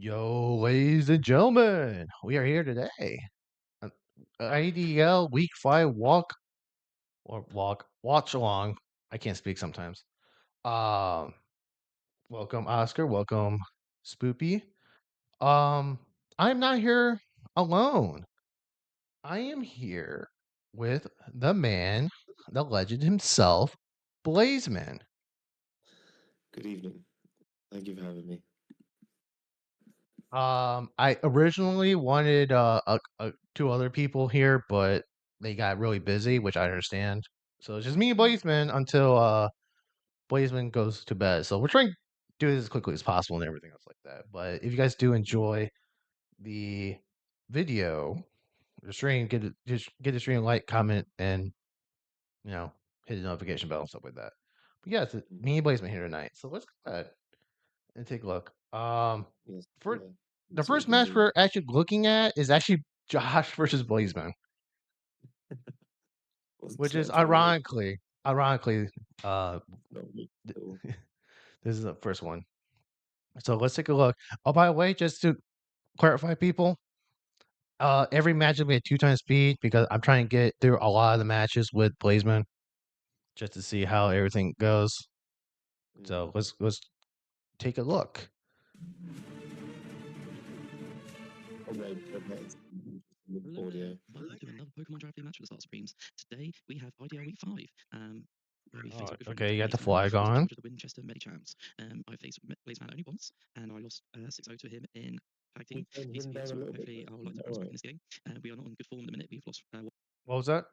Yo, ladies and gentlemen, we are here today. An IDL Week 5 watch along. I can't speak sometimes. Um, Welcome Oscar, welcome Spoopy. Um, I'm not here alone. I am here with the man, the legend himself, Blazeman. Good evening. Thank you for having me. I originally wanted two other people here, but they got really busy, which I understand. So it's just me and Blazeman until Blazeman goes to bed. So we're trying to do this as quickly as possible and everything else like that. But if you guys do enjoy the video, the stream, just get the stream like, comment, and you know hit the notification bell and stuff like that. But yeah, it's Mm. me and Blazeman here tonight. So let's go ahead and take a look. Yes, For yeah. the That's what we first can match do. we're actually looking at is actually Josh versus Blazeman, Wasn't which is expecting that. ironically, uh, Not me at all. this is the first one. So let's take a look. Oh, by the way, just to clarify, people, every match will be at 2 times speed because I'm trying to get through a lot of the matches with Blazeman just to see how everything goes. So Mm. let's take a look. Okay, that's interesting Hello there. audio. Welcome to another Pokemon Draft Match with the Start Streams. Today we have IDL Week 5, where we face Oh, a good friend okay, of you got the Blazeman flag who's in on. charge of the Winchester Medichamps. I faced Blazeman only once, and I lost 6-0 to him in tag Can you team turn him VCP, down a so little bit? hopefully I'll like to Is that bounce all back right? in this game. We are not in good form at the minute. We've lost What was that?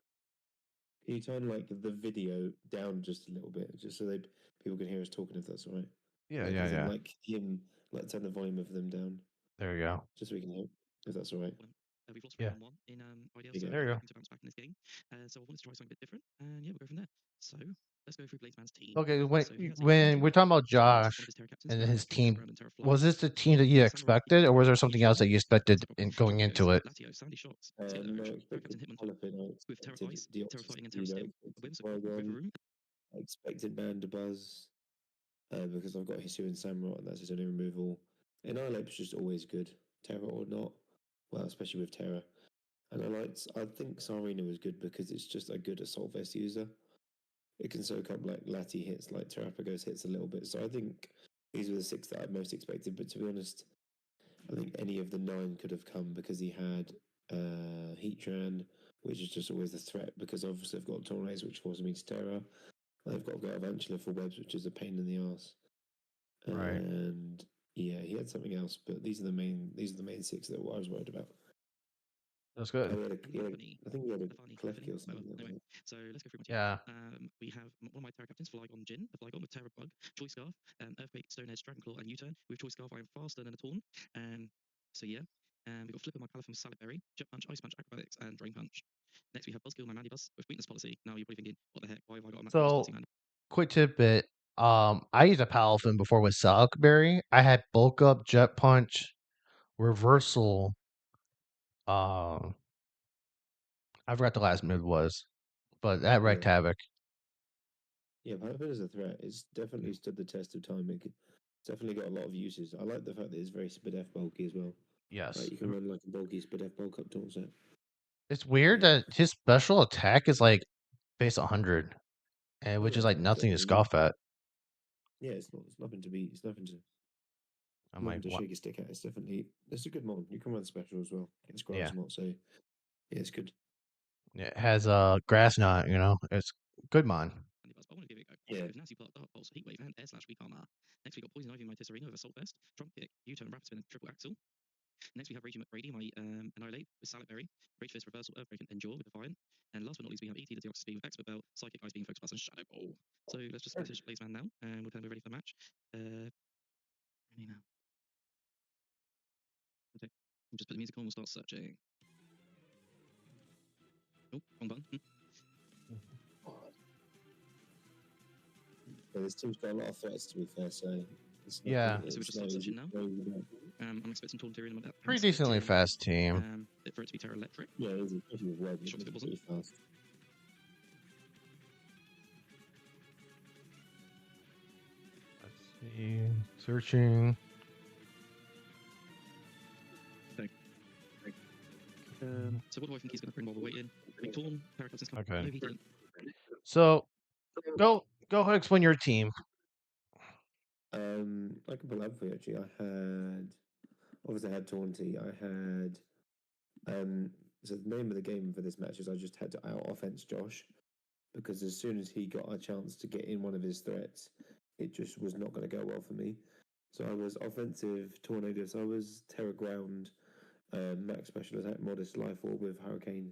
Can you turn like the video down just a little bit, just so they people can hear us talking, if that's all right? Yeah, Like yeah, as in yeah. like him, like turn the volume of them down, There you go. just so we can hear, if that's all right. we've lost Yeah, 3-1 in IDL, There you so go. there we're you go. hoping to bounce back in this game. So I wanted to try something a bit different, and yeah, we'll go from there. So let's go through Blazeman's team. Okay, So he has a when Pikachu, we're talking about Snorlax, one of Josh his Terra captains, and his Electric, team, Terra and Terra Fly. was this the team that you Samurai, expected, or was there something else Pikachu, that you expected Sephiroth, going into Jolteos, it? Latios, Sandy Shocks, Scyther, No, I Terra expected Captain Hitmonchan, Polyphid, I with Terra expected Ice, Terra Deoxys Fighting, and Terra Speed, I Steel, a expected Whimsicott, a Porygon, Rillaboom. I expected Mandibuzz, because I've got Hisuian Samurott and that's his only removal. Annihilape's just always good, Terra or not. Well, especially with Terra. And I think Sarina was good because it's just a good Assault Vest user. It can soak up like Lati hits, like Terrapagos hits a little bit. So I think these were the 6 that I most expected. But to be honest, I think any of the 9 could have come because he had Heatran, which is just always a threat because obviously I've got Tornado, which forces me to Terra. I've got Avantula for webs, which is a pain in the ass. Right. And yeah, he had something else, but these are the main 6 that I was worried about. That's good. Oh, I think he had a Funny, Klefki or whatever. something like Anyway, that. so let's go through my team. Yeah. We have one of my Terra captains, Flygon Jin, the Flygon with Terra Bug, Choice Scarf, Earthquake, Stone Edge, Dragonclaw, and U-Turn. With Choice Scarf, I am faster than a Torn. So yeah. We've got Flipper, my Palafin, Salad Berry, Jet Punch, Ice Punch, Acrobatics, and Drain Punch. Next, we have Buzzkill, my Mandibuzz, with Weakness Policy. Now you're probably thinking, what the heck? Why have I got a Weakness So, Policy Mandibuzz? quick tidbit. I used a Palafin before with Salikberry. I had bulk up, jet punch, reversal. Um, I forgot the last move was, but that wrecked Yeah. havoc. Yeah, Piper is a threat. It's definitely stood the test of time. It's definitely got a lot of uses. I like the fact that it's very Spadef bulky as well. Yes. Like you can run like a bulky Spadef bulk up taunt set. It's weird Yeah. that his special attack is like base 100, and Oh which yeah, is like it's nothing to definitely scoff at. yeah. It's not. It's nothing to be. It's nothing to I'm like, what? shake a stick at. It's a good mod. You can run special as well. It's Yeah. grass mod, so yeah, it's good. Yeah, it has a grass knot, it's good mon. I want to give it a go. Yeah. With Nasty Plot, Dark Pulse, Heatwave, and Air Slash, we can't. Next, we got Poison Ivy, my Tesserino with Assault Vest, Trump Kick, U-Turn, Rapid Spin, and Triple Axle. Next, we have Raging McBrady, my Annihilate with Salad Berry, Rage Fist, Reversal, Earthquake, and Endure with Defiant. And last but not least, we have ET, the Deoxys Speed with Expert Belt, Psychic Ice Beam, Focus Plus, and Shadow Ball. So let's just message Blazeman now, and we'll tell him we're ready for the match. Ready now. Okay. Just put the music on, we'll start searching. Oh, wrong button. Yeah, this team's got a lot of threats to be fair. So it's not, Yeah. So we'll just start searching now. I'm expecting Taunterian and that. Pretty decently fast team. For it to be Terra Electric. Yeah, it is, especially with web. Shocked if it wasn't. Pretty fast. Let's see. Searching. So what do I think he's going to bring while we're waiting? I think Torn, Paracaptain's coming. Okay. No, he didn't. So go ahead, explain your team. I can pull up for you actually. I had Taunty. I had so the name of the game for this match is I just had to out offense Josh because as soon as he got a chance to get in one of his threats, it just was not going to go well for me. So I was offensive Tornadoes. I was Terror Ground, Max Special Attack, Modest Life Orb with Hurricane,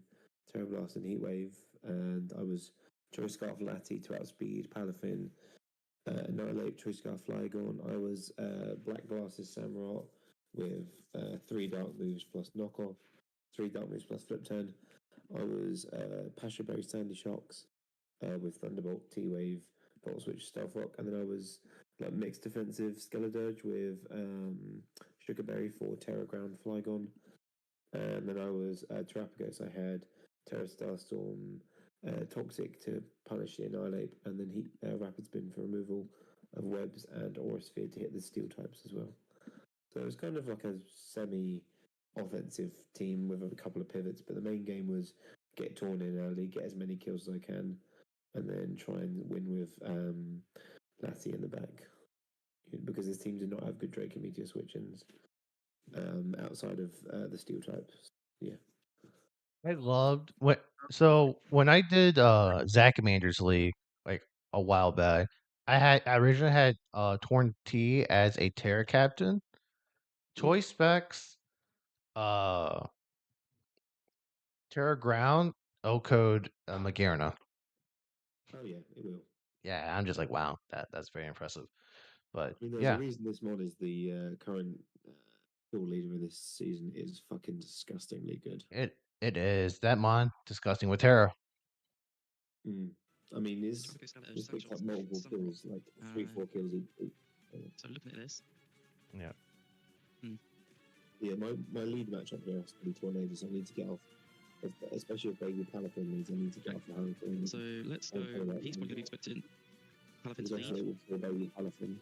Terror Blast, and Heat Wave, and I was Choice Scarf Lati to outspeed Palafin, Annihilate, Choice Scarf Flygon. I was Black Glasses Samurott with 3 dark moves plus knockoff, 3 dark moves plus flip turn. I was Passion Berry Sandy Shocks with Thunderbolt, T Wave, Volt Switch, Stealth Rock, and then I was like mixed defensive Skeledirge with Sugarberry for Terra Ground Flygon, and then I was Terrapagos. I had Terra Starstorm, Toxic to punish the Annihilate, and then Heat Rapid Spin for removal of webs and Aura Sphere to hit the Steel types as well. So it was kind of like a semi-offensive team with a couple of pivots, but the main game was get torn in early, get as many kills as I can, and then try and win with Lassie in the back. Because this team did not have good Drake and Meteor switch-ins outside of the Steel types. Yeah. I loved what so when I did Zachmander's League like a while back, I originally had Torn T as a Terra Captain, choice specs, uh Terra Ground, O code Magarna. Oh yeah, it will. Yeah, I'm just like wow, that's very impressive. But I mean, there's a yeah, reason this mod is the current kill leader of this season is fucking disgustingly good. it is that mon disgusting with Terra. Mm. I mean, Tropico Scatter, he's Sandy picked up Shocks, multiple Samurott. kills, like 3-4 kills each week. So looking at this, Yeah. Yeah, my lead matchup here has to be Tornadoes. I need to get off, especially if Baby Palafin leads. I need to get off the Hurricane. so let's go. He's probably going to be expecting Palafin He's to actually lead. able to Baby Palafin.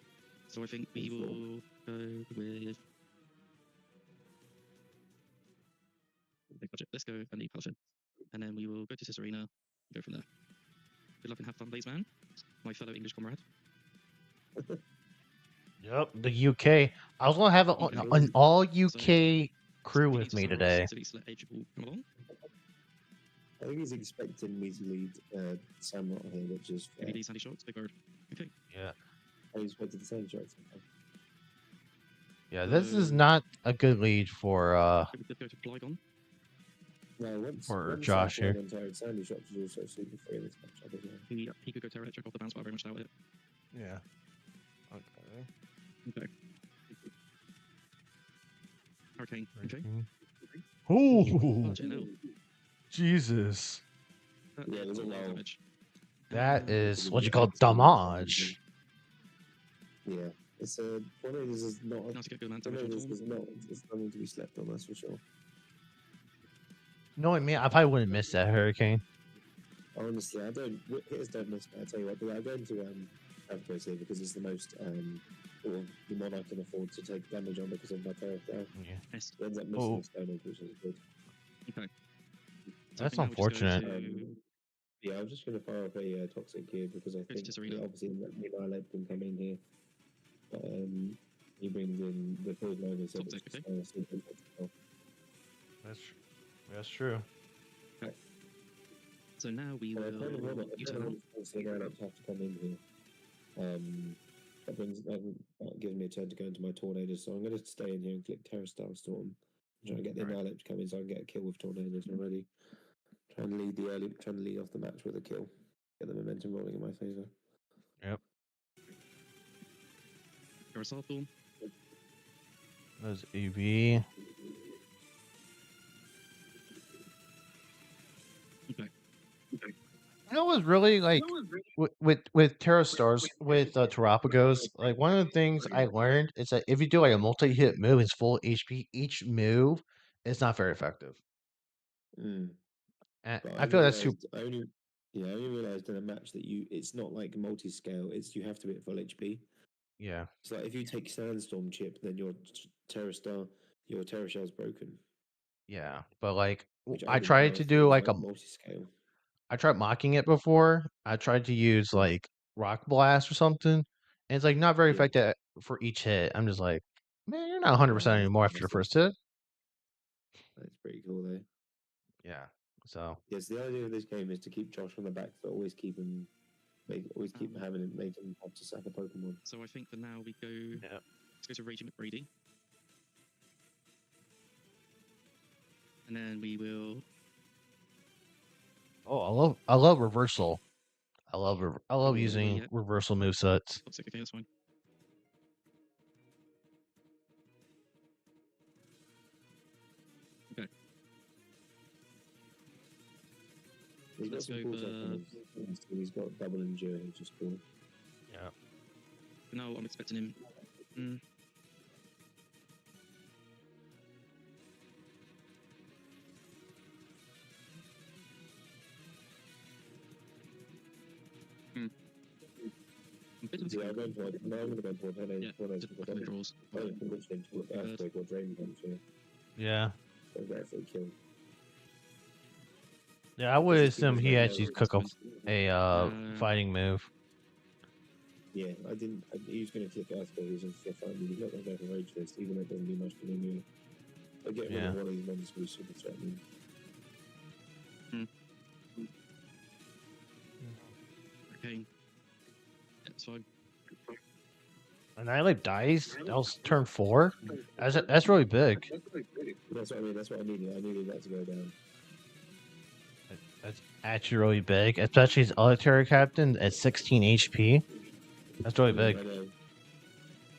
So I think we will go with. Big budget. Let's go and lead Palafin. And then we will go to Cicerina and go from there. Good luck and have fun, Blaze Man, my fellow English comrade. Yep, the UK. I was gonna have an all UK crew You need with to me select- today. So select age will come along. I think he's expecting me to lead Samurott here, which is fair. Maybe Sandy Shocks, big bird. Okay. Yeah. I expected the same shots. Yeah, this is not a good lead for Let's go to Flygon. No, once Josh here. Sandy Shots is also super free in this matchup as well. He could go Terra Electric off the bounce, but I very much doubt it. Yeah. Okay. Okay. Hurricane. Okay. Ooh, Budget, no. Jesus. Yeah, there's a lot of lot. damage. That is what you call damage. Yeah, it's a Tornadoes is not. Nice to get good amount of damage on Tornadoes Torn. is not. It's nothing to be slept on. That's for sure. Knowing me, I probably wouldn't miss that hurricane. Honestly, I don't. Hitters don't miss me. I tell you what, I'm going to Avocos here because it's the most or the one I can afford to take damage on because of my Terra. Yeah. Yes. He ends up missing the Stone Age, which is good. Okay. That's I think now we just go unfortunate. to- Yeah, I'm just going to fire up a Toxic here because I to think Cicerina. obviously the Annihilate can come in here. But he brings in the Field Nova, so Toxic, it's okay. super important. That's true. So now we I will kind of want to U-turn. have to come in here. That gives me a turn to go into my Tornadoes, so I'm going to stay in here and click Terra Star Storm. Try and get the Alright. Annihilate to come in so I can get a kill with Tornadoes already. Trying to lead off the match with a kill. Get the momentum rolling in my favour. Yep. Aerosalto. There's EV. Okay. You know what's really like with Terra Stars with Terrapagos, like one of the things I learned is that if you do like a multi-hit move, it's full HP. Each move is not very effective. And But I feel that's too. I only realised in a match that it's not like multi-scale. It's you have to be at full HP. Yeah. It's like if you take Sandstorm chip, then your Terra Shell's broken. Yeah, but like which I I didn't tried know to if it do was like like multi-scale. I tried mocking it before. I tried to use like rock blast or something, and it's like not very Yeah, effective for each hit. I'm just like, man, you're not 100% that's anymore after the fantastic. first hit. That's pretty cool though. Yeah. So Yes, the idea of this game is to keep Josh on the back foot, always keep him, always keep having him, make him have to sack a Pokemon. So I think for now we go. yeah. Let's go to Raging McBrady, and then we will. Oh, I love reversal. I love Ooh, using yeah. reversal movesets. Toxic. Okay, that's fine. Okay. He's got Let's some go cool for- stuff on his. He's got double endure, which is cool. Yeah. No, I'm expecting him. Mm. I'm a bit Yeah, I'm of going for it. No, I'm going to go for it. yeah, just back of the draws. I don't convince him to look Earthquake or Drain Punch here. Yeah. So go for a kill. Yeah, I would Because assume he people actually know cook up a Uh, fighting move. Yeah, I didn't. He was going to click Earthquake. He was going to click Fight. He's not going to go for Rage Fist, even though it doesn't do much to him anyway. But getting rid Yeah. of one of these monsters will be super threatening. okay. That's fine. Annihilate dies. That was turn 4. That's really big. That's what I mean. That's what I needed. I needed that to go down. That's actually really big, especially his Elitary Captain at 16 HP. That's really big. I know.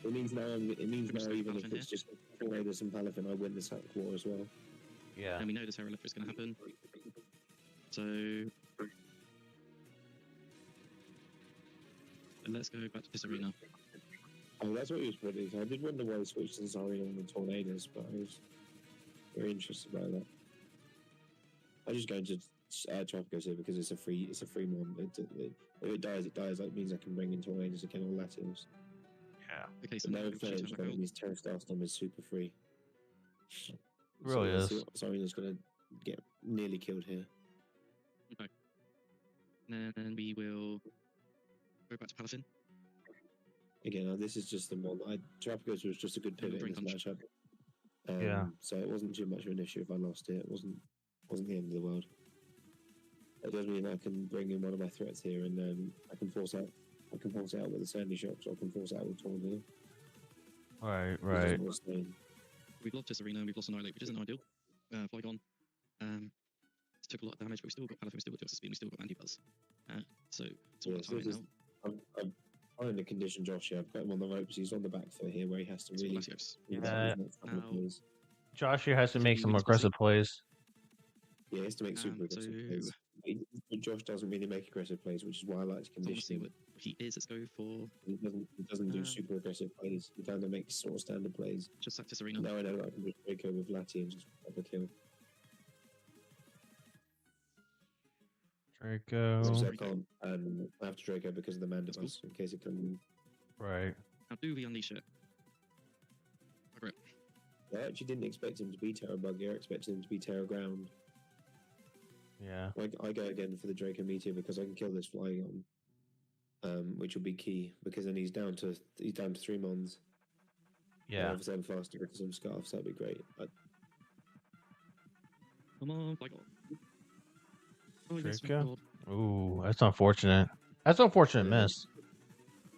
It means now. It means now, even if it's just Tornadoes and Palafin, I win the sack war as well. Yeah. And we know the Terra Electric is going to happen. So let's go back to this arena. Oh, that's what he was predicting. I did wonder why he switched to Zarina on the Tornadoes, but I was very interested by that. I'm just going to Tropico here because it's a free one. If it dies, it dies. That means I can bring in Tornadoes again or Latios. Yeah. Okay, so But now no we've got offense, but his Terra Star Storm is super free. It really is. Zarina's going to get nearly killed here. Okay. And then we will go back to Palafin. Again, this is just the mod. Tropico's was just a good pivot in this matchup. Yeah. So it wasn't too much of an issue if I lost it. It wasn't the end of the world. It does mean I can bring in one of my threats here, and I can force out with the Sandy Shocks, or I can force out with Tornado. Right. We've lost this arena and we've lost Annihilate, which isn't ideal. Flygon. Took a lot of damage, but we still got Palafin, we still got Toxic Speed, we still got Anti-Buzz. So it's all about timing now. I'm trying to condition Josh here. I've got him on the ropes. He's on the back foot here, where he has to It's really. Latios. Josh here has to make So some you aggressive plays. Yeah, he has to make super aggressive plays. But Josh doesn't really make aggressive plays, which is why I like to So I want to see condition him. what he is. Let's go for He doesn't do super aggressive plays. He kind of makes sort of standard plays. just Sack this arena. Now I know that I can just Draco with Lati and just have a kill. Draco. Obviously, I can't. I have to Draco because of the Mandibus in case it comes in. Right. Now do we unleash it? Bugger it. I actually didn't expect him to be Terra Buggy. I expected him to be Terra Ground. Yeah. I go again for the Draco Meteor because I can kill this Flygon, which will be key because then he's down to 3 mons. Yeah. Obviously, I'm faster with some scarf, so that'd be great. Come on, Flygon. Oh, yes, thank Draco? God. Ooh, that's unfortunate. That's an unfortunate Yeah. miss.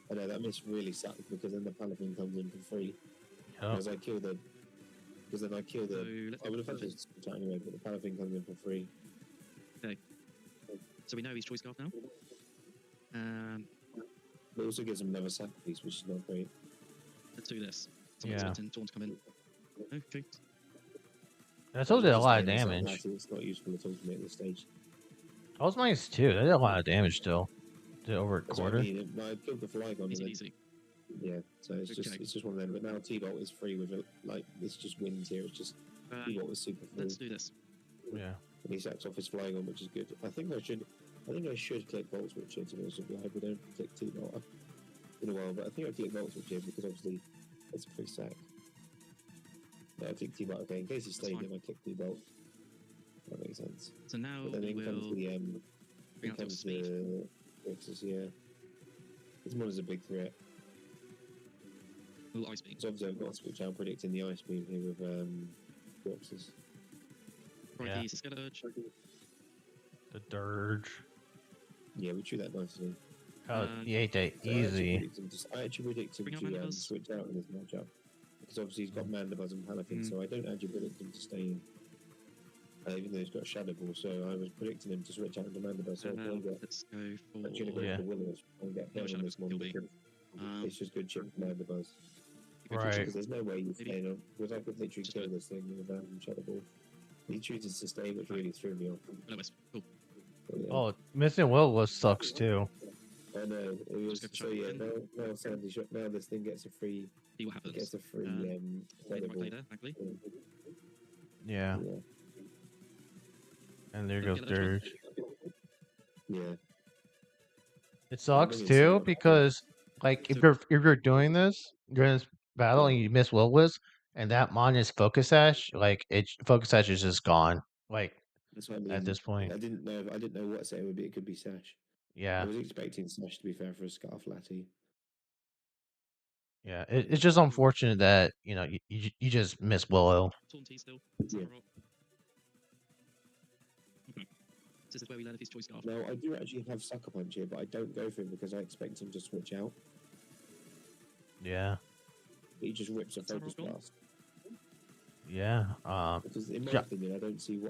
I know that miss really sucks because then the Palafin comes in for free. Yep. Because I kill the. Because then I kill So the. let's I go would have for had Palafin. this anyway, but the Palafin comes in for free. So we know he's Choice Scarf now. It also gives him another sack piece, which is not great. Let's do this. Someone's Yeah. expecting Dawn to come in. Okay. That still did a lot of Just damage. Lati, it's not useful at all to me at this stage. That was nice too. That did a lot of damage still. Did over a That's what I quarter. mean. I killed the Flygon. and Easy, then- easy. Yeah, so it's just one of them. But now T-Bolt is free with it. Like it's just wins here. It's just T-Bolt is super free. Let's do this. Yeah. And he sacks off his Flygon, which is good. I think I should click Volt Switch here to be honest with you. I hope I don't click T-Bolt in a while, but I think I click Volt Switch here because obviously it's a free sack. I click T-Bolt. Okay, in case he That's stayed fine. in, I click T-Bolt. That makes sense. So now But then we in comes will the bring in out Doctor comes Speed. the Roxas, yeah. This one is a big threat. We'll Ice Beam. So obviously I've got to switch out predicting the Ice Beam here with Roxas. Crikey, Yeah. it's a Skelurge. The dirge. Yeah, we chew that nicely. He ate that So easy. I actually predict him Bring out to Mandibuzz. switch out in this matchup. Because obviously he's got Mandibuzz and Palafin, Mm. so I don't actually predict him to stay in. Even though he's got Shadow Ball, so I was predicting him to switch out into Mandibuzz, so I'll probably get Let's go for. actually go Yeah. for Willis and get Yeah, him on Shadow this Ball's one kill me. because it's just good chip for Mandibuzz. Right. Because there's no way you Maybe. stay in, because I could literally Just kill do it. this thing with Shadow Ball. He chooses to stay, which really threw me off. No, it's cool. But, yeah. Oh, missing Will sucks too. I know. It was, Just go so for yeah, Shadow now Sandy shot. Now this thing gets a free. See what It happens. gets a free Made the Shadow right Ball. play there, thankfully. Yeah. Yeah. And there Don't goes get that as well. dirge. Yeah. It sucks bringing too Singlet. because like if you're doing this during this battle and you miss Willis and that mon is Focus Sash, like Focus Sash is just gone. Like That's what I mean. at this point. I didn't know what set it would be. It could be Sash. I Yeah. was expecting Sash to be fair for a Scarf Latty. Yeah. It's just unfortunate that, you know, you just miss Willow. Taunty still. Yeah. Samurott. Okay. This is where we learn if he's choice scarf. Now I do actually have Sucker Punch here, but I don't go for him because I expect him to switch out. Yeah. He just rips a Focus Samurott gone? Blast. Yeah. Because in my Ja- opinion, I don't think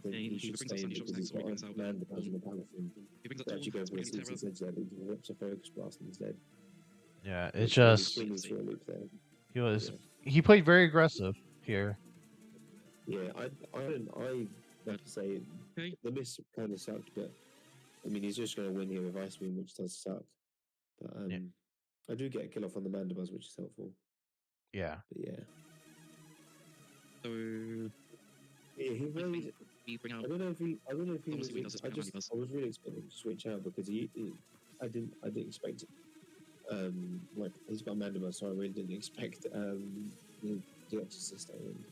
Yeah, he he should brings up stay in Sandy Shops because he's next, so got he a brings out, Mandibuzz and a Palafin. He brings up To actually go Taunt, for a brings Terra. CC Edge there, but he just rips a Focus Blast instead. Yeah. Which It's really just threw me through a loop there. he played very aggressive here. Yeah, I like to say Okay. the miss kind of sucked, but I mean he's just going to win here with Ice Beam, which does suck. But Yeah. I do get a kill off on the Mandibuzz, which is helpful. Yeah. But yeah, So yeah, he really. we bring out. I don't know if he Obviously, he does was. this with Mandibuzz. I was really expecting him to switch out because I didn't expect it. Like he's got Mandibuzz, so I really didn't expect the Deoxys to stay in.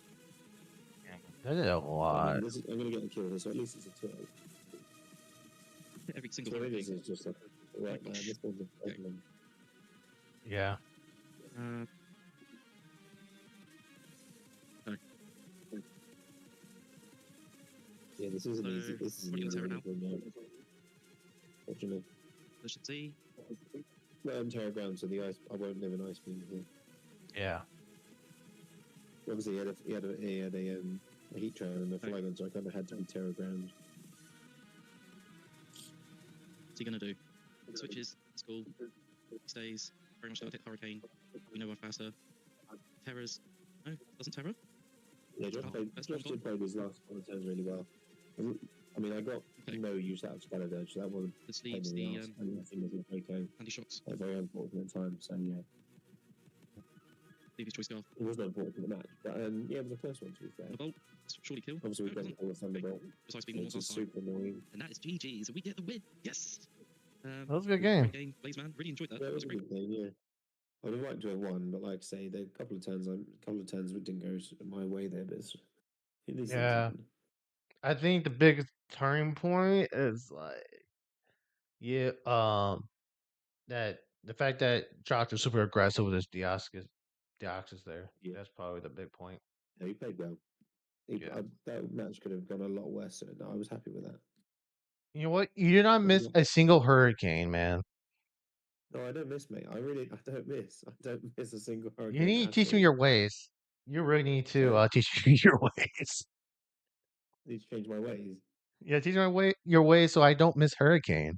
That did a lot. I'm going to get a kill here, so at least it's a 12. Every single So one. it is just like, right, man, this one's a problem. Yeah. Yeah, this isn't easy. So, This is what are you easy gonna Terra now? Fortunately. Let's just see. Well, I'm Terra Ground, so I won't live an Ice Beam here. Yeah. Obviously, he had a Heat Trail and a Flygon, so I kind of had to be Terra Ground. What's he gonna do? Switches. It's cool. He stays. Very much like hit Hurricane. We know one faster. Terra's. No, doesn't Terra? Yeah, Josh did play his last couple of turns really well. I mean, I got no use out of Scaladurge, so that wasn't This pain leaves in the the arse. And nothing was a Draco Andy Shots. at a very unfortunate time, so yeah. Leave his choice scarf. It was not important for the match, but yeah, it was the first one to be fair. The bolt. Surely kill. Obviously, we No, it don't call it Thunderbolt, Just Ice Beam one which more is time. super annoying. And that is GG's, and we get the win. Yes. That was a good game. Great game, Blaze Man. Really enjoyed that. Yeah, That it was was a great. good game, yeah. I would have liked to have won, but like I say, a couple of turns didn't go my way there, but these things Yeah. happen. I think the biggest turning point is like, yeah, that the fact that Josh was super aggressive with his Deoxys there. Yeah. That's probably the big point. Yeah, he played well. Yeah. That match could have gone a lot worse, so no, I was happy with that. You know what? You did not miss a single hurricane, man. No, I don't miss, mate. I don't miss. I don't miss a single hurricane. You need to at teach me all. your ways. You really need to Sorry? teach me your ways. I need to change my ways. Yeah, teach me your ways so I don't miss hurricane.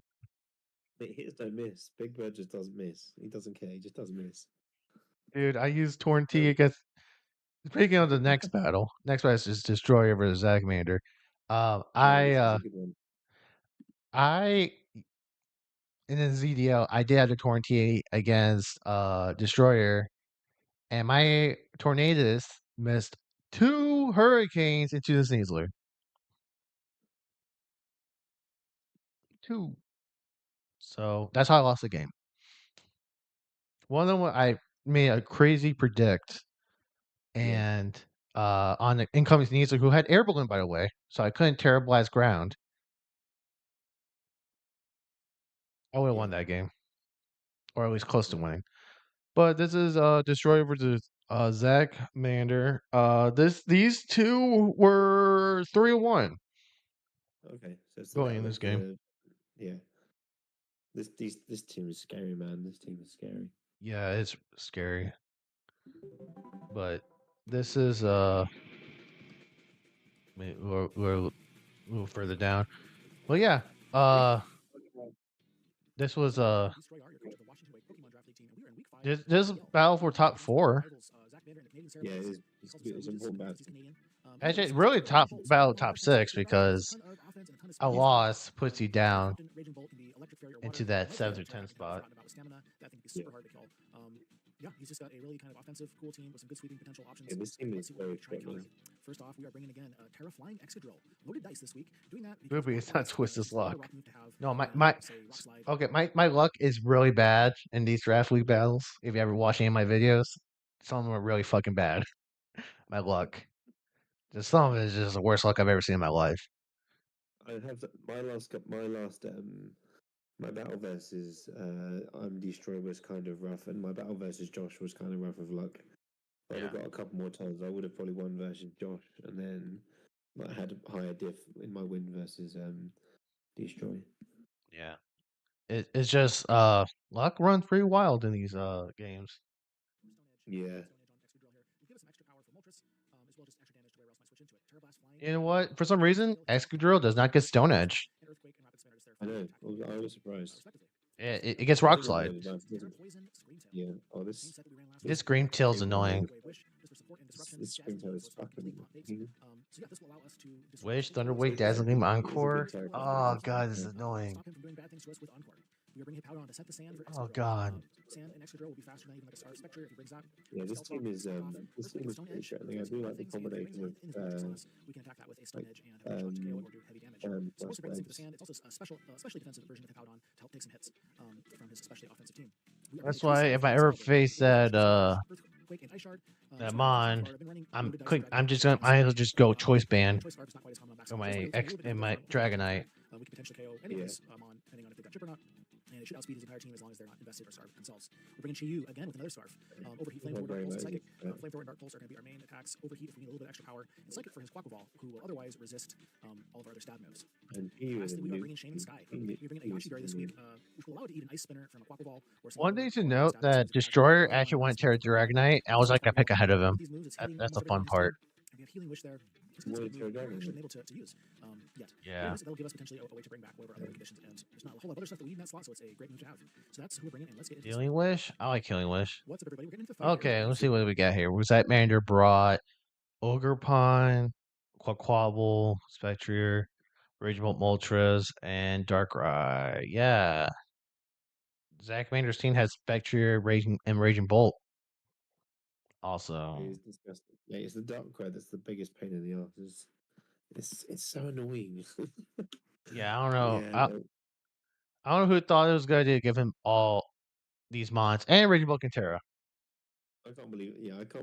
Mate, hits don't miss. Big Bird just doesn't miss. He doesn't care. He just doesn't miss. Dude, I used Torn T against. Speaking of the next battle, next battle is just Destroyer versus Zagmander. Oh, this is a good one. I in the ZDL, I did have the Torn T against Destroyer, and my Tornadus missed 2 hurricanes into the Sneasler. 2. So that's how I lost the game. One of them I made a crazy predict, and on the incoming Sneasel, who had air balloon, by the way, so I couldn't terra blast ground. I would have won that game, or at least close to winning. But this is Destroyer versus Zach Mander. These two were 3-1 Okay, so it's the going in battle this of game. the yeah. This team is scary, man. This team is scary. Yeah, it's scary. But this is we're a little further down. Well, yeah. This was this battle for top 4. Yeah, it's important battle. Actually, really top battle top 6 because a loss puts you down into that 7th or 10th spot. Yeah, this team is very strong. Ruby, it's not Twisted Luck. No, my luck is really bad in these draft league battles. If you ever watch any of my videos, some of them are really fucking bad. My luck. Just some of it is just the worst luck I've ever seen in my life. I have my battle versus I'm Destroyer was kind of rough, and my battle versus Josh was kind of rough of luck. I'd have got a couple more times. I would have probably won versus Josh, and then I had a higher diff in my win versus Destroy. Yeah. It's just luck runs pretty wild in these games. Yeah. You know what? For some reason, Excadrill does not get Stone Edge. I know. I was surprised. It gets Rock Slide. Yeah. Oh, This Scream Tail's annoying. This Scream Tail is fucking. Wish, Thunderwave, Dazzling Gleam, Encore. Oh god, this is annoying. Oh god. Yeah, this team is pretty threatening. I do like the combination of plus waves. That's why if I ever face that Mon, I'll just go Choice Band in my Dragonite. Yeah. And One thing to note that Destroyer actually went Terra Dragonite. I was like a pick ahead of him. That's the fun part. Yeah. Healing Wish? I like Healing Wish. Okay, let's see what we got here. Was that Mander brought Ogerpon, Quaquable, Spectrier, Rageable Moltres, and Darkrai. Yeah. Zach Mander's team has Spectrier, Raging Bolt. Also. It's disgusting. Yeah, it's the Darkrai that's the biggest pain in the ass. It's so annoying. Yeah, I don't know. Yeah, I don't know who thought it was a good idea to give him all these mods and Raging Bolt and Terra. I can't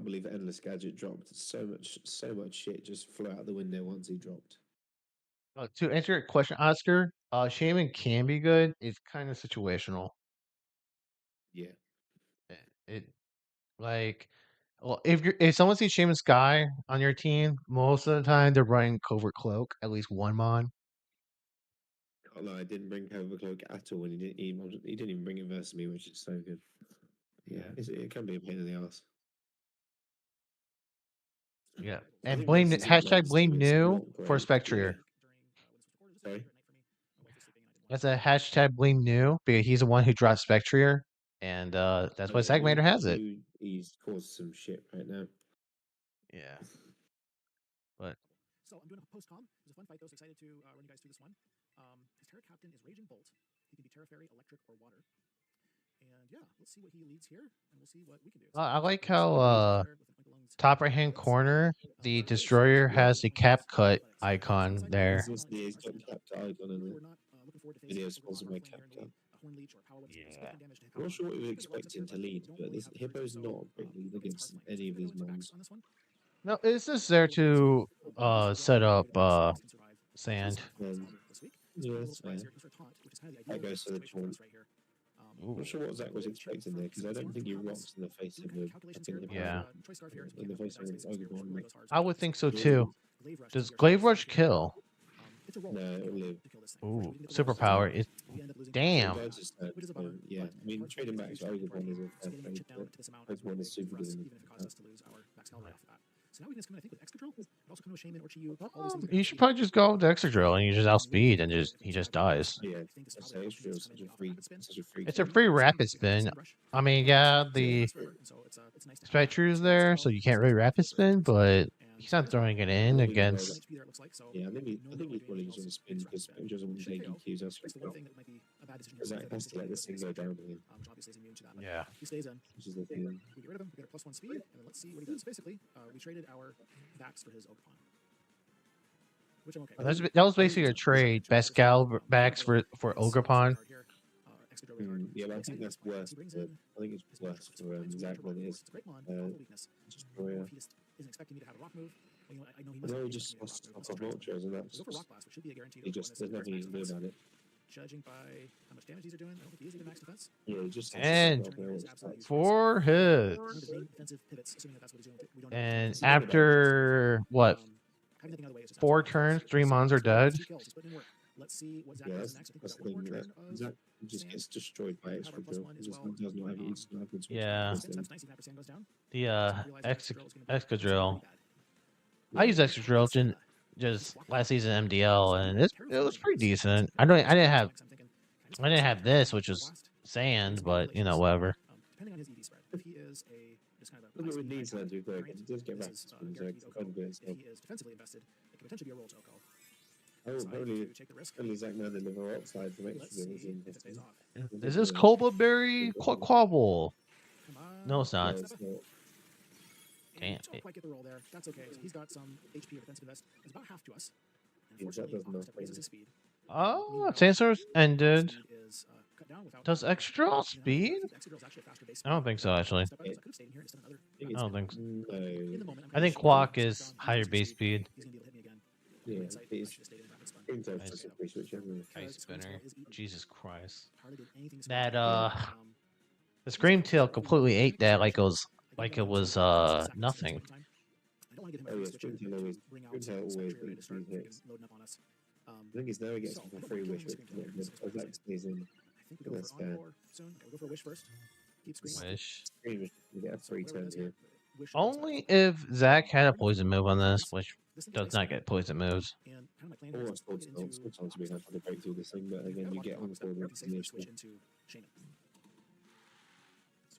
believe Endless Gadget dropped so much shit just flew out the window once he dropped. To answer your question, Oscar, Shaman can be good. It's kind of situational. Yeah. It like, well, if someone sees Shaman Sky on your team, most of the time they're running Covert Cloak, at least one mon. Although I didn't bring Covert Cloak at all, and he didn't even bring it versus me, which is so good. Yeah, it can be a pain in the ass. Yeah, and blame new for Spectrier. Yeah. Sorry. That's a hashtag blame new because he's the one who dropped Spectrier, and that's why Zach Mander has it. He's caused some shit right now. Yeah, but so I'm doing a post com. It was a fun fight though. So excited to run you guys through this one. His Terra Captain is Raging Bolt. He can be Terra Fairy, Electric, or Water. And yeah, let's see what he leads here, and we'll see what we can do. I like how top right hand corner the Destroyer has the cap cut icon there. He's got cap cut icon in the video sponsored by cap cut. Yeah. I'm not sure what we were expecting to lead, but this Hippo's not a great lead against any of his mons. No, it's just there to set up sand. Yeah, that's fair. That goes to the taunt. I'm not sure what Zach was expecting there because I don't think he rocks in the face of a fucking hippo. Yeah. In the face of an ogre. I would think so too. Does Glaive Rush kill? No, it'll live. Ooh, superpower is damn. I just yeah. I mean, trading back to ogre one is a fair trade, but ogre one is super good. So now we can just come in, I think, with extra drill, but also come to a shaman or Chiyu. All these things You should probably just go with the extra drill and you just outspeed and he just dies. Yeah, so extra drill is such a free. It's a free rapid spin. I mean, yeah, the Spectre's there, so you can't really rapid spin, but he's not throwing it in against. Yeah, I think he's probably just going to spin because he doesn't want to take EQs. That's that's to let this thing go down again. Yeah. He stays in. Which is the thing. We get rid of him. We get a +1 speed, and then let's see what he does. Basically, we traded our backs for his Oakpon. Which I'm okay. That was basically a trade. Pascal backs for Ogrepon. Yeah, but I think that's worse. I think it's worse for Zach than it is Destroyer. Isn't expecting me to have a rock move. Well, I know he must. No, he just lost off vultures, and that's. Go for rock blast, which should be a guarantee. There's nothing he can do about it. Judging by how much damage these are doing, I don't think he is even max defense. Yeah, he just. And 4 hits. And after what? 4 turns, 3 mons are dead. Let's see what Zach does next. That's the thing. Zach just gets destroyed by extra drill. He just does not have it. Yeah. The extra drill. I use extra drill just last season MDL, and it was pretty decent. I didn't have this, which was sand, but you know, whatever. Depending on his EV spread, if he is a just kind of a nice needs to do quick. He does get back to spin, so if he is defensively invested, it could potentially be a roll to Oko. Only Zach now deliver upside from extra drill. Is this Cobra Berry Quabble? No, it's not. Damn. Don't quite get the roll there. That's okay. He's got some HP or defensive invest. It's about half to us. Raises his speed. Oh, Sandstorm ended. Does extra drill speed? I don't think so, actually. I don't think so. I think Quack is higher base speed. Yeah, Ice spinner. Jesus Christ. That the Scream Tail completely ate that like it was nothing. Oh yeah, Scream Tail always eats these hits. I think he's never gets some free wish. Zach stays in. That's fair. Go for a wish first. Wish. You get a free turn here. Only if Zach had a poison move on this, which does not get poison moves. Or a sword spell. Sword spell to be able to break through this thing, but again, you get on sword with the initial. So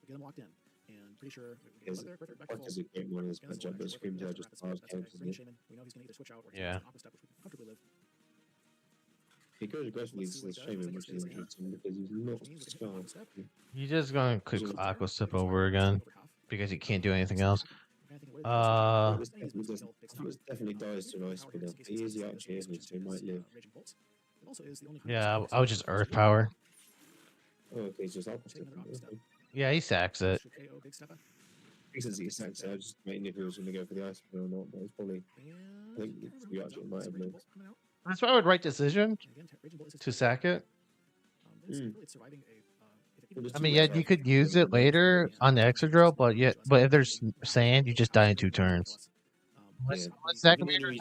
we get him locked in. And pretty sure we get there. Perfect. Back to a great one is matchup, but Scream Tail just powers characters. We know he's going to either switch out or yeah. step, which we can comfortably live. He goes aggressively to the Shaman, which is interesting because he's not scarred. He's just gonna click Aqua Step over again because he can't do anything else. This definitely dies to an ice spinner. He is the archer here, so he might live. Yeah, I would just Earth Power. Oh, okay, he's just Aqua Step. Yeah, he sacks it. He says he sacks it. I was just waiting if he was going to go for the ice spinner or not, but it's probably. I think the archer might have lived. That's why I would right decision to sack it. I mean, yeah, you could use it later on the extra drill, but if there's sand, you just die in 2 turns. What's Zach Commander?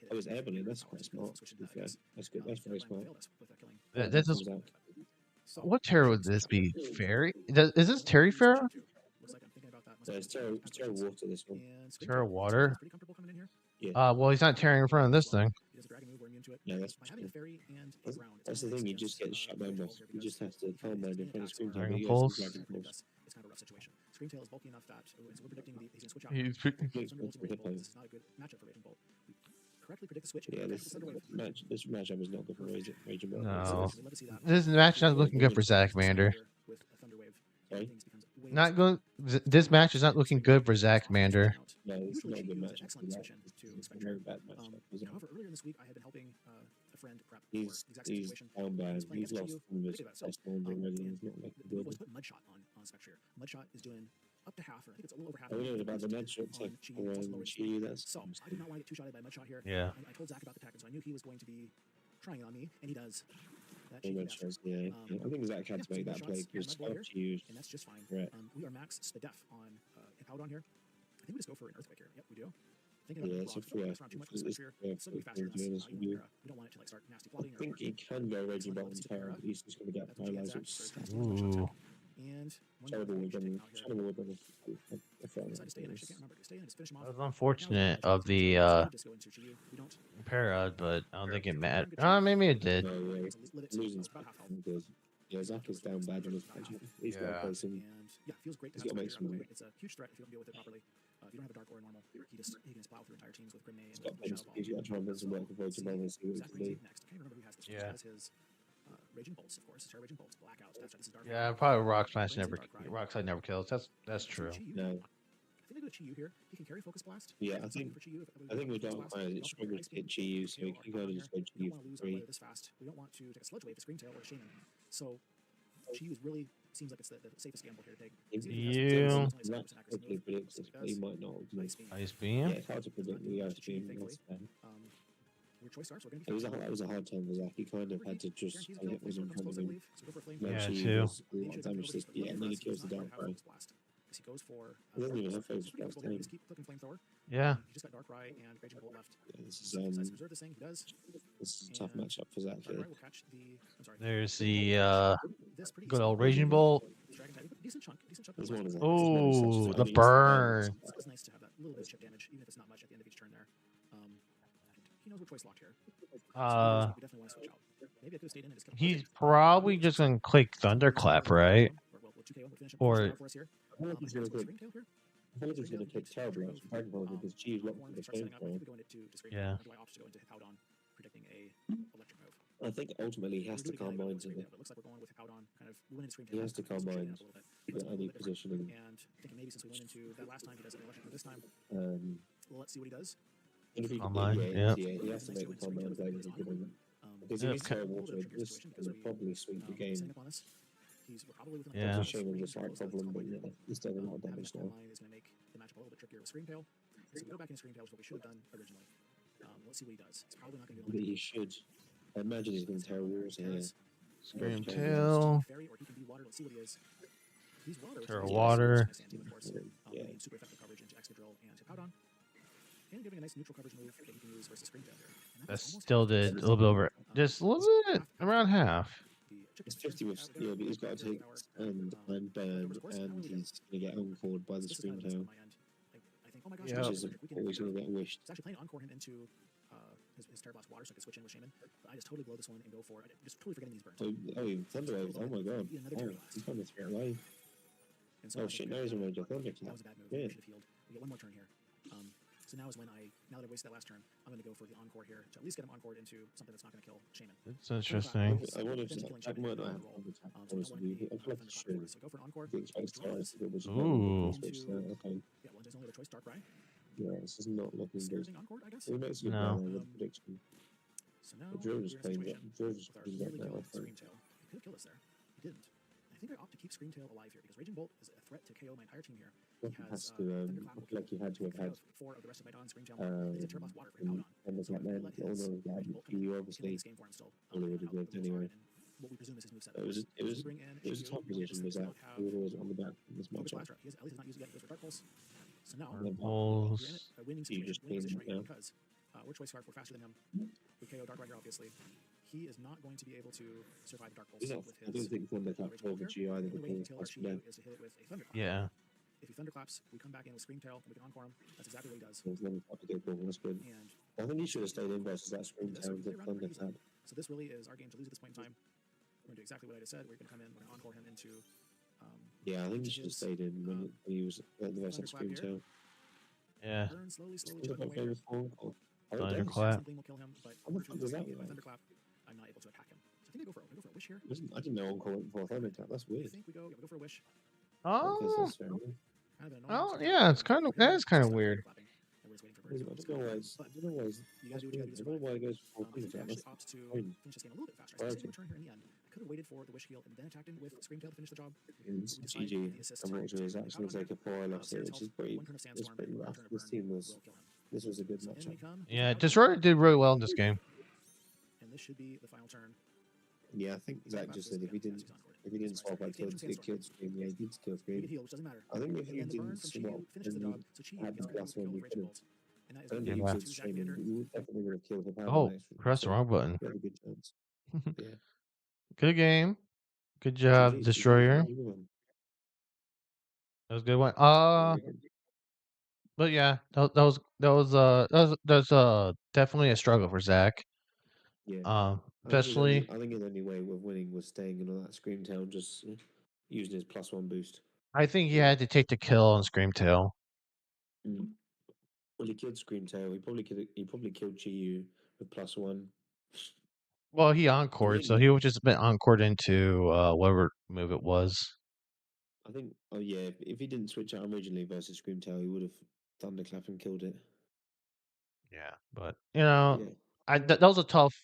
That was airballing. That's quite smart. That's good. That's very smart. What terror would this be? Fairy? Is this Terry Pharaoh? It's Terra Water, this one. Terra Water? Yeah. Well, he's not tearing in front of this thing. Yeah, that's the thing. You just get shut down. You just have to calm down in front of Scream Tail. Dragon Pulse. It's kind of a rough situation. Scream Tail is bulky enough that we're predicting he's going to switch out. He's This is not a good matchup for Raging Bolt. Correctly predict the switch. Yeah, this matchup is not good for Raging Bolt. No. This match is not looking good for Zach Commander. Sorry? Not going. This match is not looking good for Zach Commander. No, it's not a good matchup. It's a very bad matchup. However, earlier this week, I had been helping a friend prep he's down bad. He's lost from his best one already. He's not making good. Put Mudshot on on spec here. Mudshot is doing up to half, or I think it's a little over half. I don't know about the Mudshot tech around Chi. So I did not want to get two-shotted by Mudshot here. Yeah. I told Zach about the tech, and so I knew he was going to be trying it on me, and he does. That yeah. I think Zach had to make that play because Chi, and that's just fine. Right. We are max the def on Hippowdon here. I think we just go for an Earthquake here. Yep, we do. Yeah, it's a free act. Too much here. It's still faster than us. We don't want it to like start nasty plotting. I think he can go Raging Bolt and Terra, but he's just going to get paralyzed. Ooh. And terrible with them. That was unfortunate of the para, but I don't think it mattered. Maybe it did. No, losing good. Yeah, Zach is down bad on his patch. He's got to place him. Yeah, feels great. He's got to make some. It's a huge threat if you don't deal with it properly. If you don't have a dark or a normal, he can just plow through entire teams with Grim He's got to try and win some work before he can and see what he can do. Next, I can't remember who has this. Yeah. Has his Raging Bolts, of course. Terra Raging Bolts, Blackout. That's right. This is dark. Yeah, probably Rock Smash never, Rockside never kills. That's true. No. I think I go to Chi-Yu here. He can carry Focus Blast. Yeah, I think we don't find it struggles to get Chi-Yu, so we can go and just go Chi-Yu for free. This fast. We don't want to take a Sludge Wave, the Scream Tail, or Shaman. So Chi-Yu really seems like it's the safest gamble here to take. You. Hopefully predicts this, but he might not. Ice Beam? Yeah, it's hard to predict the Ice Beam. Your choice starts. That was a hard time for Zach. He kind of had to just hit was in front of him. Yeah, too. Yeah, and then he kills the Dark Rai. He goes for. He doesn't even have Focus Blast. Keep clicking Flamethrower. Yeah. He just got Dark Rai and Raging Bolt left. Yeah, this Reserve this thing. He does. This is a tough matchup for Zach here. There's the good old Raging Bolt. Decent chunk. Oh, the burn. It's nice to have that little bit of chip damage, even if it's not much at the end of each turn there. He knows we're choice locked here. We definitely want to switch out. Maybe I could have stayed in and just kept he's probably just gonna click Thunderclap, right? Or I feel like he's going to kick terribly out from Dragon Ball because Chi is locked for the flame throw. Yeah. I think ultimately he has to calm minds in it. He has to calm minds in any positioning. And I think maybe since we went into that last time, he does it in electric this time. Let's see what he does. Calm mind, yeah. He has to make the calm mind play to give him. Because if he's Terrawater, this will probably sweep the game. Yeah. It's a shame of the side problem, but yeah, he's done a lot of damage now. Is going to make the matchup a little bit trickier with Scream Tail. So we go back into Scream Tail, which is what we should have done originally. Let's see what he does. It's probably not going to be. But he should. I imagine he's going to Terrawater here. Scream Tail. Terra Water. Yeah. Super effective coverage into Excadrill and Hippowdon. And giving a nice neutral coverage move that he can use versus Scream Tail here. That still did a little bit over. Just a little bit, around half. It's 50 with skill, but he's got to take and burn, and he's going to get encored by the Scream Tail. Yeah. Which is always going to get wished. It's actually playing to encore him into his Terra Blast Water so I can switch in with Shaman. But I just totally blow this one and go for it. Just totally forgetting these burns. Oh, Thunder Wave. Oh my god. Oh, he's trying to throw it away. Oh shit, now he's on Rage of Thunder. That was a bad move. Yeah. We get one more turn here. So now is when now that I wasted that last turn, I'm going to go for the encore here to at least get him encored into something that's not going to kill Shaman. It's interesting. I wanted to Jack might not have I feel like he should. So go for an encore. Ooh. Okay. Yeah, well, there's only other choice, Dark Rai. Yeah, this is not looking good. Encored, I guess. He makes a good prediction. So now The drill just playing that. Drill just playing that now, I think. He could kill us there. He didn't. I think I opt to keep Scream Tail alive here because Raging Bolt is a threat to KO my entire team here. He has to, I feel like he had to have had 4 of the rest of my Dawn Scream Tail. He's a Terra Blast Water for Hippowdon. and was like that, all of that, you obviously only would have lived anyway. What we presume is his moveset. It was a top position, was that he was always on the back in this matchup. At least he's not using it. He goes for Dark Pulse. So now, Pulse. winning You just situation clean right it now. because we're Choice Scarf, we're faster than him. We KO Dark Rai here, obviously. He is not going to be able to survive Dark Pulse with his. I don't think Thunderclap over G either because that's dead. Is to hit it with a Thunderclap. Yeah. If he Thunderclaps, we come back in with Scream Tail and we can encore him. That's exactly what he does. There's no to do ball, that's good. And I think he should have stayed in versus that Scream Tail with Thunderclap. so this really is our game to lose at this point in time. We're going to do exactly what I just said. We're going to come in, we're going to encore him into. Yeah, I think he should have stayed in when he was at the versus Scream Tail. Yeah. Burn slowly, Thunderclap over Thorn. Thunderclap. Something will kill him, but How much does that with mean? Thunderclap, I'm not able to attack him. So I think I go for a wish here. I didn't know Encore went for Thunderclap, that's I weird. think we go for a wish. Oh. Kind of Oh, yeah. It's kind of that is kind of weird. I don't know why You guys do what you gotta do to I don't know why he goes for Thunderclap. Thunderclap. Actually opts to finish this game a little bit faster. So it's a turn here in the end. could have waited for the wish heal and then attacked him with Screamtail to finish the job. It's We decided GG. with the assist Unfortunately, his to actions pout on take a him. poor loss here, Sarah's which is health, pretty. one turn of It's Sandstorm, pretty one rough. turn of This Burn team was. will kill him. This was a good So in we matchup. come. Yeah, Out, Destroyer did really well in this game. and this should be the final turn. Yeah, I think Zach just said if he didn't swap out Exclamation it killed Scream. Yeah, he did kill We Scream. get healed, which doesn't matter. I think if he And the burn didn't from swap Chiyu finishes the and job, so Chiyu had gets the the plus kill one, we with could Raging have. Bolt. And that is I don't going think to he Yeah. be could 2 Zac stream him, Vander. but you definitely would have killed the power Oh, next. press the wrong button. You have a good chance. Yeah. Good game. Good job, GG, Destroyer. GG. That was a good one. Very good. But yeah, that's definitely a struggle for Zach. Yeah. Especially I think his only way of winning was staying in on that Screamtail, just using his +1 boost. I think he Yeah. had to take the kill on Screamtail. Well, he killed Screamtail. He probably killed Chiyu with +1. Well, he encored, so think- he would just been encored into whatever move it was. I think. Oh yeah, if he didn't switch out originally versus Screamtail, he would have thunderclap and killed it. Yeah, but you know, Yeah. that was a tough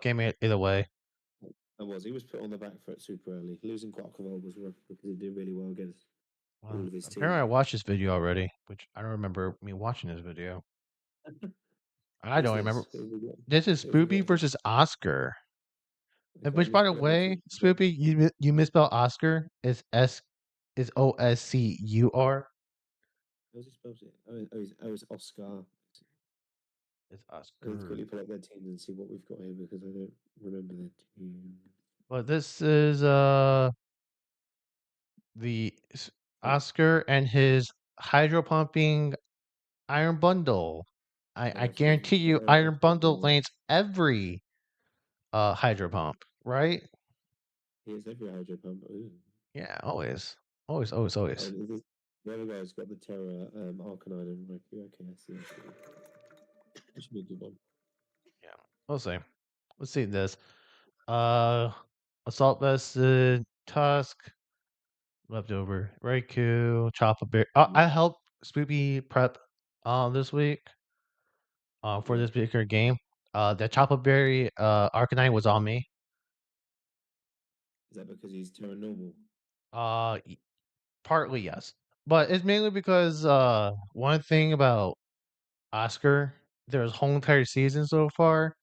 game either way. That was. He was put on the back foot super early. Losing Quacklevolt was rough because he did really well against all of his team. Apparently, I watched this video already, which I don't remember me watching this video. I What's don't remember. this? Who have we got? This is Who have we Spoopy got? versus Oscar. And Okay, which, by the let me way, see. Spoopy, you misspelled Oscar. It's Oscur. How's he spelled it? It's Oscar. It's Let's Oscar. quickly pull up their teams and see what we've got here because I don't remember their team. But this is the Oscar and his hydro pumping iron bundle. I So guarantee you, iron bundle lanes every hydro pump, right? he has every hydro pump. Ooh. Yeah, always. Oh, the other guy's got the Terra Arcanine and Raikou. Okay, I see. This should be a good one. Yeah, we'll see. Let's see this. Assault Vested, Tusk, Leftover, Raikou, Choppa Bear. I helped Spoopy prep this week for this particular game. The Choppa Berry Arcanine was on me. Is that because he's Terra normal? Partly yes, but it's mainly because one thing about Oscar, there's whole entire season so far.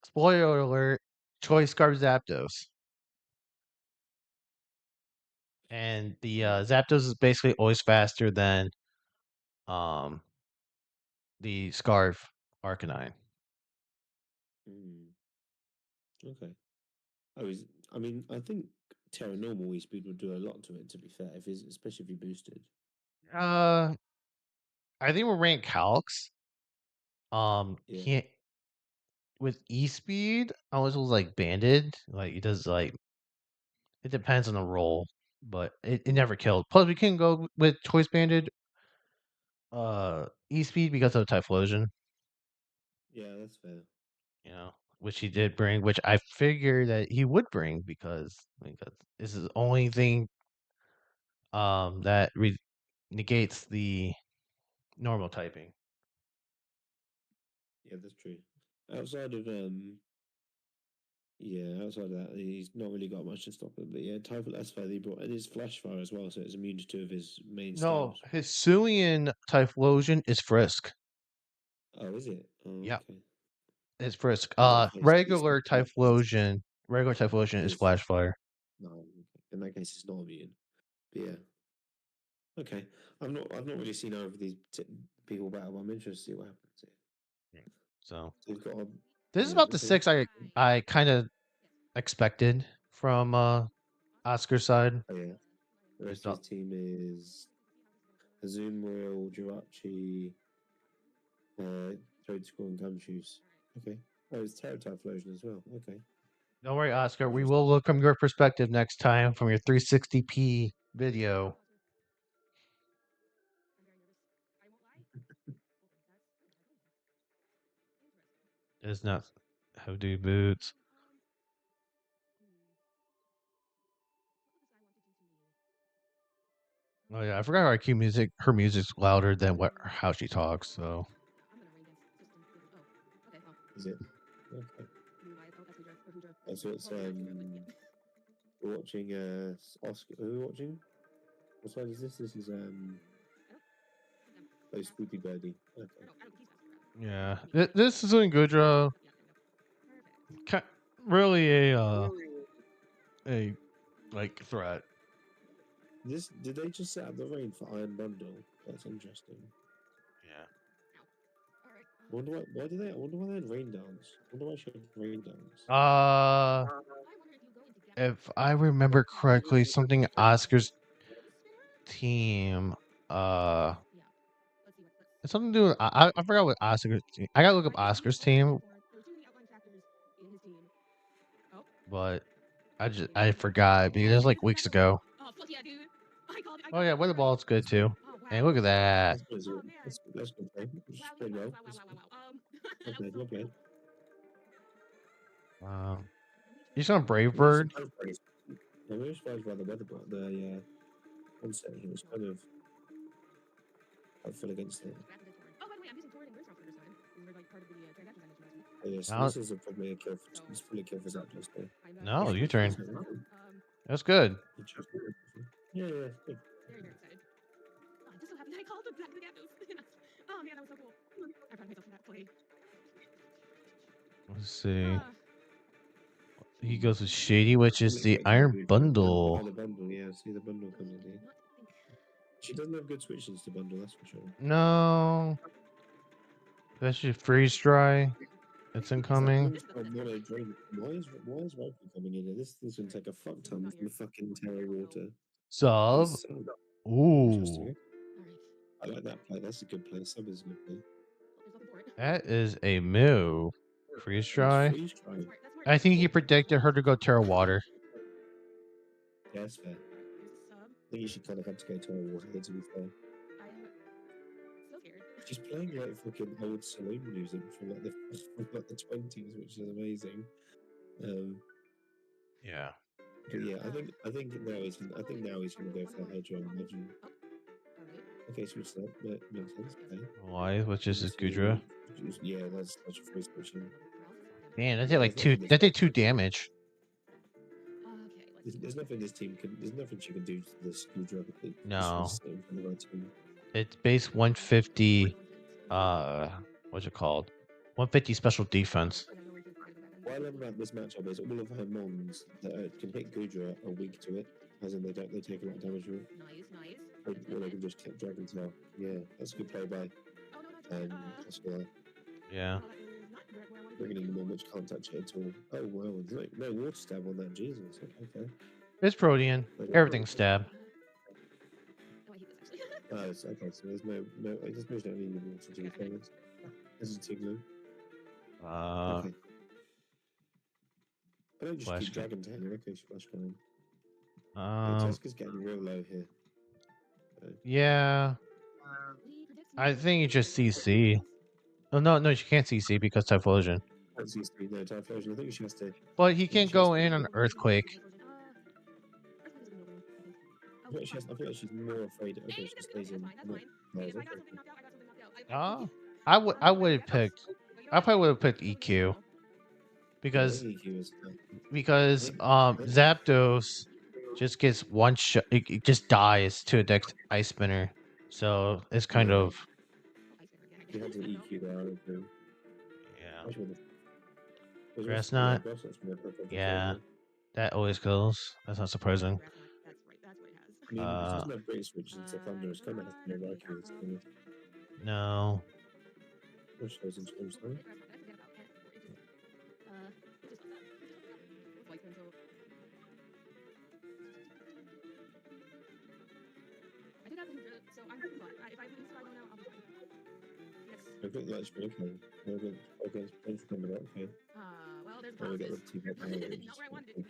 Spoiler alert: Choice Scarf Zapdos, and the Zapdos is basically always faster than um the Scarf Arcanine. Okay. I think Terra normal speed would do a lot to it. To be fair, especially if he boosted. I think we're ranked Calx. Can't with E speed. I was like banded. Like it does like it depends on the role, but it never killed. Plus, we can go with choice banded E speed because of Typhlosion. Yeah, that's fair. You know, which he did bring, which I figured that he would bring because this is the only thing that negates the normal typing. Yeah, that's true. Outside of outside of that, he's not really got much to stop him. But yeah, Typhlosion, that's fair. He brought and his Flash Fire as well, so it's immune to 2 of his main No, styles. Hisuian Typhlosion is Frisk. Oh, is it? Oh, Yeah. okay. It's Frisk. In that case, Regular in that case, Typhlosion is Flash Fire. No, okay. In that case, it's not immune. But yeah. Okay, I've not really seen either of these people battle, but I'm interested to see what happens here. So We've got this is about the 6 I kind of expected from Oscar's side. Oh yeah, the rest of his team is Azumarill, Jirachi, Toadsquirrel, and Gumshoes. Okay. Oh, it's Terra Typhlosion as well. Okay. Don't worry, Oscar. We will look from your perspective next time from your 360p video. It's not how do boots. Oh yeah, I forgot her music's louder than how she talks. So. Is it? Okay. So it's we're watching Oscar. Who are we watching? What side is this? This is oh, Spooky Birdie. Okay. Yeah, this is in Gudra. Really a like threat. Did they just set up the rain for Iron Bundle? That's interesting. Yeah. I wonder why do they? I wonder why they had rain dance. I wonder why she had rain dance. If I remember correctly, something Oscar's team. It's something to do with I forgot what Oscar's team. I gotta look up Oscar's team, but I forgot because it was like weeks ago. Oh yeah, weather ball's good too. Hey, look at that. That's good play. She's playing well. Well played. Well played. You saw Brave I'm Bird? really surprised by the weather ball. The onset here was kind of helpful against it. Oh, yes, this is probably a kill. It's probably a kill for Zapdos though. No, U-turn. That's good. Yeah, yeah, good. I'm just so happy that I called him back to the Zapdos. Oh man, that was so cool. I'm proud of myself for that play. Let's see. He goes with Shady, which is the Iron Bundle. Oh, the bundle, yeah. See the bundle comes in here. She doesn't have good switches to bundle, that's for sure. No. Especially freeze dry. It's incoming. Why is Raikou coming in here? This thing's gonna take a fuck ton from the fucking Terra Water. Sub. Ooh. Interesting. I like that play. That's a good play. Sub is a good play. That is a move. Freeze dry. Freeze dry. I think he predicted her to go Terra Water. Yeah, that's fair. I think you should kind of have to go Terra Water here, to be fair. She's playing like fucking old saloon music from like the 20s, which is amazing. Yeah. But yeah, I think now he's gonna go for that Hydro and Legend. Okay, switch that. That makes sense. Okay. Why? Which is his Gudra? Yeah, that's such a free switching. Man, that did like two. That did 2 damage. There's nothing this team can. There's nothing she can do to this Gudra. No. It's base 150. What's it called? 150 special defense. What I love about this matchup is all of her mons that can hit Gudra are weak to it, as in they take a lot of damage from it. Or they can just keep Dragon Tail. Yeah, that's a good play by Oscar. Yeah. Bringing in the one which can't touch it at all. Oh wow, there's no water stab on that. Jesus. Okay. It's Protean. Everything's stab. Oh, it's, okay, so there's no. I just don't need water to be famous. This is Tiglu. Okay. I don't just keep Dragon Tail. Okay, Splash going. Teska's getting real low here. Yeah. I think it's just CC. Oh no, she can't CC because Typhlosion. Can't CC, no Typhlosion. I think she has to. But he can't go in on Earthquake. I feel like she's more afraid. Okay, she stays in. I would have picked. I probably would have picked EQ. Because Zapdos just gets one shot. It just dies to a Dex Ice Spinner. So it's kind of. You have to EQ there. Yeah. Grass Knot. Yeah. That always kills. That's not surprising. I mean, it doesn't have great switches into Thunder. It's kind of has to be Raikou. No. Which goes into Tombstone. I think that's pretty cool. Okay, it's coming up, okay. Well, there's we get the not where I wanted it to be.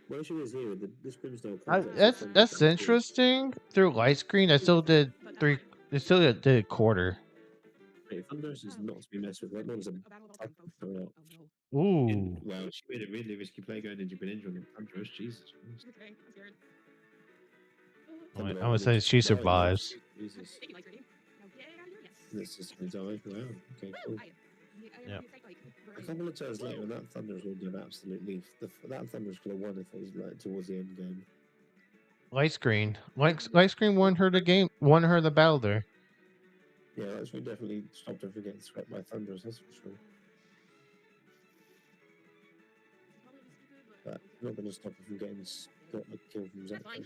What issue is here with this Grimstone? That's interesting. Through light screen, I still did 3. I still did a quarter. Hey, Thunderous is not to be messed with. That one's a out. Ooh. Wow, she made a really risky play going into Greninja on Thunderous. Jesus. Okay, I'm scared. I'm gonna say she survives. This is gonna die. Wow. Okay, cool. Yeah. A couple of turns later, and that Thunderous would have absolutely. That Thunderous could have won if it was like towards the end game. Light screen. Light screen won her the game. Won her the battle there. Yeah, Light screen definitely stopped her from getting swept by Thunderous. That's for sure. But not going to stop her from getting got a kill from That's fine. Zapdos.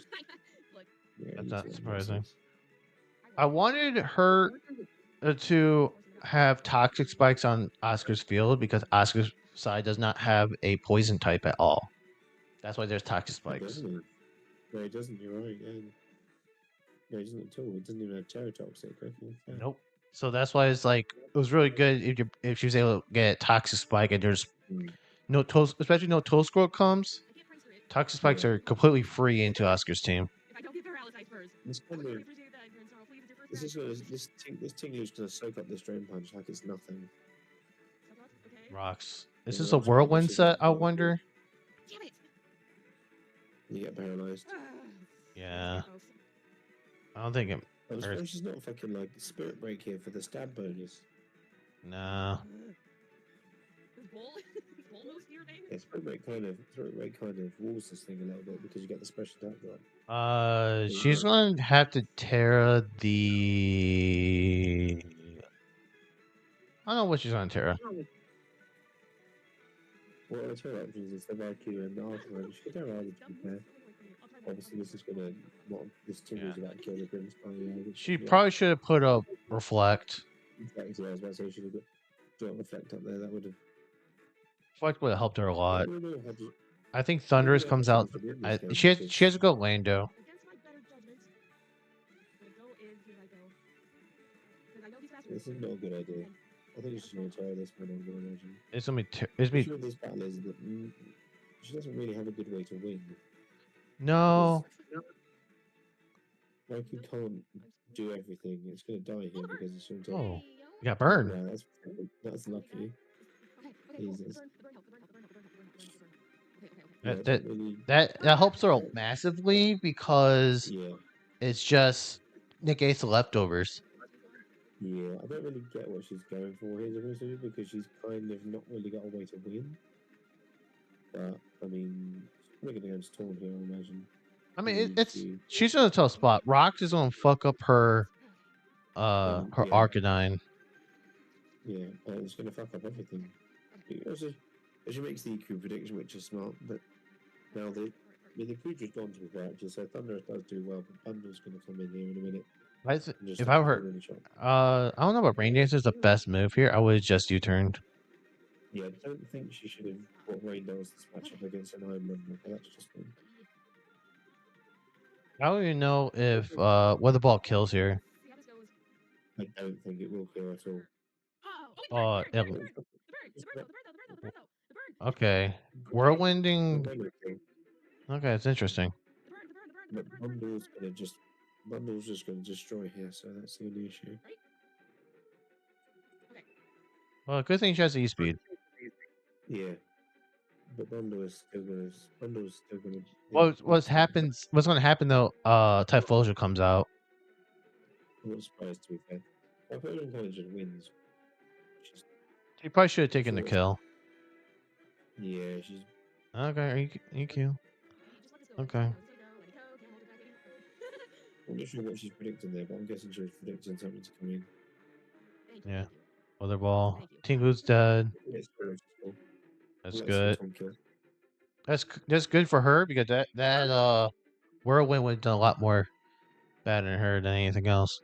Yeah, That's you not two, that surprising. makes sense. I wanted her to have toxic spikes on Oscar's field because Oscar's side does not have a poison type at all. That's why there's toxic It spikes. doesn't. No, it doesn't. You're right. Yeah. No, it doesn't at all. It doesn't even have Terratoxic. Okay. Yeah. Nope. So that's why it's like it was really good if she was able to get toxic spike and there's no toes, especially no toe scroll comes. Toxic spikes Yeah. are completely free into Oscar's team. If I don't get paralyzed first. This I kind would of appreciate that, Grandstar. Please, it's your first this is round. this Tinglu's gonna soak up this Drain Punch like it's nothing. Okay. Rocks. Is Yeah, this a that's whirlwind this is set? I not good. wonder. Damn it. You get paralyzed. Yeah. I don't think it. I'm Earth. surprised she's not fucking like Spirit Break here for the stab bonus. No. Is Bull moves your name? Yeah, Spirit Break kind of walls this thing a little bit because you get the special attack right. She's gonna have to Terra the. I don't know what she's gonna Terra. What are the two options? It's the Valkyrie and the Arcanine. She could Terra either, to be fair. Obviously, this is gonna this Tinglu's about to kill the Grimmsby. She probably should have put up Reflect. Exactly, I was about to say she should have got Reflect up there. That would have. Reflect would have helped her a lot. I don't know how to- I think Thunderous Yeah, comes that's out. what it is, She because- has a good Lando. Against my better judgment, would I go in? Here I go. Because I know these bastards. This is not a good idea. I think she's gonna try this one. I'm gonna imagine. It's gonna be. It's The gonna issue be with this battle is that she doesn't really have a good way to win. no. Like you can't do everything. It's gonna die here because it's going to. Oh, you got burned. Yeah, that's lucky. Jesus. Yeah, That- it's not really, That helps her massively because yeah, it's just negates the leftovers. yeah. I don't really get what she's going for here, to be honest with you, because she's kind of not really got a way to win. But I mean, we're gonna go to Torn here, I imagine. I mean, Need it's to- she's in a tough spot. Rocks is gonna fuck up her Yeah. Arcanine. Yeah, it's going to fuck up everything. She makes the EQ prediction, which is smart, but now the Kudra's gone to be fair, actually, so Thunderous does do well, but Bundle's going to come in here in a minute. and just If start I were doing a shot. I don't know about Rain Dance is the best move here. I would have just U-turned. Yeah, I don't think she should have brought Rain Dance this matchup against an Iron Man, but that's just me. I don't even know if Weather Ball kills here. I don't think it will kill at all. Oh, The it- bird, the bird. okay. Whirlwinding. It will kill, Okay, it's interesting. but Bundle's just going to destroy here, so that's the only issue. Well, good thing she has E speed. Yeah. But Bundle's still going to. What's gonna happen though? Typhlosion comes out. I'm not surprised, to be fair. Typhlosion kind of just wins. She's, She probably should have taken the Sure. kill. yeah, she's. Okay, EQ. Okay. I'm not sure what she's predicting there, but I'm guessing she's predicting something to come in. Yeah. Weather Ball. Tinglu's dead. Yeah, it's very cool. That's Let's good. see Tom kill. That's good for her because that Whirlwind would have done a lot more bad in her than anything else.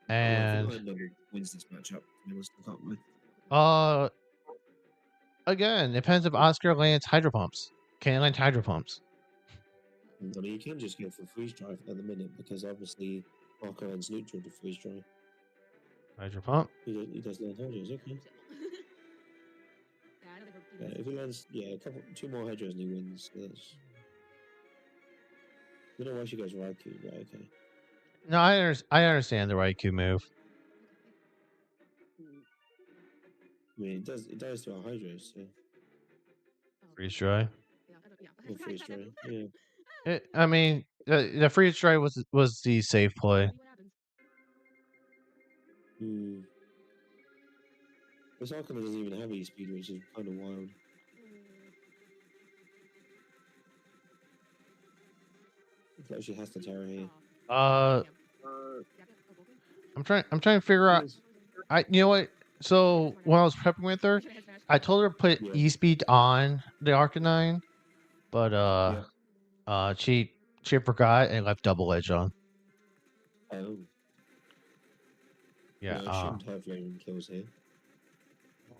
And I think Iron wins this matchup. To be honest, I can't win. again, depends if Oscar lands Hydro Pumps. Can he land Hydro Pumps? I mean, you can just go for freeze dry at the minute because obviously Arcanine's neutral to freeze dry. Hydro Pump. He does land hydros, okay. If he lands, two more hydros and he wins. So that's. I don't know why she goes Raikou, but okay. No, I understand the Raikou move. I mean, it does to our hydros, so. Freeze Dry. Or freeze dry, yeah. I mean, the Freeze Dry was the safe play. Hmm. This Arcanine doesn't even have E-Speed, which is kind of wild. It actually has to Terra here. Uh, I'm trying to figure out. You know what? So when I was prepping with her, I told her to put Yeah. E-Speed on the Arcanine, but she forgot and left Double Edge on. Oh. Yeah. No, I shouldn't have flaming kills here.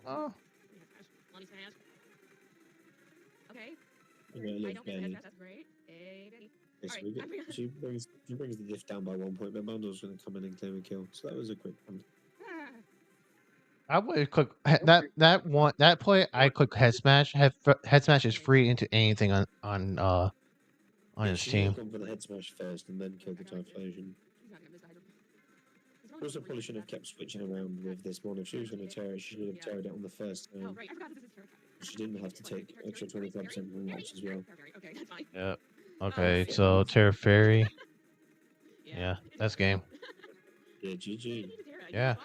Oh. Money smash. Okay. You know, it I lives don't get barely. that's great. Hey, Benny. Yes, Alright, we get, she brings the diff down by 1 point, but Bundle's going to come in and claim a kill. So that was a quick one. I would click that play. I click head smash. Head smash is free into anything on Yeah, his she should have team. gone for the head smash first and then killed the Typhlosion. He's not gonna miss either. Also, probably should have kept switching around with this one. If she was going to tear it, she should have teared it on the first Oh, turn. right. I forgot this is Terra. She didn't have to take extra 25% from match as well. Okay, that's fine. Yeah. Okay. Yeah. So Terra Fairy. Yeah. Yeah, that's game. Yeah, GG. Yeah.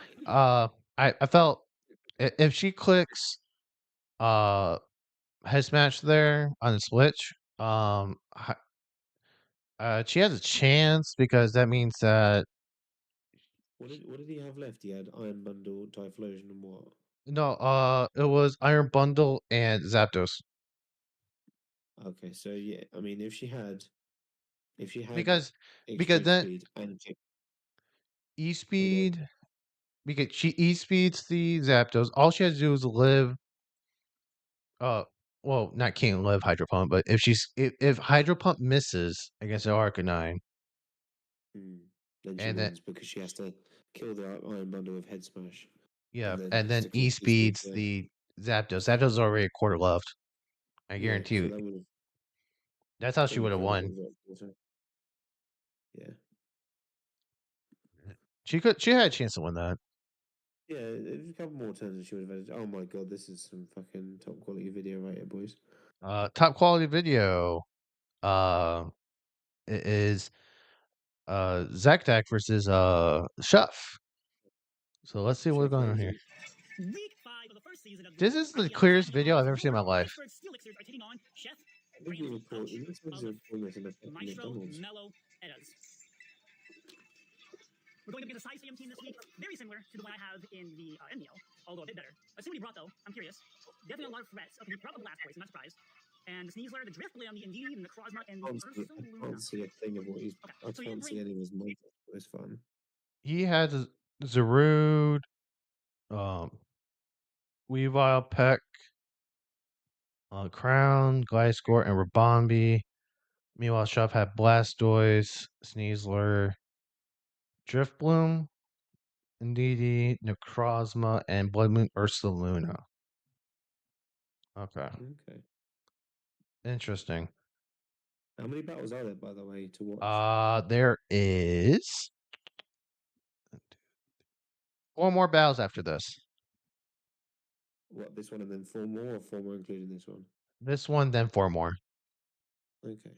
I felt if she clicks head smash there on the switch, she has a chance because that means that What did he have left? He had Iron Bundle, Typhlosion, and what? no, it was Iron Bundle and Zapdos Okay, so yeah, I mean, if she had because extra then speed and kick, E speed because she E speeds the Zapdos. All she has to do is live. Well, not can't live Hydro Pump, but if Hydro Pump misses against the Arcanine, then she and then wins because she has to kill the Iron Bundle with Head Smash. yeah, Has and then to E click E-Speed, speeds yeah. the Zapdos. Zapdos is already a quarter left. I Yeah, guarantee so you. that would That's how she would have have won. Yeah. She had a chance to win that. Yeah, if a couple more turns and she would have had. Oh my god, this is some fucking top quality video right here, boys. Top quality video. It is Zactac versus Shuff. So let's see what's going on here. Week 5 of the first season of This is the clearest video I've ever seen in my life. Steel Elixir are taking on Chef I think we report in this was a bonus in the Maestro McDonald's. Mellow Eras. We're going to be the size team this week, very similar to the one I have in the NDL, although a bit better. Let's see what he brought though. I'm curious. Definitely a lot of threats. Okay, he brought the Blastoise, I'm not surprised. And the Sneasler, the Driftblim, the Indeed, and the Crozma, and the I can't see a thing of what he's. Okay, I so he can't didn't see bring any of his monsters. It's fun. He has Zarude, Weavile, Peck, Crown, Gliscor, and Rabombi. Meanwhile, Shuff had Blastoise, Sneasler, Driftbloom, Indeedee, Necrozma, and Blood Moon Ursaluna. Okay. Okay. Interesting. How many battles are there, by the way, to watch? There is 4 more battles after this. What, this one and then 4 more, or 4 more including this one? This one, then 4 more. Okay.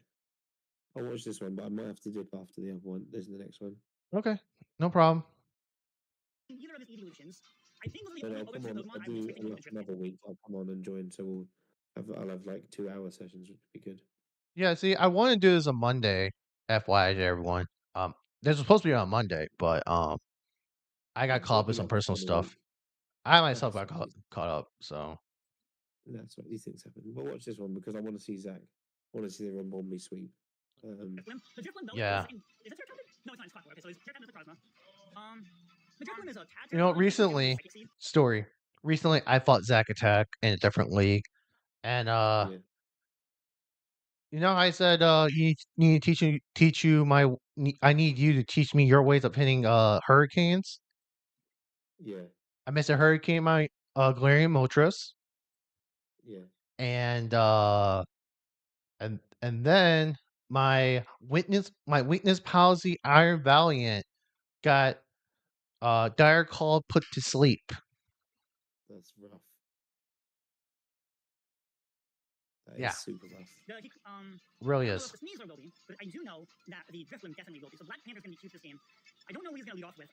I'll watch this one, but I might have to dip after the other one. There's the next one. Okay, no problem. either of his evolutions. I think those are But the I'll only come other on. two I'll Pokemon do I'm expecting to another week. I'll come on and join. So I'll have like 2-hour sessions, which would be good. Yeah, see, I want to do this on Monday, FYI to everyone. This was supposed to be on Monday, but I got So caught it'll up with be some like the personal final stuff. week. I myself got That's caught up, so That's what these things happen. But watch this one because I want to see Zach. I want to see the Rimbombi sweep. The Driftblim, though, yeah. is it Terra Captain? No, it's not. It's Clockwork. Okay, so it's Terra Captain with the Crozma. The Driftblim is a tad. You know, recently, I fought Zack Attack in a different league, and Yeah. you know, I said you need to teach you my. I need you to teach me your ways of hitting hurricanes. Yeah. I missed a hurricane my Galarian Moltres, Yeah. and then my weakness policy Iron Valiant got Dire Call put to sleep. That's rough. That Yeah. is super rough. Really I don't know is. if the Sneasler will be, but I do know that the Driftblim definitely will be. So Black Panther's going to be huge this game. I don't know what he's going to lead off with.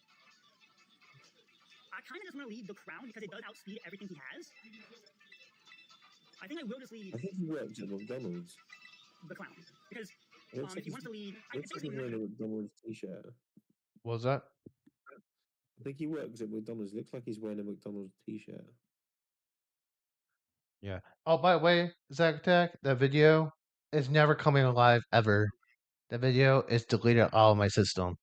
I kind of just want to lead the crown because it does outspeed everything he has. I think I will just lead I think he worked at McDonald's. the crown because It looks like if he wants to lead, I looks like he's wearing a McDonald's t-shirt. What was that? I think he works at McDonald's. Looks like he's wearing a McDonald's t-shirt. Yeah. Oh, by the way, Zach Tech, that video is never coming alive ever. That video is deleted out of my system.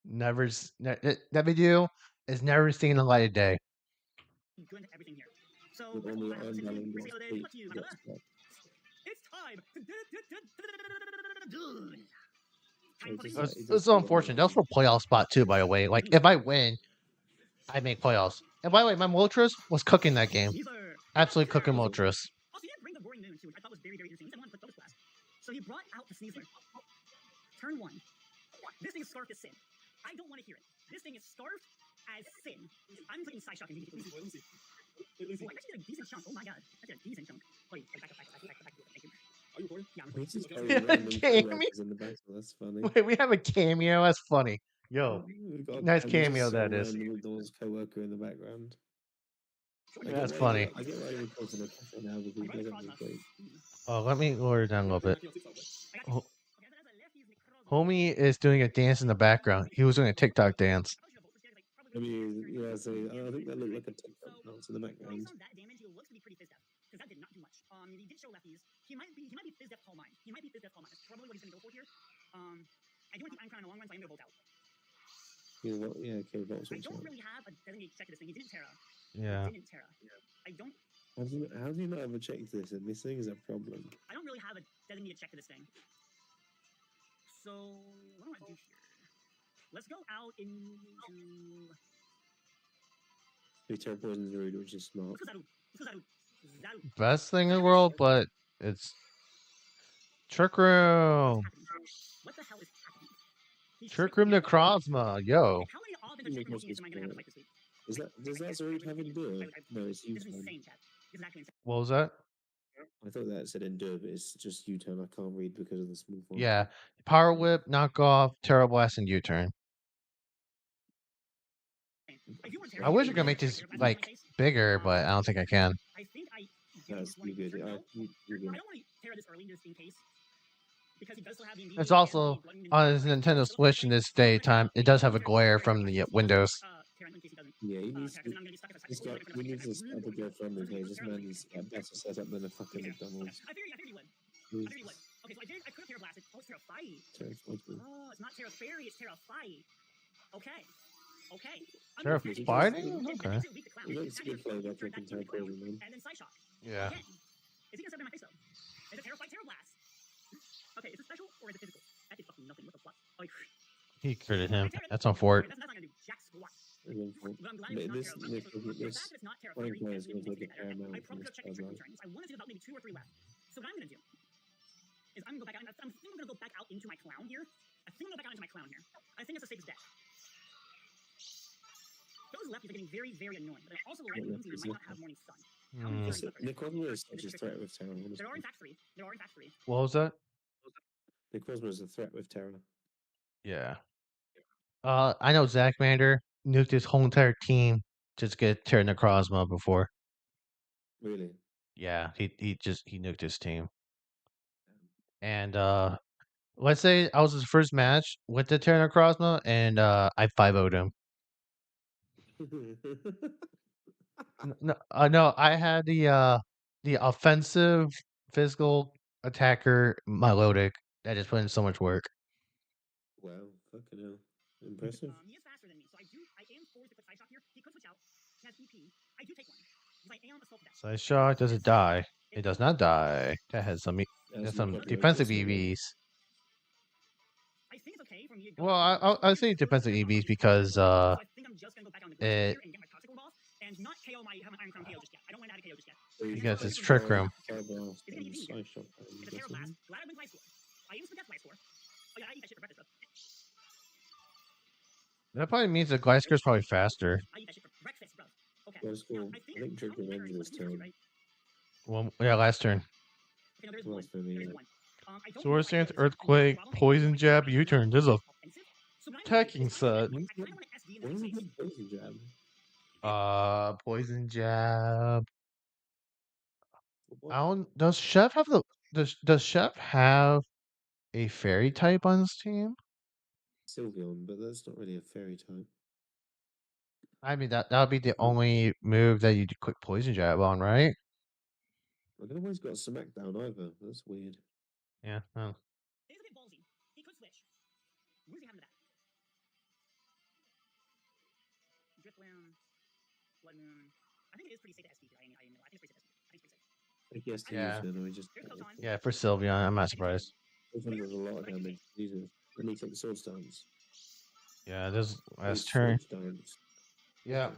Never. That video is never seen the light of day. go into everything here. So With first all of all, the I have iron to balling say, blocks, good luck to you, he my gets brother. stuck. It's time. Good. It's Time just for like- the it's It's just so like- unfortunate. That was for playoff spot too, by the way. Like if I win, I make playoffs. And by the way, my Moltres was cooking that game. Sneasler. Absolutely cooking Also, Moltres. he didn't bring the Roaring Moon too, which I thought was very, very interesting. He said he wanted to put Ghost Blast. So he brought out the Sneasler. Turn 1. This thing is scarfed as sin. I don't want to hear it. This thing is scarfed as sin. I'm putting Side Shock immediately. Let me see. Oh, I actually did a decent chunk. Oh my god. I did a decent chunk. Wait, back up. Thank you. Are you recording? Yeah, I'm It's just recording. very Yeah, random cameo. coworkers in the back, so that's funny. Wait, we have a cameo. That's funny. Yo, We've got a nice just cameo some that is. random McDonald's co-worker in the background. I That's get funny. I get why he records in a cafe now because he does everything. Oh, let me lower it down a little bit. I got you. Oh, Okay, as a lefty, he's Necrozma. homie is doing a dance in the background. He was doing a TikTok dance. I mean, yeah, so I think that looked like a TikTok dance in the background. Based on that damage, he looks to be pretty fizz death because that did not do much. He did show lefties. He might be fizz death Calm Mind. He might be fizz death Calm Mind. That's probably what he's gonna go for here. I do want to keep Iron Crown in the long run, so I'm gonna Volt out. Yeah, okay, Volt I switch don't out. really have a designated check to this thing. He didn't Terra. Yeah. He didn't Terra. I don't How do you not have a check to this? And this thing is a problem. really have a designated check to this thing. So what do I do here? Let's go out into. We Terra Poison's rude, which is smart. Let's go Zaru. Zaru. Best thing in the world, but it's Trick Room. What the hell is happening? He's Trick Room tricking me. Necrozma. Yo. Like, how many offensive Trick Room machines am I gonna have to fight this week? Does that Zarud have endure? No, it's This is U-turn. insane, chat. This is actually insane. What was that? I thought that said endure, but it's just U-turn. I can't read because of the small font. Yeah. Power Whip, Knockoff, Terra Blast, and U-Turn. I do want to I wish I could make this like bigger, but I don't think I can. I think I That's want pretty to good. turn I, though. you're I good. don't want to tear this early just in case. Because he does still have the It's also on his Nintendo Switch in this day time. It does have a glare from the Windows. Yeah, he needs because to. I'm gonna be stuck if I This cycle. guy, we need to have a girlfriend here. This man is a better setup than a fucking McDonald's. I figured he would. He's Okay, so I could have Terra Blasted. Oh, it's Terra Fight. terrified. Oh, it's not Terra Fairy, it's Terra Fight. Okay. Terra Fighting? Okay. He looks good flavor fucking Terra Poison, man. And then Side Shock. Yeah. Again. Is he gonna step in my face though? Is it Terra Fight, Terra Blast? Okay, is it special or is it physical? That did fucking nothing. What the fuck? Like, He critted him. That's on Fort. that's not gonna do jack squat. And then for- But I'm glad But it's not this- Terra this- Blast. So the this fact that it's not Terra one Fairy player makes is gonna me take a better. paramount I from probably this could have checked the puzzle. trick returns. I want to do about maybe 2 or 3 left. So what I'm gonna do is I'm gonna go back out. I'm thinking I'm gonna go back out into my clown here. I think I'm gonna go back out into my clown here. I think it's the safest bet. Those lefties are getting very, very annoying. But I also like What losing. lefties Might are not have morning sun. Hmm. Necrozma is such a threat with Terra. There are honestly. in fact 3. There are in fact 3. What was that? Necrozma is a threat with Terra. Yeah. I know Zach Mander nuked his whole entire team just to get Terra Necrozma before. Really? Yeah, he nuked his team. And let's say I was his first match with the Terra Necrozma, and I 5-0'd him. No, I had the offensive physical attacker Milotic that just put in so much work. Wow, fucking hell. Impressive. He is faster than me, so I am forced to put Side Shock here. He could switch out. He has EP. I do take one. Because I am a self-death. Side Shock does it die? It does not die. That has some That's some not defensive good, so yeah. EVs. I think it's okay for me to go. Well, I say defensive EVs because So I think I'm just gonna go back on the it- here and get my toxic orb off and not KO my have an Iron Crown KO just yet. I don't want to have a KO just yet. So you Because got it's Trick Room. Terra Blast Is it and easy? Side Shock, I'm It's a Terra guessing. Blast. Glad I went life score. I even forget life score. Oh yeah, I eat that shit for breakfast though. That probably means the Glycer's probably faster. I eat that shit for breakfast, bro. Okay. That's cool. I think Trick how many Revenge turns? is Two or three, turn. right? Well, yeah, last turn. Okay, no, there's Well, one. that's for me, There's yeah. one. I don't Sword know Stance, why I did this. Earthquake, The problem is Poison my Jab, turn is U-turn. This is a offensive. So what I'm gonna do attacking is set. I kinda want to SD in What is it? Poison jab. Poison jab. What? I don't. Does Chef have the? Does Chef have a fairy type on his team? Sylveon, but that's not really a fairy type. I mean that would be the only move that you quick poison jab on, right? I don't know why he's got a smackdown either. That's weird. Yeah. Oh. It is a bit ballsy. He could switch. Where's he having the back? Drifloon, Blood Moon. I think it is pretty safe to SP here. I think it's pretty safe to SP. I think it's pretty safe. I guess to Yeah. use it, or he just. Here's Photon. Yeah, for Sylveon, I'm not surprised. Photon does a lot of damage. Jesus. And he takes sword stance. Yeah, this last His turn. sword stance. Yeah.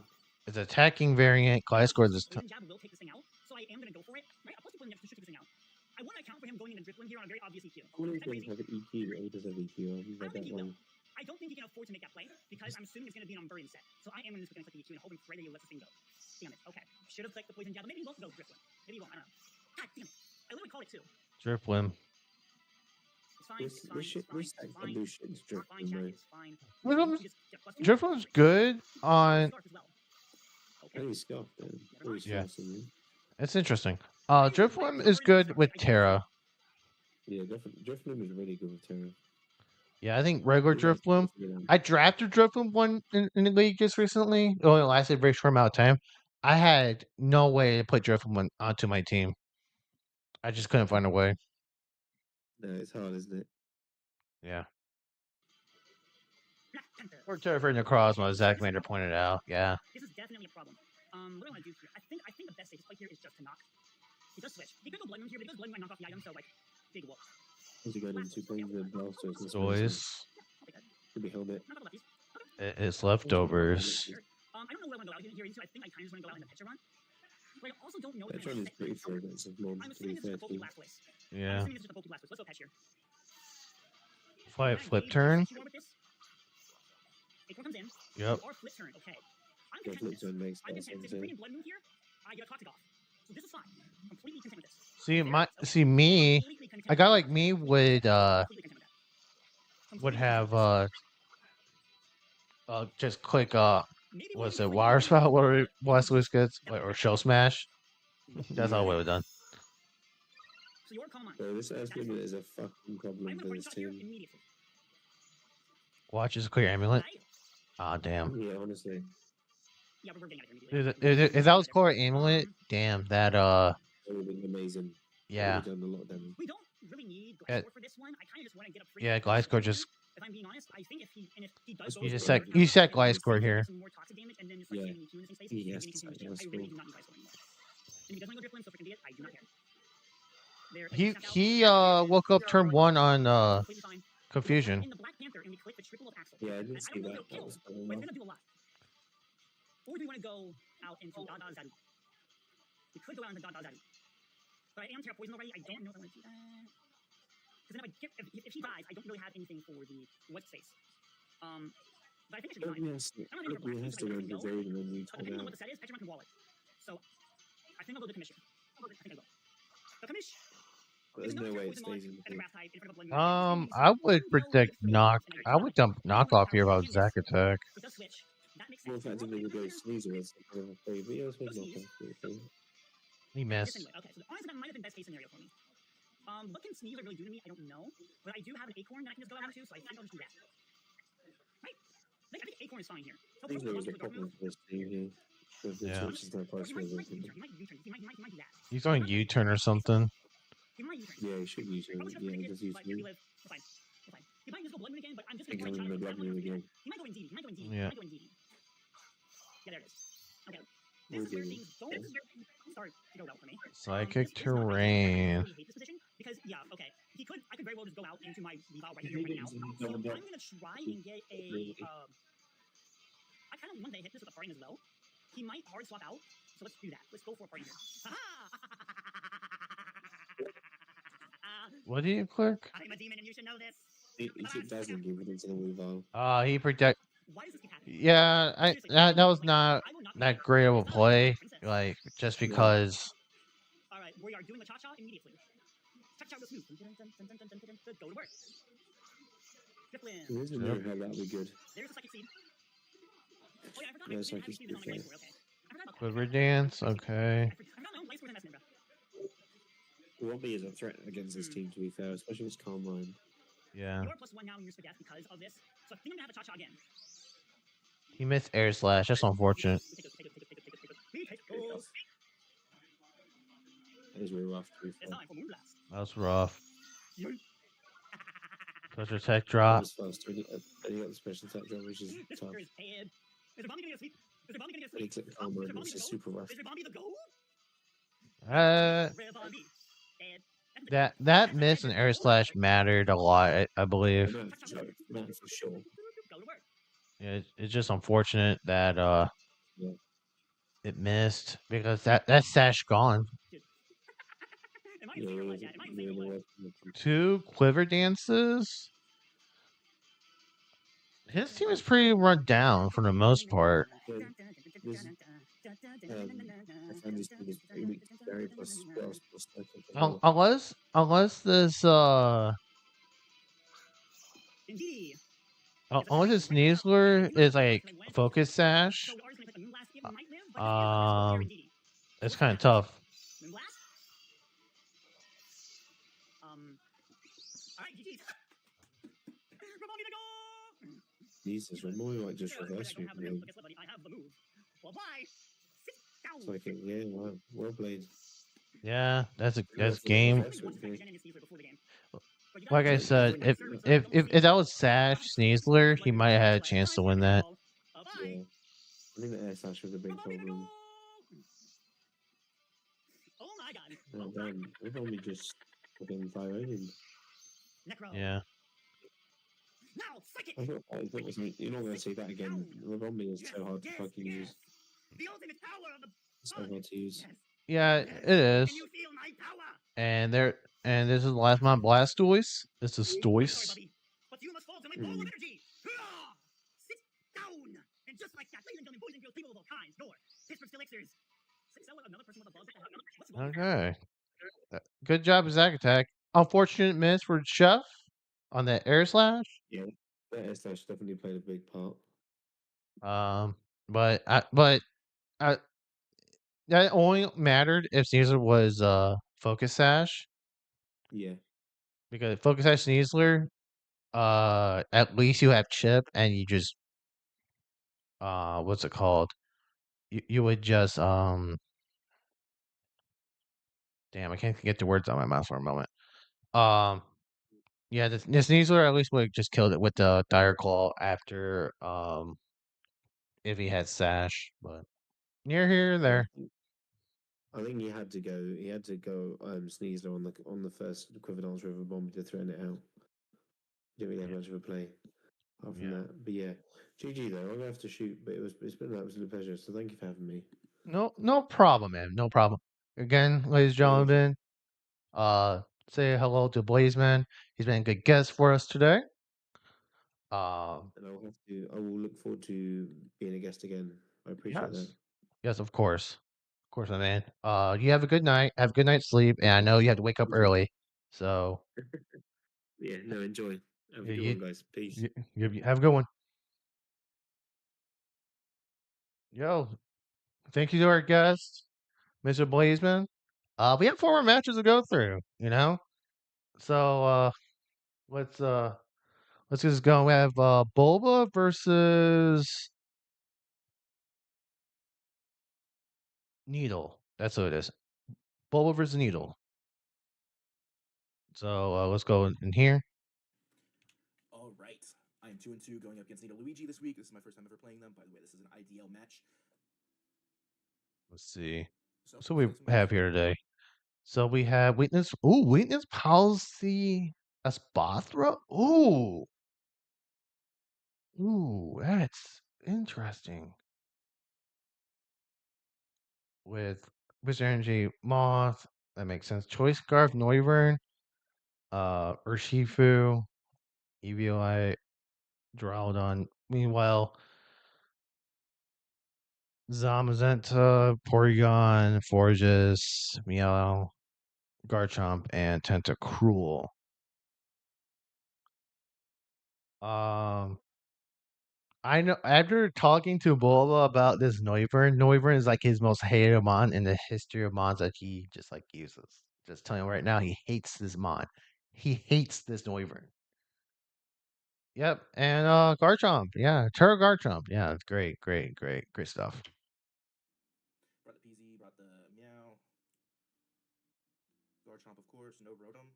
It's attacking variant. Gliscor this time. Poison jab will take this thing out, so I am going to go for it. Right? Plus, people next to shoot this thing out. I want to account for him going into Drifloon here on a very obvious EQ. How many Is that things crazy? have an EQ? He does have EQ. I've I read don't think that he will. wrong. I don't think he can afford to make that play because I'm assuming it's going to be an Unburied set. So I am going to click the EQ and hoping right that he lets this thing go. Damn it. Okay. Should have clicked the poison jab, but maybe he won't go Drifloon. Maybe he won't. I don't know. God damn it. I literally called it too. Drifloon. It's fine. It's fine. It's fine. It's fine. Evolution's It's fine, Drifloon, chat. though. It's fine. Drifloon's, You just get plus 2. Drifloon's good on. Scarf as well. Okay. And he's scarfed then. Or he's Yeah. forcing you. It's interesting. Drifloon is good with Terra. Yeah, Drifloon is really good with Terra. Yeah, I think regular He's actually Drifloon. good at- I drafted Drifloon one in the league just recently. It only lasted a very short amount of time. I had no way to put Drifloon onto my team. I just couldn't find a way. No, it's hard, isn't it? Yeah. Black Panther. Or Terra Necrozma, as Zach Mander pointed out. Yeah. This is definitely a problem. What do I want to do here? I think the best safe play here is just to knock. He does switch. He could go Blood Moon here, but he goes Blood Moon and knock off the item, so like big wolf. Once you go into playing the blasters and Toys. I'll take that. could be helmet. Knock off the lefties. It's leftovers. Sure. I don't know what I want to go out here into. I think I kind of just want to go out in the Petron. But I also don't know if Petron is pretty fair against his mom, I'm to assuming be this is fair just a to you. Poke Blast Voice. I'm Yeah. assuming this is just a Poke Blast Voice. Let's go Petch here. Play Can I flip engage turn. Petch with this? Acorn comes in. Yep. Or flip turn. Okay. I'm Yeah, content flip with this. turn makes I'm that content. sense. Since bringing Blood Moon here, I get a Toxic off. So this is fine. Completely content with this. See Fair my enough. Okay. see me. Completely content A with guy this. like me would Completely content with that. would Completely have content with just click this. Maybe we'll what's even it, play Water Blood Spout, Moon. whatever Maybe Blast we'll Wish gets, That would or be Shell Smash. That's all Yeah. we would have done. So your call mine. So this That is Earth Limit is a fucking I'm problem going to for point this shot here team. immediately. Watch is clear amulet. Right? Ah, damn. Yeah, honestly. Yeah, we're getting out of here immediately. If that was core amulet, damn, that That would have been amazing. That would yeah. have done a lot of damage. We don't really need Yeah. Gliscor for this one. I kind of just want to get a free. Yeah, Gliscor just If I'm being honest, I think if he does You go just for said- it, you said I think Gliscor he'll here. get some more toxic damage and then just like Yeah. saving EQ in the same space. He and has giving to EQ say I Gliscor. really do not need Gliscor anymore. And if he doesn't want to go Drifloon, so freaking be it. I do not care. There, He woke up turn 1 on completely fine. confusion. In the Black Panther, and we click the triple of Axel. Yeah, I And didn't I see don't know if that. it'll That kill, was but funny it's enough. gonna do a lot. Or do we want to go out into Dada Zaru? We could go out into Dada Zaru. But I am Terra Poison already. I don't know if I want to do that. Because then if he dies, I don't really have anything for the white space. But I think it should be fine. He has to, I don't know if he has to I run don't his know. aid and then you But turn depending on out. what the set is, Petron can wall it. So I think I'll go the commission. I think I will. The commission. There's no way it stays in the And the field. grass type in front of Blood Moon. I would predict knock. I would dump knockoff here about Zack Attack. It does switch. That makes More sense. effectively, we go Sneezer as kind of a favour. Yeah, I suppose Go not Sneeze. that. He Yes, missed. anyway. Okay, so honestly, that might have been best case scenario for me. What can Sneezer really do to me? I don't know. But I do have an Acorn that I can just go out into, so I think I'll just do that. Right? I think Acorn is fine here. He'll Sneezer probably is a the Dark problem Move. for this team here. With the Yeah. switches that Or price he for might everything. U-turn. He might U-turn. He might do that. He's on U-turn or something. He might U-turn. Yeah, he should use it. Probably should have Yeah, predicted, just use but here we me. live. We're fine. We're fine. He might just go Blood Moon again, but I'm just Take going to him point in the shot Blood Moon again. He might go in DD. He might go in DD. Yeah. He might go in DD. Yeah, there it is. Okay. This is where Okay. things don't start to go well for me. Psychic This is not- I terrain. really hate this position because okay, I could very well just go out into my Revolve right here right now. So I'm gonna try and get a I kind of want to hit this with a parting as well. He might hard swap out, so let's do that. Let's go for a parting here. What do you click? I'm a demon and you should know this. He doesn't give it into the Weavile. He protect. Why does this keep happening? Yeah, Seriously, that was like, not I will not that be great of a It's not play. Princess. Like just Yeah. because. All right, we are doing the cha-cha immediately. Cha-cha with smooth. Go to work. Drifloon. He doesn't know how that would be good. There's a psychic seed. No, it's like he's too fair. Quiver Dance, okay. I forgot my own life with him, bro. Robbie is a threat against this team, to be fair, especially with Calm Mind. Yeah. You're +1 now in your Spadef because of this. So I think I'm gonna have a cha-cha again. He missed Air Slash. That's unfortunate. That is really rough, to be It's fair. time for Moonblast. That's rough. Yoink. Special tech That drop. was fast. Then he got the special attack drop, which is This tough. fucker is dead. Is Bombi gonna get a sweep? Is Bombi gonna get a But he sweep? clicked Calm Mind, which is super rough. Is Bombi the goal? Uh, Bombi. that miss and Air Slash mattered a lot, I believe. No, for sure. Go to work. Yeah, it's just unfortunate that Yeah. it missed because that Sash gone. Am I Yeah, insane or what, really, Chad? Am I insane or really what? worth 2 Quiver Dances. His team is pretty run down for the most part. This, I find this team is pretty weak. Very plus Unless this Indeed. unless this Sneasler is like Focus Sash, So ours gonna click the Moonblast. It might live, but it is a physical player indeed. it's kind of tough. Moonblast? Alright, GG's. Ramogi to go! Jesus, Ramon might just reverse I me. don't have the move, but guess what, buddy? I have the move. Well, apply. Sit down. It's like, yeah, wow, well played. Yeah, that's Reverse game. it, okay. Like I said, if that was Sash Sneasler, he might have had a chance to win that. Yeah. I think the air slash was a big problem. Oh my god. Oh, damn. We've only just fucking 5-0. Necro. Yeah. Now, psychic. I thought it was like, you're not going to see that again. Rabombi is so hard to fucking use. The ultimate power of the So hard to use. Yeah, it is. Can you feel my power? And this is the last one Blastoise. This is Sorry, Stoice. Bubby, but you must fall to my ball of energy. Hurrah! Sit down. And just like that, ladies and gentlemen, boys and girls, people of all kinds, your Pittsburgh Elixirs. Is that what another person with a buzz? What's wrong? Okay. Good job, Zack Attack. Unfortunate miss for Chef on that Air Slash. Yeah, that air slash definitely played a big part. But that only mattered if Sneasler was Focus Sash. Yeah. Because Focus Sash Sneasler, at least you have Chip and you just what's it called? You would just damn, I can't get the words out of my mouth for a moment. Yeah, this Sneasler at least would just killed it with the Dire Claw after if he had Sash, but near here or there. I think he had to go. He had to go. Sneasler on the first Quiver River Bomb to threaten it out. Didn't really have much of a play apart from that. But yeah, GG though. I'm gonna have to shoot, but it's been an absolute pleasure. So thank you for having me. No problem, man. No problem. Again, ladies and gentlemen, say hello to Blazeman. He's been a good guest for us today. And I will look forward to being a guest again. I appreciate that. Yes, of course. Of course, my man. You have a good night. Have a good night's sleep. And I know you have to wake up early. So Yeah, no, enjoy. Have a good one, guys. Peace. you have a good one. Yo, thank you to our guest, Mr. Blazeman. We have 4 more matches to go through, you know? So let's just go. We have Bulba versus Needle. That's what it is. Bulba versus Needle. So let's go in here. All right. I am 2-2 going up against Nita Luigi this week. This is my first time ever playing them. By the way, this is an IDL match. Let's see. So So we have here today. So we have weakness. Ooh, weakness policy Aspathra. Ooh, that's interesting. With Mr. Energy Moth, that makes sense. Choice Scarf Noivern, Urshifu, EVOI, Duraludon. Meanwhile, Zamazenta, Porygon, Forges, Meow, Garchomp, and Tentacruel. I know after talking to Boba about this Noivern is like his most hated mon in the history of mons that he just like uses. Just telling you right now, he hates this mon. He hates this Noivern. Yep, and Garchomp, yeah, Terra Garchomp, yeah, it's great, great stuff. Brought the PZ, brought the Meow. Garchomp, of course, no Rotom.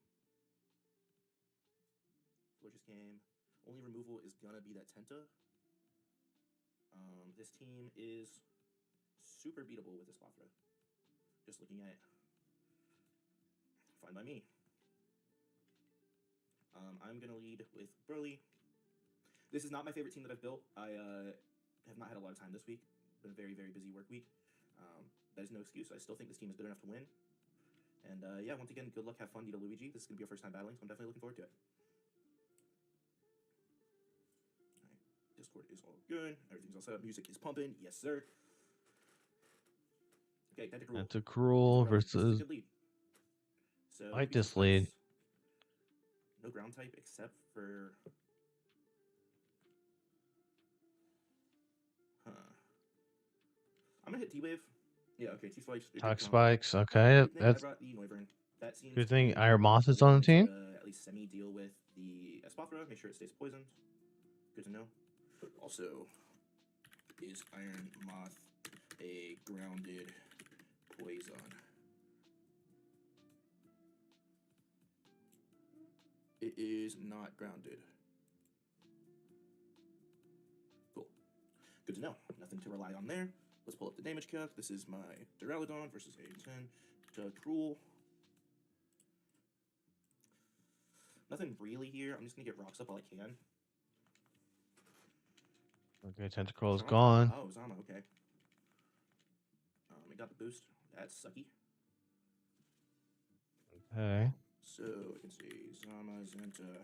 Gorgeous game. Only removal is gonna be that Tenta. This team is super beatable with this Mothra. Just looking at it. Fine by me. I'm gonna lead with Burley. This is not my favorite team that I've built. I have not had a lot of time this week. Been a very busy work week. That is no excuse. I still think this team is good enough to win. And yeah, once again, good luck, have fun, Nita Luigi. This is gonna be your first time battling, so I'm definitely looking forward to it. Discord is all good. Everything's all set up. Music is pumping. Yes, sir. Okay, Tentacruel. Tentacruel This is a versus good lead. So I like maybe some this lead. types. No ground type except for. Huh. I'm gonna hit T-Wave. Yeah, okay, T-Spikes. Talk Spikes, okay, Good thing I brought the Noivern. That seems good to thing be Iron Moss is allowing on the me team. to, at least semi-deal with the Espathra. Make sure it stays poisoned. Good to know. Also, is Iron Moth a grounded poison? It is not grounded. Cool. Good to know. Nothing to rely on there. Let's pull up the damage calc. This is my Duraludon versus a 10 Cruel. Nothing really here. I'm just gonna get rocks up all I can. Okay, Tentacruel is gone. Oh, Zama, okay. It got the boost. That's sucky. Okay. So I can say Zama, Zenta.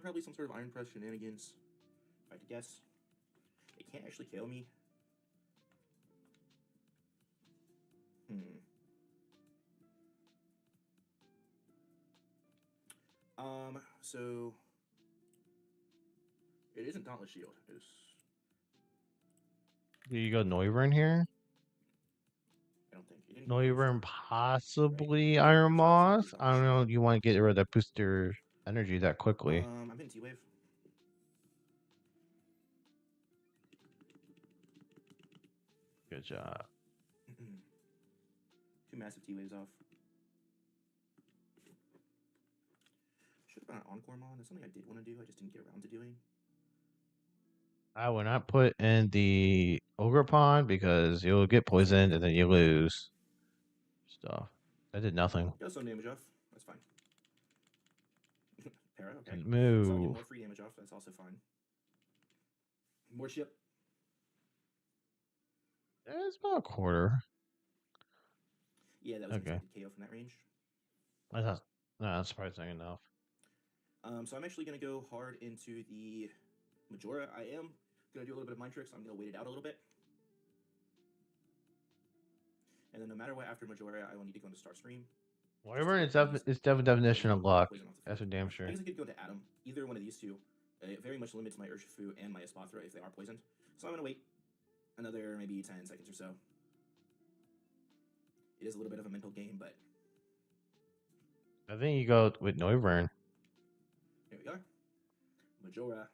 Probably some sort of Iron Press shenanigans. If I had to guess. It can't actually KO me. So it isn't Dauntless Shield. It's Do you go Noivern here? I don't think. It didn't Noivern, possibly Right. Iron So it's Moss. not I don't know. Shield. You want to get rid of that booster energy that quickly? I'm hitting T-Wave. Good job. Two massive T-Waves off. Should have been an Encore Mon. That's something I did want to do. I just didn't get around to doing. I would not put in the Ogre Pond because you'll get poisoned and then you lose stuff. That did nothing. Got some damage off. That's fine. Para, okay. And So I'll get move. more free damage off. That's also fine. More ship. It's about a quarter. Yeah, that was Okay. an expected KO from that range. I thought, no, that's surprising enough. So I'm actually going to go hard into the Majora. I am going to do a little bit of Mind Tricks. I'm going to wait it out a little bit. And then no matter what, after Majora, I will need to go into Starscream. Wyvern is definition of luck. That's for damn sure. I guess I could go to Atom. Either one of these two. It very much limits my Urshifu and my Espathra if they are poisoned. So I'm going to wait another maybe 10 seconds or so. It is a little bit of a mental game, but... I think you go with Noivern. Here we go. Majora.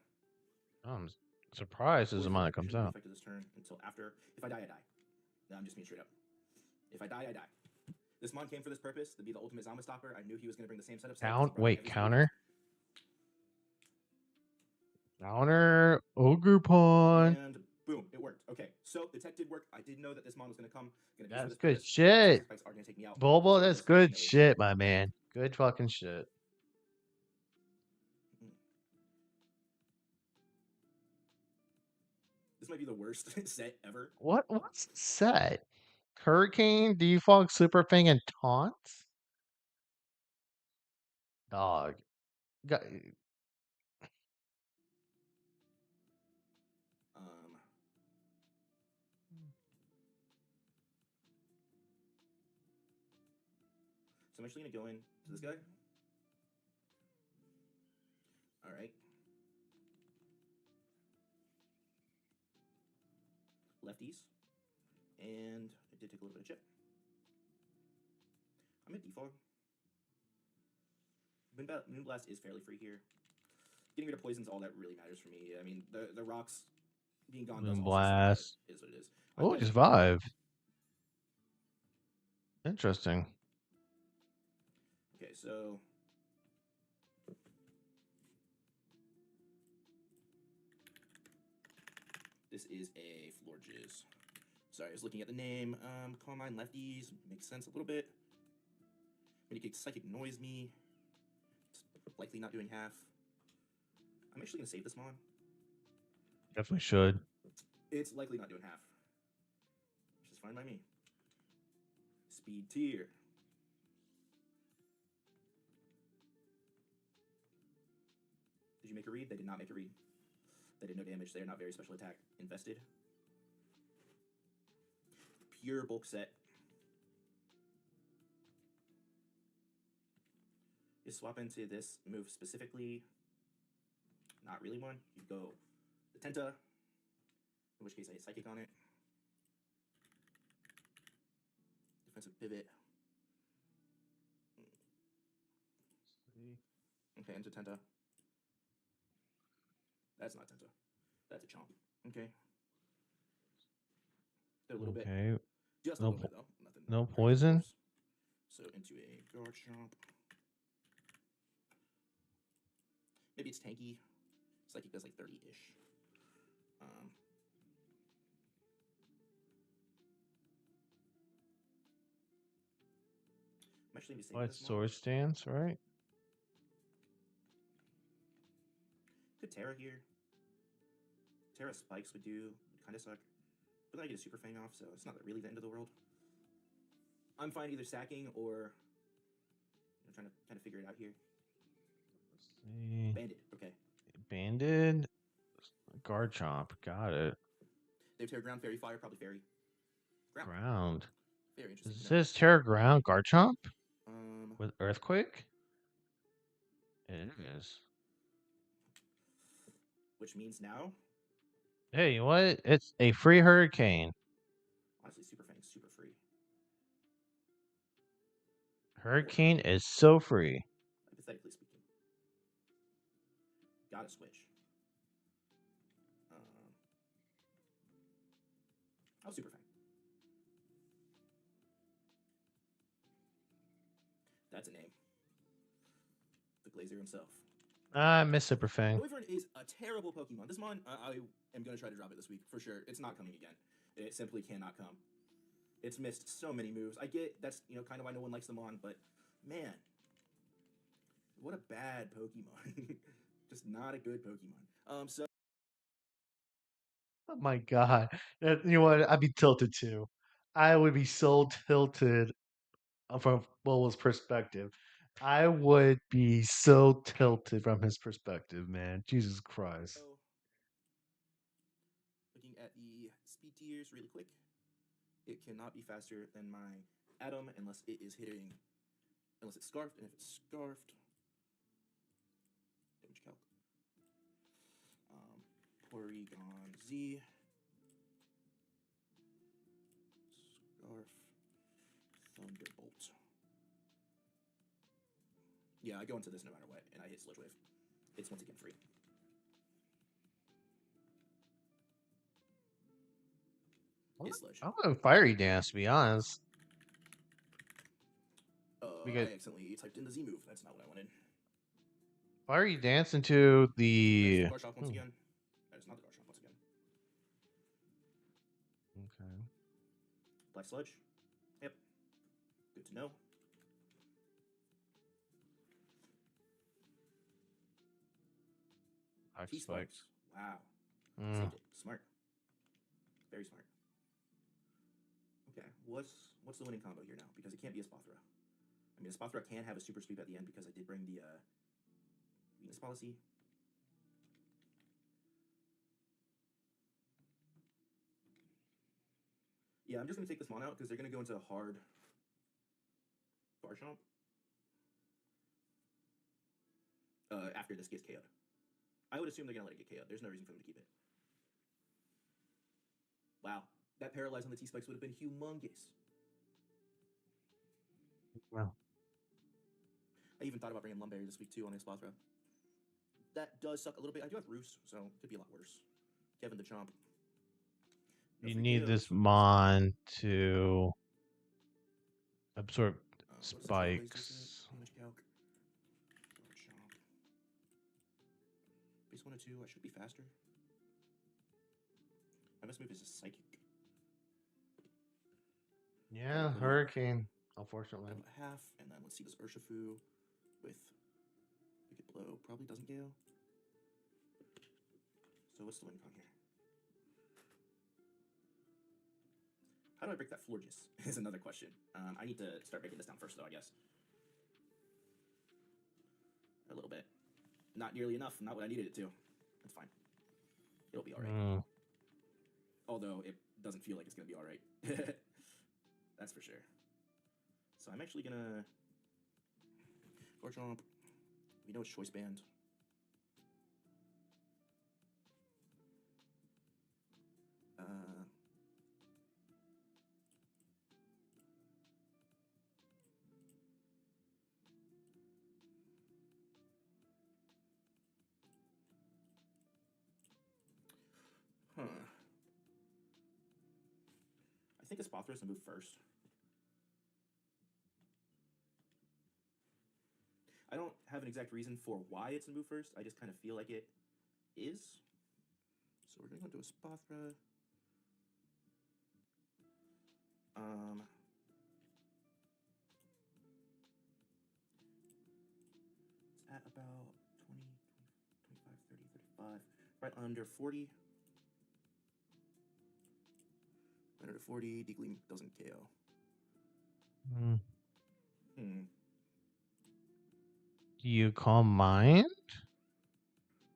I'm surprised as the amount that comes out. Effective this turn until after. If I die, I die. No, I'm just being straight up. If I die, I die. This mon came for this purpose, to be the ultimate Zama stopper. I knew he was going to bring the same setup. Counter. Counter. Ogre Pawn. And boom, it worked. Okay, so the tech did work. I did know that this mon was going to come. That's good shit. Bobo, that's good shit, my man. Good fucking shit. This might be the worst set ever. What's the set? Hurricane, Defog, Super Fang, and Taunts? Dog. So I'm actually going to go in to this guy. All right. lefties, and it did take a little bit of chip. I'm gonna defog. Moonblast is fairly free here. Getting rid of poison's all that really matters for me. I mean, the rocks being gone does also suck, but Moonblast. it is what it is. Oh, it's 5. Interesting. Okay, so this is a floor jizz. Sorry, I was looking at the name. Calm Mind Lefties makes sense a little bit. Mitigate Psychic Noise me. It's likely not doing half. I'm actually gonna save this mon. Definitely should. It's likely not doing half, which is fine by me. Speed tier. Did you make a read? They did not make a read. They did no damage. They are not very special attack invested. Pure bulk set. You swap into this move specifically. Not really one. You go the Tenta, in which case I hit Psychic on it. Defensive pivot. Okay, into Tenta. That's not Tenta. That's a chomp. Okay. A little bit. Just a little bit, though. Nothing. No poison? So into a guard chomp. Maybe it's tanky. Psychic does like 30-ish. I'm actually going to be saving this one. Sword stance, right? Could Terra here. Terra spikes would do. Kind of suck. But then I get a Super Fang off, so it's not really the end of the world. I'm fine either sacking or trying to figure it out here. Bandit, okay. Banded? Guard chomp, got it. They have Terra Ground, Fairy Fire, probably Fairy. Ground. Very interesting. Is this Terra Ground Guard chomp? With Earthquake? It is. Which means now? Hey, what? It's a free Hurricane. Honestly, Super Fang's super free. Hurricane is so free. Hypothetically speaking. Gotta switch. I'll Super Fang. That's a name. The Glazier himself. I miss Super Fang. Wyvern is a terrible Pokemon. This mon, I am going to try to drop it this week, for sure. It's not coming again. It simply cannot come. It's missed so many moves. I get that's, kind of why no one likes them on, but man, what a bad Pokemon. Just not a good Pokemon. So. Oh my god. You know what? I'd be tilted too. I would be so tilted from Bolo's perspective. I would be so tilted from his perspective, man. Jesus Christ. Looking at the speed tiers really quick. It cannot be faster than my Atom unless it is hitting, unless it's scarfed, and if it's scarfed, damage calc. Porygon Z. Scarf. Thunderbolt. Yeah, I go into this no matter what, and I hit Sludge Wave. It's once again free. I want Fiery Dance, to be honest. I accidentally typed in the Z move. That's not what I wanted. Fiery Dance into the... That's the Garchomp once again. That is not the Garchomp once again. Okay. Black Sludge. Yep. Good to know. T-Spikes. Wow. Saved it. Smart. Very smart. Okay, what's the winning combo here now? Because it can't be a Spothra. I mean, a Spothra can have a super sweep at the end because I did bring the weakness policy. Yeah, I'm just going to take this mon out because they're going to go into a hard Garchomp. After this gets KO'd. I would assume they're going to let it get KO'd. There's no reason for them to keep it. Wow. That paralyze on the T-spikes would have been humongous. Well, I even thought about bringing Lumberry this week too on Espathra. That does suck a little bit. I do have Roos, so it could be a lot worse. Kevin the Chomp. No you free need KOs. this Mon to absorb What does the Trailblaze do to it? spikes. Damage calc. Chomp. Base 1 or 2. I should be faster. My best move is a Psychic. Yeah, Hurricane, unfortunately. Down a half, and then let's see this Urshifu with Wicked Blow. Probably doesn't KO. So what's the win con here? How do I break that Florges? Is another question. I need to start breaking this down first, though, I guess. A little bit. Not nearly enough. Not what I needed it to. That's fine. It'll be alright. Although it doesn't feel like it's going to be alright. That's for sure. So I'm actually going to... Gorchomp. We know it's Choice Band. I think Espathra's to move first. I don't have an exact reason for why it's to move first. I just kind of feel like it is. So we're going to go to Espathra. It's at about 20, 25, 30, 35. Right under 40. Right under 40. Deagleam doesn't KO. Do you call mine?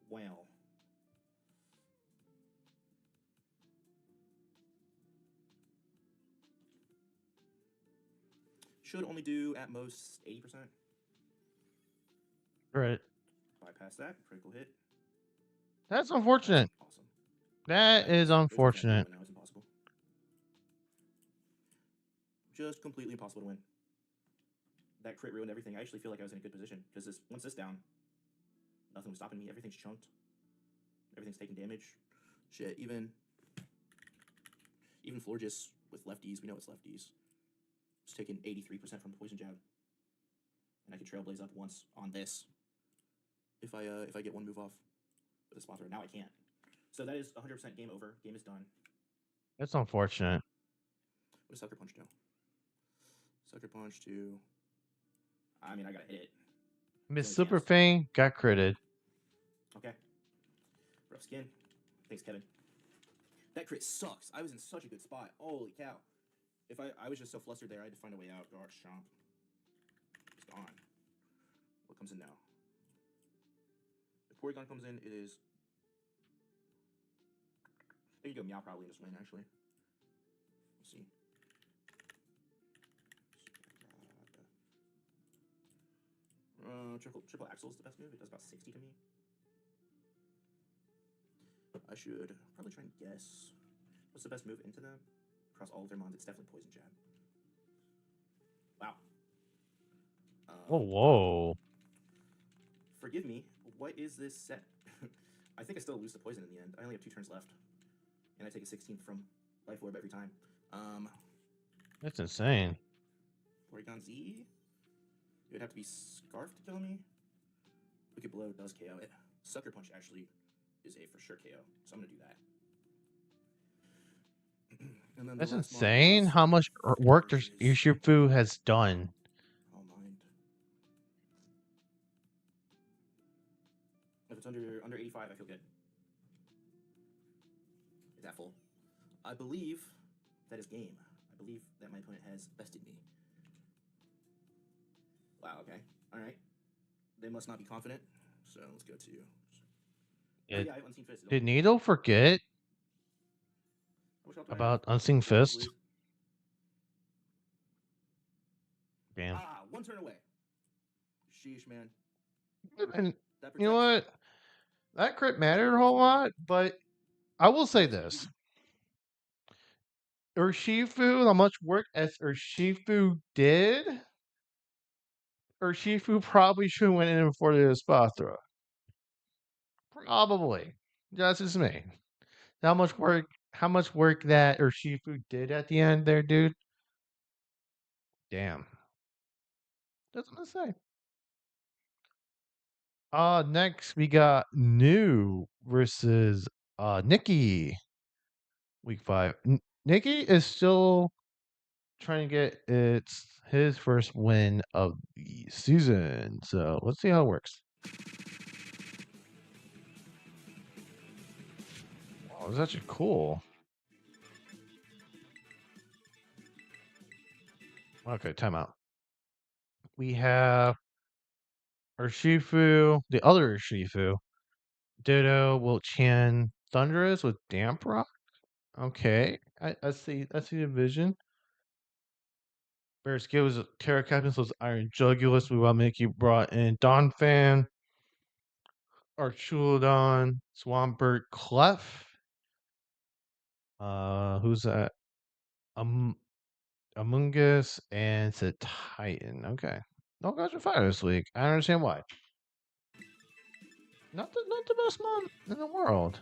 Well. Should only do at most 80%. Right. Bypass that. Critical hit. That's unfortunate. Awesome. That is unfortunate. Now it's impossible. Just completely impossible to win. That crit ruined everything. I actually feel like I was in a good position because once this down, nothing was stopping me. Everything's chunked. Everything's taking damage. Shit, even Florges with lefties, we know it's lefties. It's taking 83% from Poison Jab. And I can Trailblaze up once on this. If I get one move off with a Espathra. Now I can't. So that is 100% game over. Game is done. That's unfortunate. What does Sucker Punch do? Sucker Punch to... I mean, I gotta hit it. Miss Super Fang got critted. Okay. Rough skin. Thanks, Kevin. That crit sucks. I was in such a good spot. Holy cow. If I was just so flustered there, I had to find a way out. Gosh, chomp. It's gone. What comes in now? If Porygon comes in, it is... There you go, Meow probably just win, actually. Let's see. Triple Axle is the best move. It does about 60 to me. I should probably try and guess. What's the best move into them? Across all of their mons, it's definitely Poison Jab. Wow. Whoa. Forgive me. What is this set? I think I still lose the poison in the end. I only have 2 turns left. And I take a 16th from Life Orb every time. That's insane. Porygon Z? It would have to be Scarf to kill me. Wicked Blow does KO it. Sucker Punch actually is a for sure KO. So I'm going to do that. And then That's insane how much work Urshifu has done. I'll mind. If it's under 85, I feel good. Is that full? I believe that is game. I believe that my opponent has bested me. Wow, okay. Alright. They must not be confident. So let's go to... Yeah, I have Unseen Fist. did Needle forget about Unseen Fist? Damn. Ah, 1 turn away. Sheesh, man. And you know what? That crit mattered a whole lot, but I will say this. Urshifu, how much work as Urshifu did, Urshifu probably should have went in for the spot throw. Probably. That's just me. How much work? How much work that Urshifu did at the end there, dude? Damn. That's what I say. Next we got New versus Nikki. Week 5. Nikki is still trying to get his first win of the season. So let's see how it works. Oh, it's actually cool. Okay, timeout. We have Urshifu, the other Urshifu, Ditto, Wilt Chan, Thunderous with Damp Rock. Okay, I see the vision. Bear Skill was Terra Captains was Iron Jugulus. We will make you brought in Don Fan, Archulodon, Swampert, Clef. Who's that? Among Us, and it's a Titan. Okay. No guys are fire this week. I don't understand why. Not the best month in the world.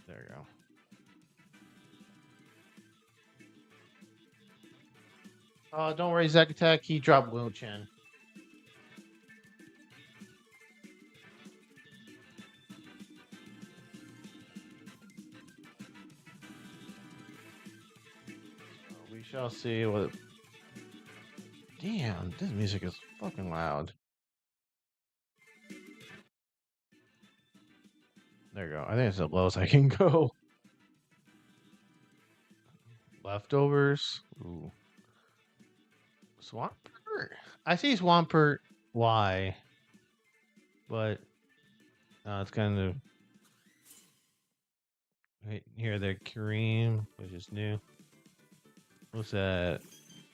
There you go. Don't worry, Zack Attack. He dropped Will Chen. We shall see what. Damn, this music is fucking loud. There you go. I think it's the lowest I can go. Leftovers. Ooh. Swampert. I see Swampert. Why? But it's kind of right here. The Kareem, which is new. What's that?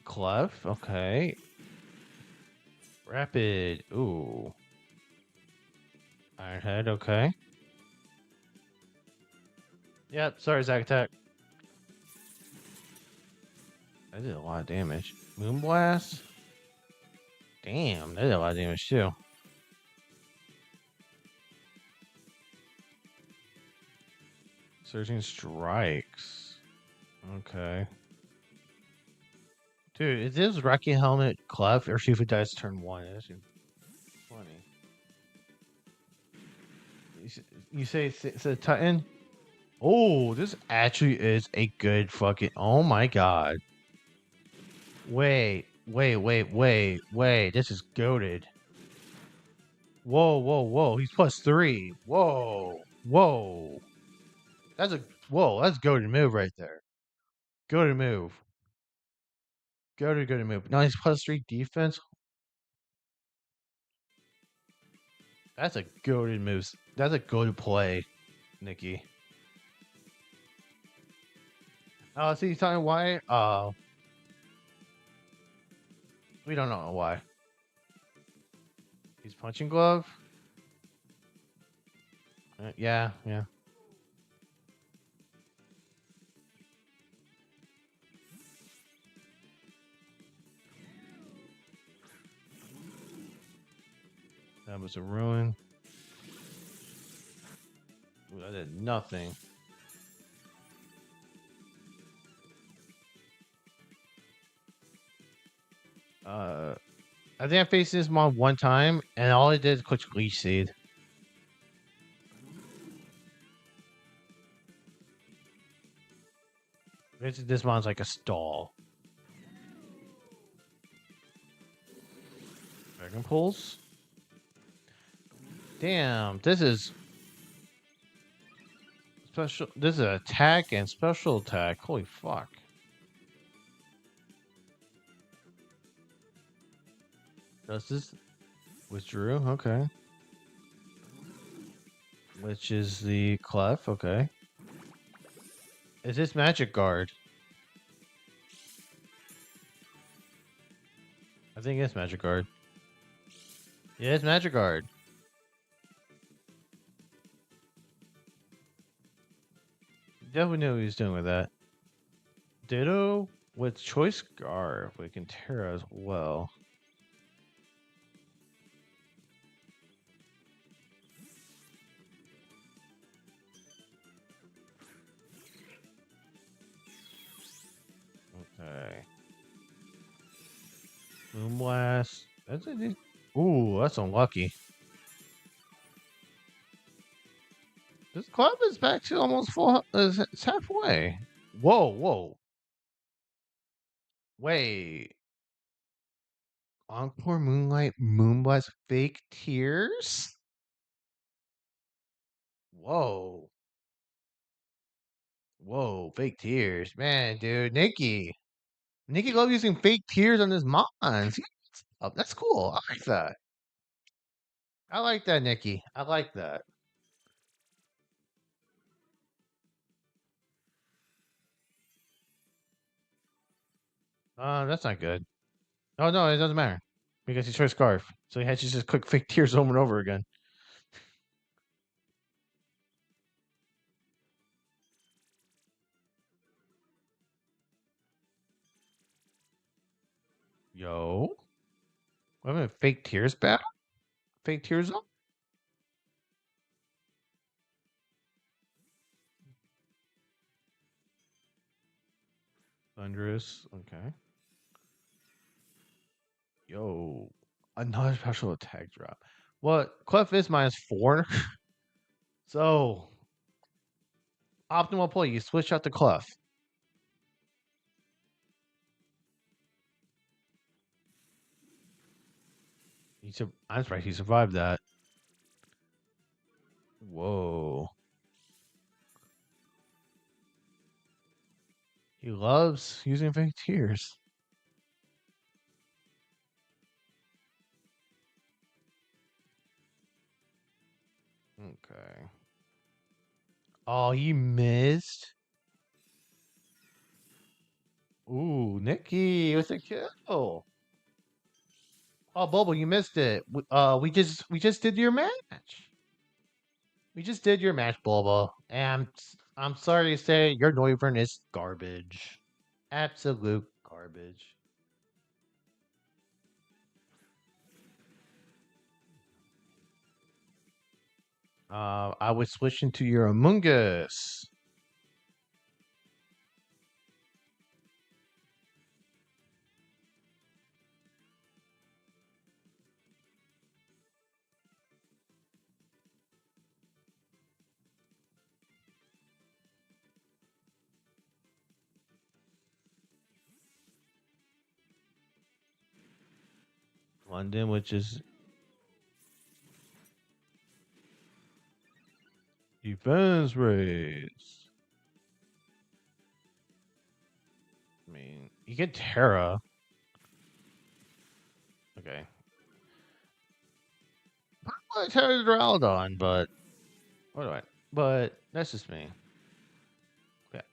Clef. Okay. Rapid. Ooh. Ironhead. Okay. Yep. Sorry, Zack Attack. I did a lot of damage. Moonblast. Damn, that did a lot of damage too. Surging Strikes. Okay. Dude, is this Rocky Helmet Clef or Shifu dies turn 1? That's funny. You say it's a Titan? Oh, this actually is a good fucking. Oh my god. Wait. This is goated. Whoa. He's +3. Whoa. That's goated move right there. Goated move. Goated move. Now he's +3 defense. That's a goated move. That's a goated play, Nikki. See, you talking why? We don't know why. He's punching glove. Yeah. That was a ruin. Ooh, that did nothing. I think I faced this mod one time, and all I did is click Leech Seed. This mod's like a stall. Dragon Pulse. Damn, this is special. This is attack and special attack. Holy fuck. Does this withdrew? Okay. Which is the Clef? Okay. Is this Magic Guard? I think it's Magic Guard. Yeah, it's Magic Guard. Definitely knew what he was doing with that. Ditto with choice guard. We can Terra as well. Okay. Moonblast. That's a ooh, that's unlucky. This club is back to almost full. It's halfway. Whoa, whoa. Wait. Encore Moonlight Moonblast Fake Tears? Whoa. Whoa, fake tears. Man, dude. Nikki love using fake tears on his mons. Oh, that's cool. I like that. I like that, Nikki. I like that. That's not good. Oh no, it doesn't matter. Because he chose scarf. So he had to just click fake tears over and over again. Yo. Wait a minute, fake tears battle? Fake tears up? Thunderous. Okay. Yo. Another special attack drop. What? Clef is -4. So optimal play, you switch out the Clef. I'm surprised he survived that. Whoa. He loves using fake tears. Okay. Oh, he missed. Ooh, Nikki with a kill. Oh, Bobo, you missed it. We just did your match. We just did your match, Bobo, and I'm sorry to say your Noivern is garbage. Absolute garbage. I would switch into your Among Us. London, which is defense race. I mean, you get Terra. Okay. I like Terra Duraludon, but what do I? But that's just me. Okay.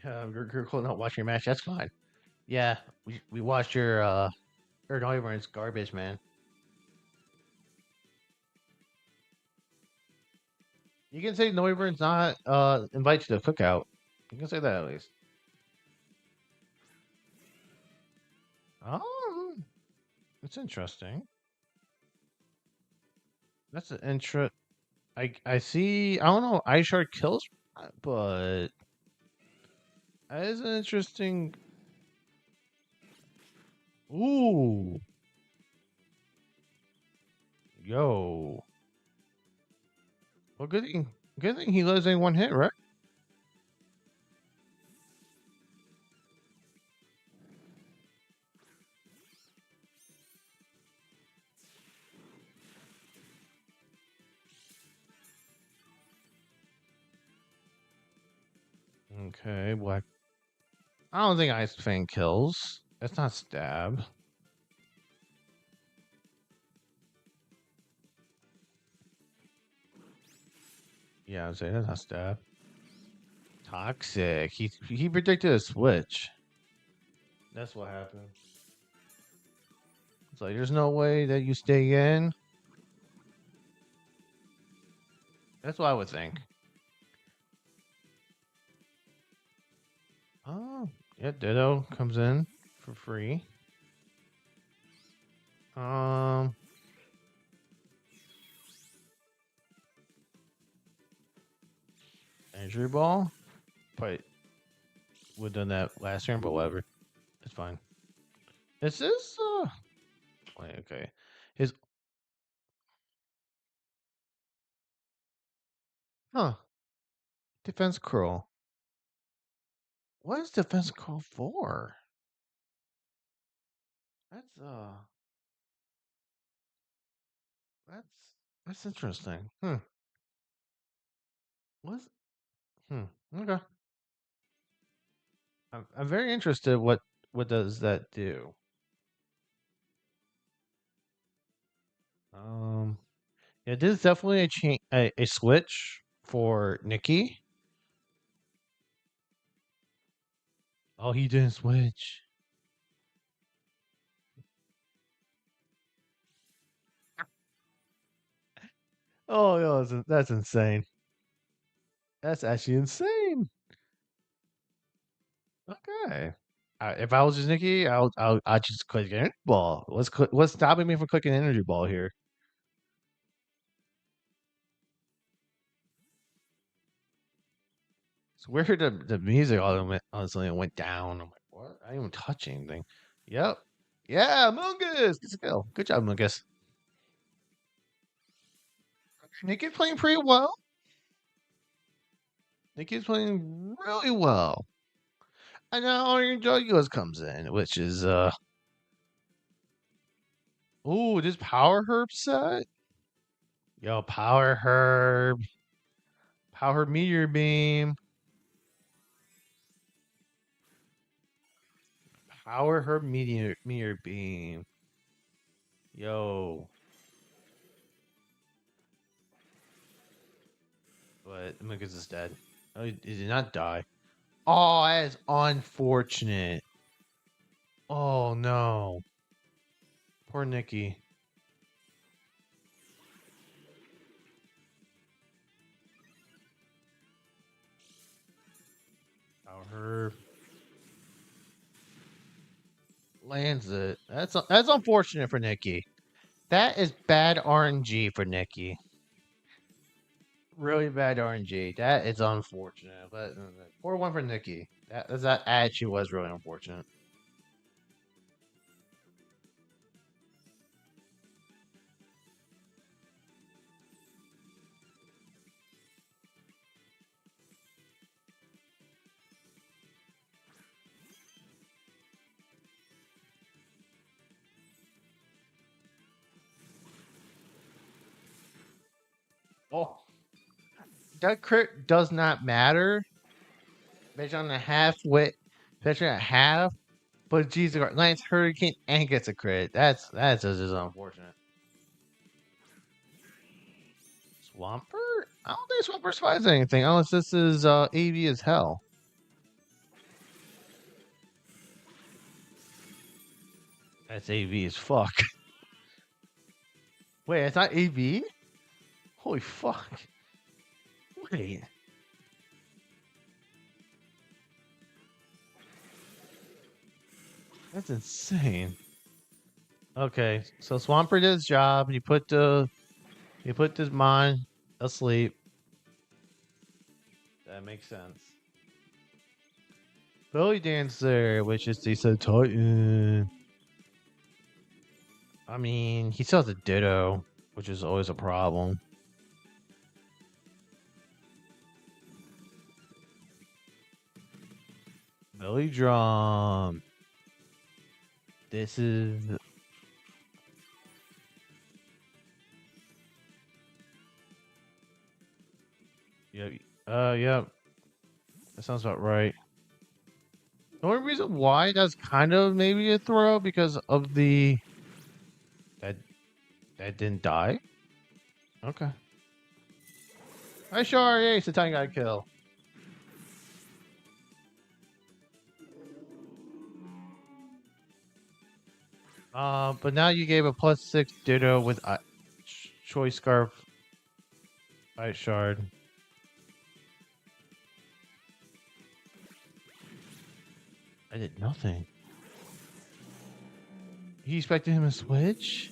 Yeah, you're cool not watching your match. That's fine. Yeah, we watched your Noivern's garbage, man. You can say Noivern's not invited to the cookout. You can say that at least. Oh, it's interesting. That's an intro. I see. I don't know. iShard kills, but that is an interesting. Ooh, yo. Well, good thing he lives in one hit, right? Okay, black. I don't think Ice Fang kills. That's not stab. Yeah, I'm saying that's not stab. Toxic. He predicted a switch. That's what happened. It's like there's no way that you stay in. That's what I would think. Oh, yeah, Ditto comes in for free. Injury ball. But would done that last turn, but whatever. It's fine. Is this wait, okay. His defense curl. What is defense curl for? That's that's that's interesting. What's okay. I'm very interested what does that do? Yeah, this is definitely a switch for Nikki. Oh, he didn't switch. Oh, no, that's insane. That's actually insane. Okay. If I was just Nikki, I'll just click energy ball. What's stopping me from clicking energy ball here? It's weird the music honestly went down. I'm like, what? I ain't even touch anything. Yep. Yeah, Mungus. Good skill. Good job, Mungus. Nikki's playing pretty well. Nikki's playing really well. And now your Juggles comes in, which is ooh, this Power Herb set. Yo, Power Herb. Power Meteor Beam. Power Herb Meteor Beam. Yo. But Mungus is dead. Oh, he did not die. Oh, that is unfortunate. Oh no. Poor Nikki. Power Herb. Lands it. That's unfortunate for Nikki. That is bad RNG for Nikki. Really bad RNG. That is unfortunate. But poor one for Nikki. That actually was really unfortunate. Oh, that crit does not matter. Based on the halfway, especially at half. But Jesus, Lance Hurricane and gets a crit. That's just unfortunate. Swampert? I don't think Swampert survives anything unless this is AV as hell. That's AV as fuck. Wait, it's not AV? Holy fuck. Wait. That's insane. Okay, so Swampert did his job. He put this mon asleep. That makes sense. Belly Dancer, which is decent Titan. I mean, he still has a Ditto, which is always a problem. Belly Drum. This is... Yep. Yep. That sounds about right. The only reason why that's kind of maybe a throw because of the... That didn't die? Okay. I sure it's the time got kill. But now you gave a +6 Ditto with Choice Scarf Ice Shard. I did nothing. He expected him to switch?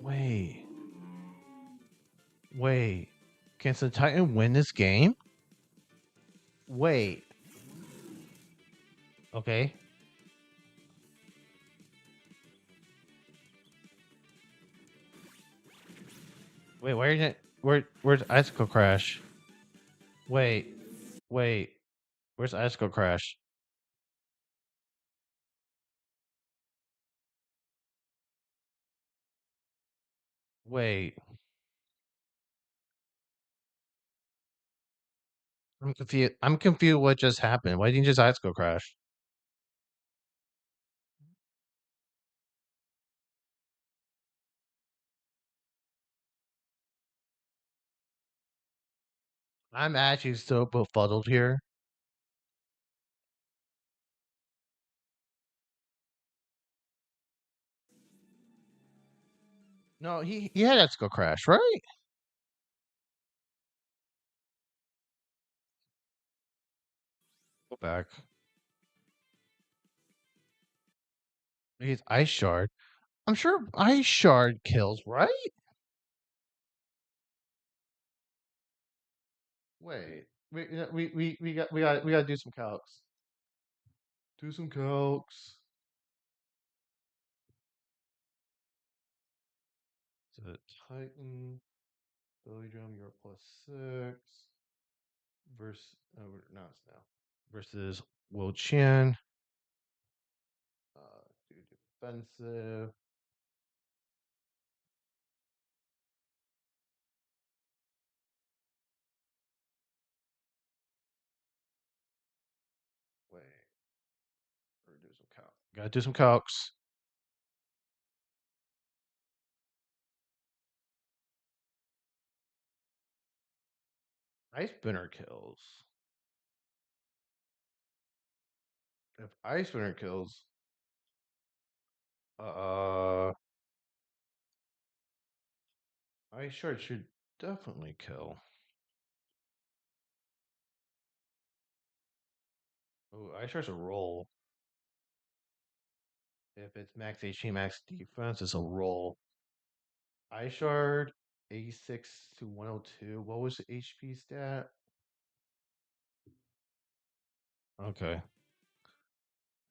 Wait. Wait. Can the Titan win this game? Wait. Okay. Wait, where is it? Where's Icicle Crash? Wait. Wait. Where's Icicle Crash? Wait. I'm confused. I'm confused what just happened. Why didn't you just Icicle Crash? I'm actually so befuddled here. No, he had Icicle Crash, right? Go back. He's Ice Shard. I'm sure Ice Shard kills, right? Wait. We got to do some calcs. Do some calcs. So Titan, Billy Drum, you're +6 versus no, it's now versus Will Chan. Do defensive. Wait, or do some calc. Gotta do some calcs. Ice Spinner kills. If Ice Spinner kills, uh, Ice Shard should definitely kill. Oh, Ice Shard's a roll. If it's max HP, max defense, it's a roll. Ice Shard, 86 to 102. What was the HP stat? Okay.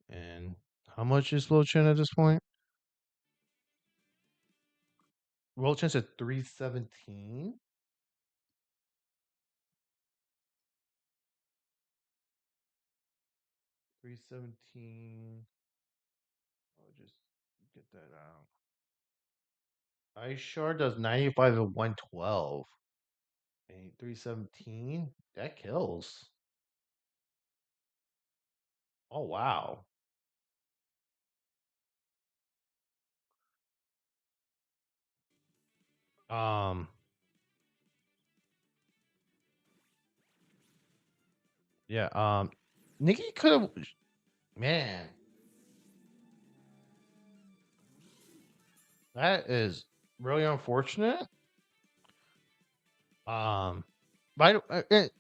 And how much is Wilchin at this point? Wilchin's at 317. 317. I'll just get that out. Ice Shard does 95 to 112. And 317. That kills. Oh wow. Um yeah, Nikki could have, man. That is really unfortunate. Um, but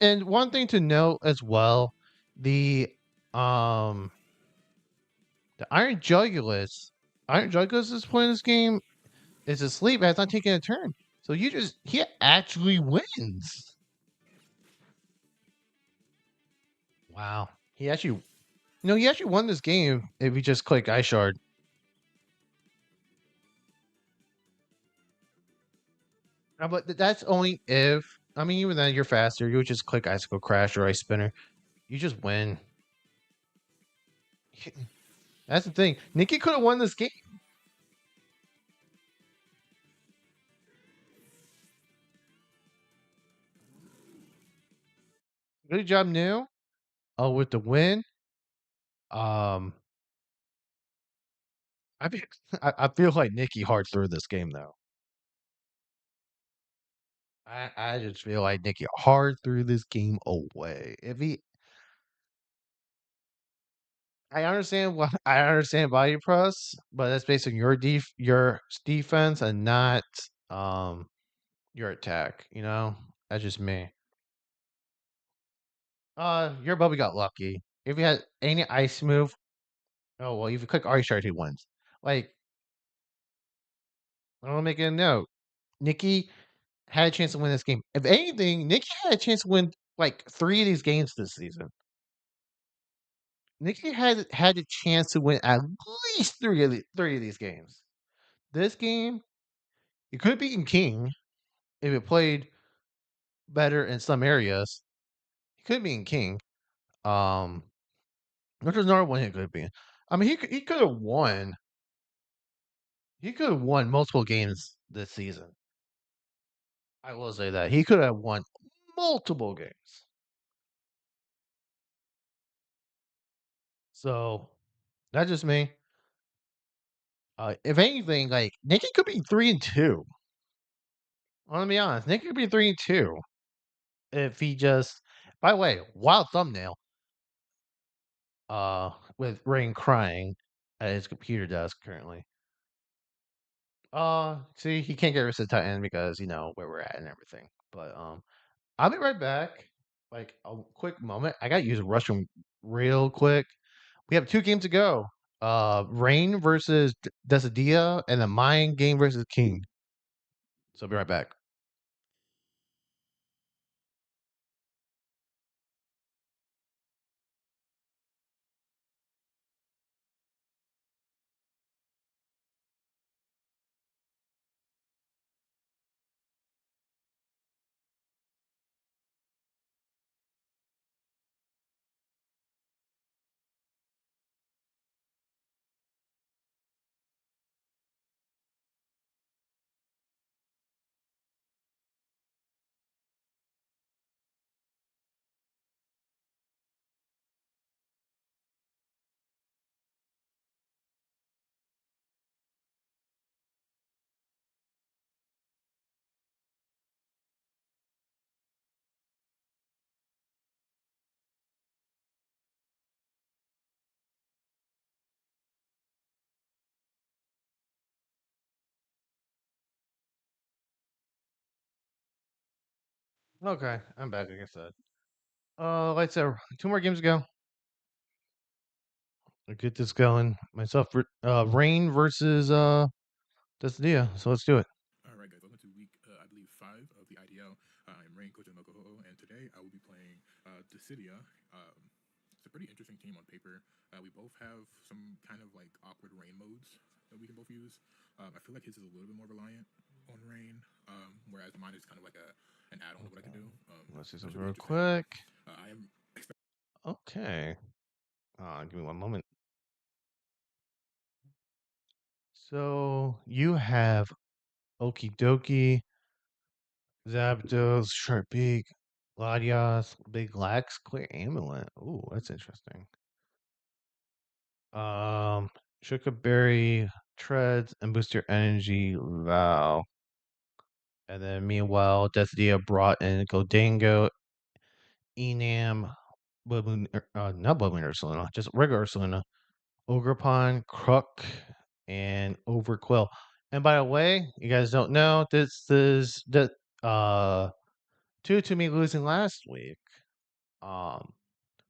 and one thing to note as well, the um the Iron Jugulus is playing this game is asleep, has not taken a turn. So he actually wins. Wow. He actually won this game if you just click Ice Shard. But that's only if, I mean, even then you're faster. You would just click Icicle Crash or Ice Spinner. You just win. That's the thing. Nikki could have won this game. Good job, New. Oh, with the win. Um, I feel, I feel like Nikki hard through this game though. I just feel like Nikki hard threw this game away. If he, I understand body press, but that's based on your defense and not um your attack. You know, that's just me. Your Bubby got lucky. If he had any ice move, oh well, if you click Ice Shard, he wins. Like, I want to make a note. Nikki had a chance to win this game. If anything, Nikki had a chance to win like 3 of these games this season. Nikki had a chance to win at least 3 of these games. This game, you could have beaten King if it played better in some areas. He could have beaten King. Um, which was another one he could have been. I mean, he could have won. He could have won multiple games this season. I will say that he could have won multiple games. So that's just me. If anything, like Nikki could be 3-2. I'm gonna be honest, Nikki could be 3-2 if he just. By the way, wild thumbnail. With Rain crying at his computer desk currently. See, he can't get rid of Titan because you know where we're at and everything. But I'll be right back. Like a quick moment. I gotta use a restroom real quick. We have 2 games to go. Rain versus Desadia and the Mayan game versus King. So I'll be right back. Okay, I'm back. Like I said. Let's say 2 more games to go. I'll get this going. Myself, Rain versus Desadia. So let's do it. All right, guys, welcome to week, I believe, 5 of the IDL. I'm Rain, coach of Mokoho, and today I will be playing Decidia. It's a pretty interesting team on paper. We both have some kind of like awkward Rain modes that we can both use. I feel like his is a little bit more reliant on Rain, whereas mine is kind of like an add-on to what I can do. Let's see so it something should be real interesting. quick. I am Okay. Give me one moment. So you have Okie Dokie, Zapdos, Sharpie, Gladius, Big Lax, Clear Amulet. Ooh, that's interesting. Berry, Treads, and Boost Your Energy, Vow. And then meanwhile, Deathdia brought in Goldango, Enam, not Bloodmoon Ursaluna, just regular Ursaluna, Ogrepon, Crook, and Overquill. And by the way, you guys don't know, this is the due to me losing last week. Um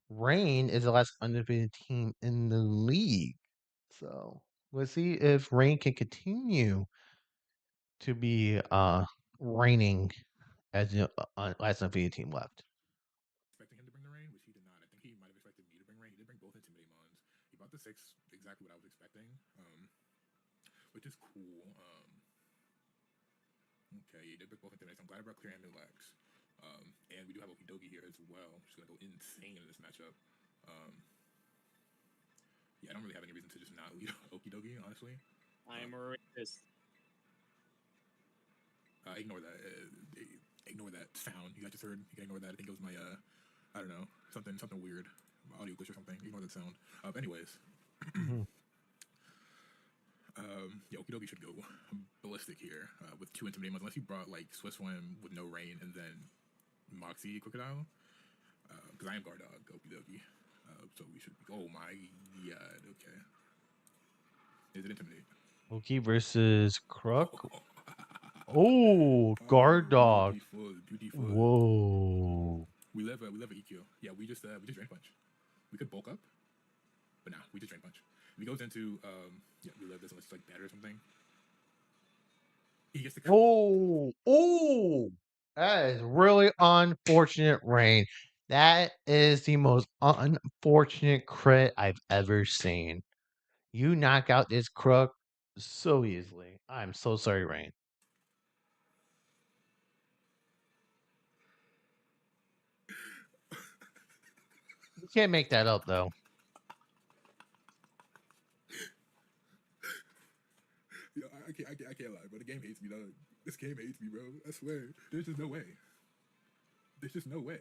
Rain is the last undefeated team in the league. So we'll see if Rain can continue to be reigning as the last undefeated team left. expecting him to bring the Rain, which he did not. I think he might have expected me to bring Rain. He did bring both Intimidate Mons. He brought the 6, exactly what I was expecting, which is cool. Okay, he did bring both Intimidate. I'm glad I brought Clear and Lex. And we do have Okidogi here as well, which is going to go insane in this matchup. Yeah, I don't really have any reason to just not lead Okidogi, honestly. I'm a racist. Ignore that. Ignore that sound. You guys just heard. You can ignore that. I think it was my, I don't know, something weird, audio glitch or something. Ignore that sound. Anyways. Yeah, Okidogi should go ballistic here with 2 intimidate modes, unless you brought like Swiss Swim with no rain and then Moxie Crocodile. Because I am Guard Dog, Okie dokie. So we should be. Oh my god, okay. Is it intimidate? Loki versus Crook. Oh, guard dog. Beautiful, beautiful. Whoa. We live a EQ. Yeah, we just drain punch. We could bulk up, but nah, we just drain punch. If he goes into yeah, we live this unless it's like bad or something. He gets the Oh, that is really unfortunate, Rain. That is the most unfortunate crit I've ever seen. You knock out this Crook so easily. I'm so sorry, Rain. You can't make that up, though. Yo, I can't lie, bro. The game hates me, dog. This game hates me, bro. I swear. There's just no way. There's just no way.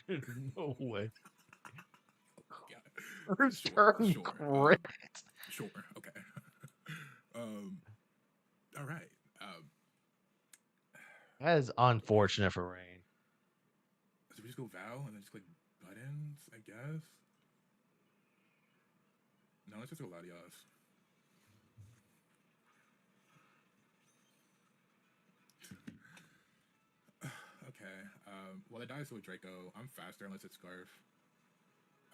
There's no way. Yeah. First Sure, turn sure. crit. Sure. Okay. All right. That is unfortunate for Rain. So we just go Val and then just click buttons, I guess. No, let's just go Latios. Okay. Well, it dies to a Draco. I'm faster unless it's Scarf.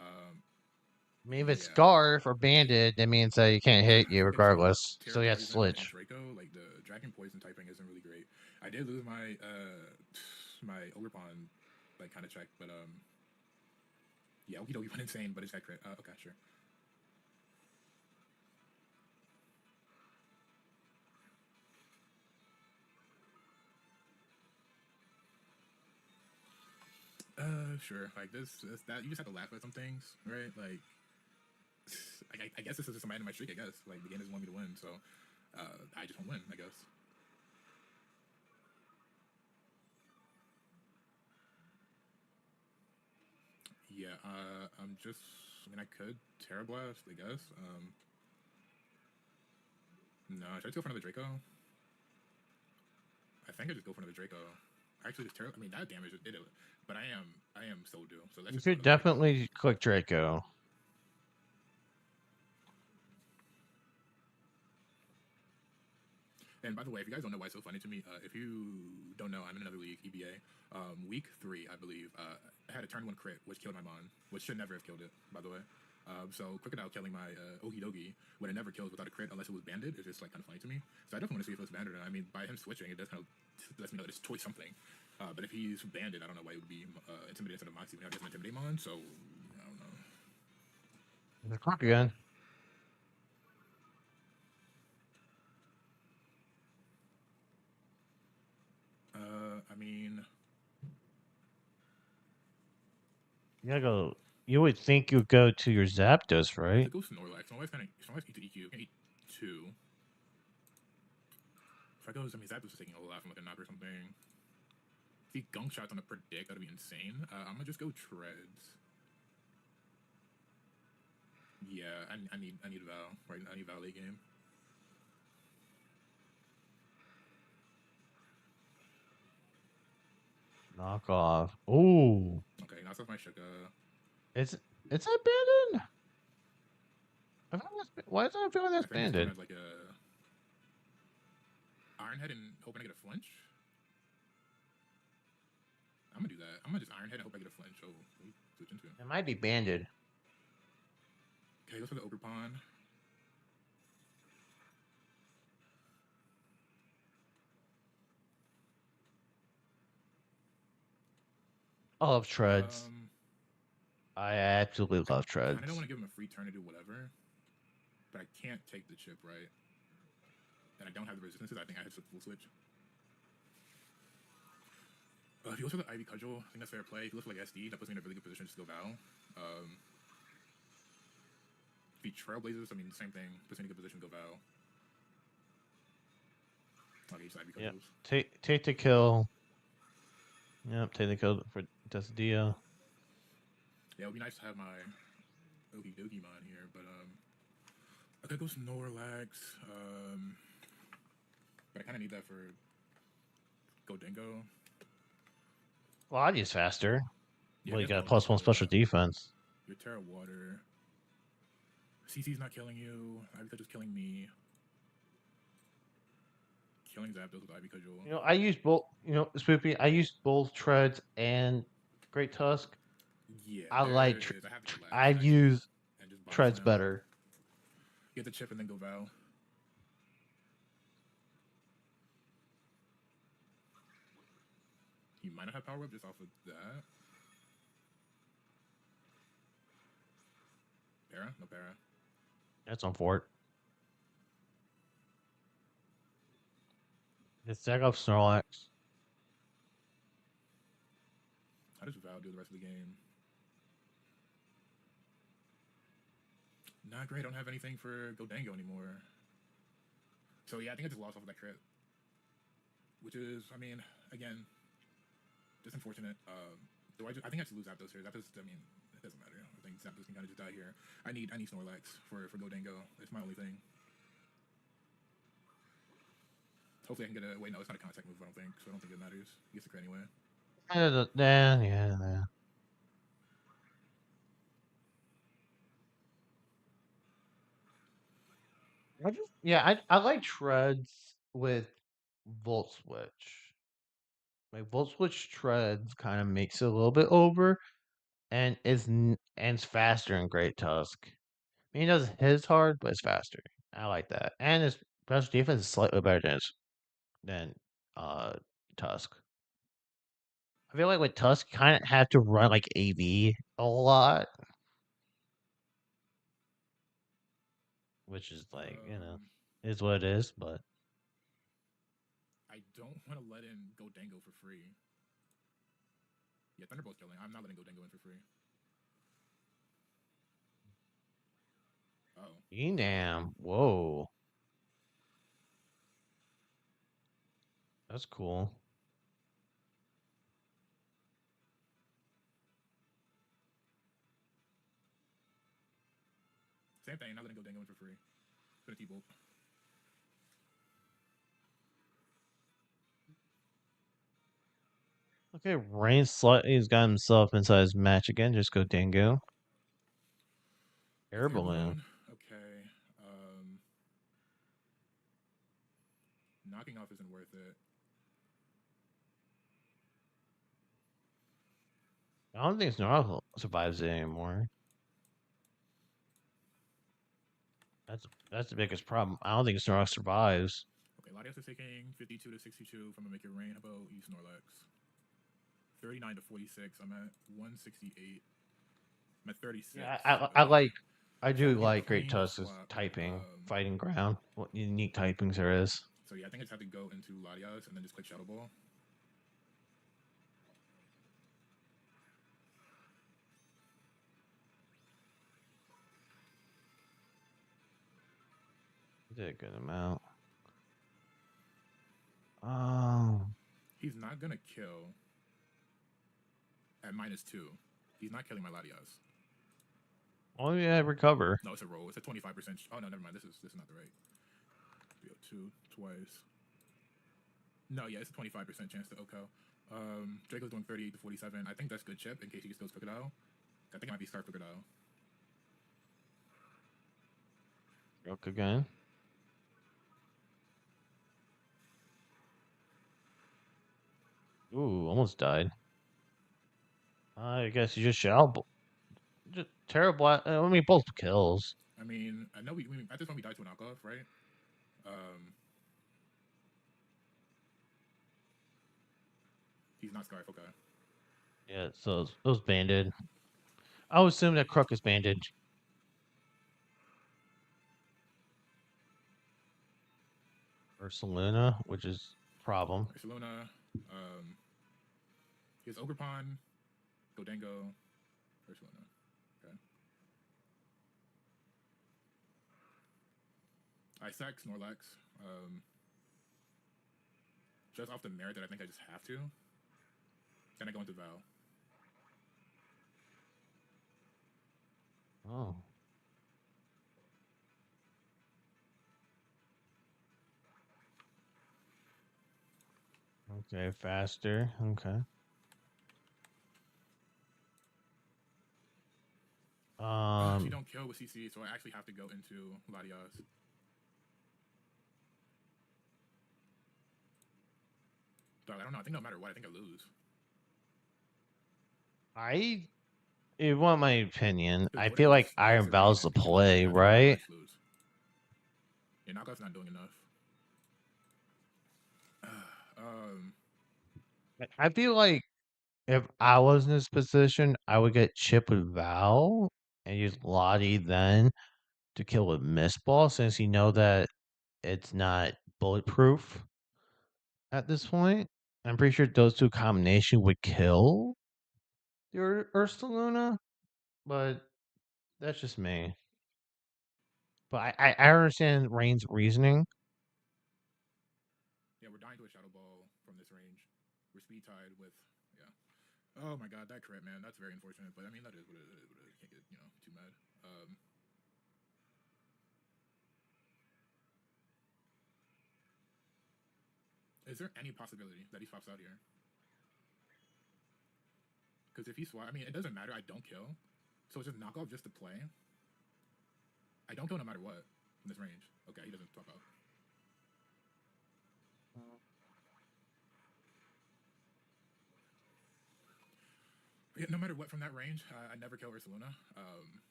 I mean, if it's Yeah. Scarf or Banded, that means that you can't hit you If it's like regardless. Terra So you have to Poison and switch. Draco, like the Dragon Poison typing isn't really great. I did lose my my Overpawn like kind of check, but yeah, Okie dokie went insane, but it's got crit. Okay, sure. Sure. Like this, that you just have to laugh at some things, right? Like, I guess this is just a end of my streak. I guess like the game doesn't want me to win, so I just won't win. I guess. Yeah. I'm just. I mean, I could Terra Blast. I guess. No, should I just go for another Draco? I think I just go for another Draco. Actually, just Terra. I mean, that damage did it, but I am so due. So let's You just go should another Draco. definitely click Draco. And by the way, if you guys don't know why it's so funny to me, if you don't know, I'm in another league, EBA. Week 3, I believe, I had a turn 1 crit, which killed my Mon, which should never have killed it, by the way. So Crocodile killing my Okidogi when it never kills without a crit unless it was banded is just like kind of funny to me. So I definitely want to see if it was banded. I mean, by him switching, it does kind of lets me know that it's toy something. But if he's banded, I don't know why it would be Intimidate instead of Moxie. We have an Intimidate Mon, so I don't know. The clock again. I mean, You gotta go. You would think you'd go to your Zapdos, I right? could go Snorlax. Snorlax eat to EQ. Can eat 2. If I go, I mean, Zapdos is taking a lot from like a knock or something. If he gunk shots on a predict, that'd be insane. I'm gonna just go Treads. Yeah, I need Val. Right, I need Val late game. Knock off. Ooh. Okay, knocks off my Shuka. It's abandoned. Why is I feeling that's I think banded? it's like a Iron Head and hoping I get a flinch. I'm gonna do that. I'm gonna just Iron Head and hope I get a flinch. Oh, we switch into it. It might be banded. Okay, goes for the Ogre Pawn. I love Treads. I absolutely love Treads. I don't want to give him a free turn to do whatever, but I can't take the chip, right? And I don't have the resistances. I think I have to full switch. If he goes for the Ivy Cudgel, I think that's fair play. If he looks like SD, that puts me in a really good position to go Val. If he Trailblazers, I mean, same thing. Puts me in a good position to go Val. Okay, he's Ivy Cudgels. Yep. Take the kill. Yep, take the kill for Desdia. Yeah, it would be nice to have my Okie Dokie Mon here, but I could go Snorlax, but I kind of need that for Godengo. Well, I'd use faster. Yeah, Well, we you have got a Gold Mount +1 too. special defense. Your Terra Water. CC's not killing you. Ivy just killing me. Killing Zapdos with Ivy Cudgel. You know, I use both. You know, Spoopy. I used both Treads and Great Tusk. Yeah, I there like. is. I have to get labs I've actually, used and just body Treads slam. better. Get the chip and then go Val. He might not have Power Whip just off of that. Para? No Para. That's on Fort. Just stack up Snorlax. How does Val do the rest of the game? Not great. I don't have anything for Godango anymore. So yeah, I think I just lost off of that crit. Which is, I mean, again, just unfortunate. I think I should lose Zapdos here. Zapdos, I mean, it doesn't matter. I think Zapdos can kind of just die here. I need Snorlax for Godango. It's my only thing. Hopefully I can get a... Wait, no, it's not a contact move, I don't think. So I don't think it matters. He gets the crit anyway. Yeah. I like Treads with Volt Switch. Like Volt Switch Treads kind of makes it a little bit over, and it's faster in Great Tusk. I mean, it doesn't hit as hard, but it's faster. I like that, and his special defense is slightly better than uh Tusk. I feel like with Tusk, you kind of have to run like AV a lot, which is like is what it is. But I don't want to let in Godango for free. Yeah, Thunderbolt's killing. I'm not letting Godango in for free. Oh. Enam, whoa, that's cool. Same thing, not letting Godango in for free. Gonna T-Bolt. Okay, Rain slightly has got himself inside his match again. Just go Dingo. Air balloon. Okay. Knocking off isn't worth it. I don't think Snarl survives it anymore. That's the biggest problem. I don't think Snarl survives. Okay, Latias is taking 52 to 62 from a Make It Rain. How about you, Snorlax? 39 to 46. I'm at 168. I'm at 36. Yeah, Okay. I do So he like Great cleaned the Tusk's swap. typing, fighting ground. What unique typings there is. So yeah, I think I just have to go into Latias and then just click Shadow Ball. Did a good amount. He's not gonna kill at -2. He's not killing my Latias. Oh yeah, recover. No, it's a roll. It's a 25%. Oh no, never mind. This is not the right. 302 twice. No, yeah, it's a 25% chance to OHKO. Draco's doing 38 to 47. I think that's good chip in case he just goes Crocodile. I think it might be Star Crocodile. Rook again. Ooh, almost died. I guess you just shall. Just terrible. I mean, both kills. I mean, I know we at this point we died to a knockoff, right? He's not Scarf, okay. Yeah, so it was banded. I would assume that Crook is banded. Ursaluna, which is problem. Barcelona, here's Ogerpon, Godango, Barcelona. Okay. I sack Snorlax. Just off the merit that I think I just have to. Then I go into Val. Oh. Okay, faster. Okay. She don't kill with CC, so I actually have to go into Latias. Dog, I don't know. I think no matter what, I think I lose. If you want my opinion, Because I Golden feel like Goats Iron gets a raid Val's and the he kills me. play, That's probably why I right? just lose. Yeah, Knockout's not doing enough. um, I feel like if I was in this position, I would get Chip with Val and use Lottie then to kill with Miss Ball since you know that it's not bulletproof at this point. I'm pretty sure those two combination would kill your Ursula, but that's just me. But I understand Rain's reasoning. yeah, we're dying to a Shadow Ball from this range. We're speed tied with, yeah. Oh my god, that crit, man. That's very unfortunate. But I mean, that is what it is. Can't get, too mad. Is there any possibility that he swaps out here? Because if he swaps, I mean, it doesn't matter. I don't kill. So it's just knockoff just to play. I don't kill no matter what in this range. Okay, he doesn't swap out. Yeah, no matter what from that range, I never kill Ursaluna.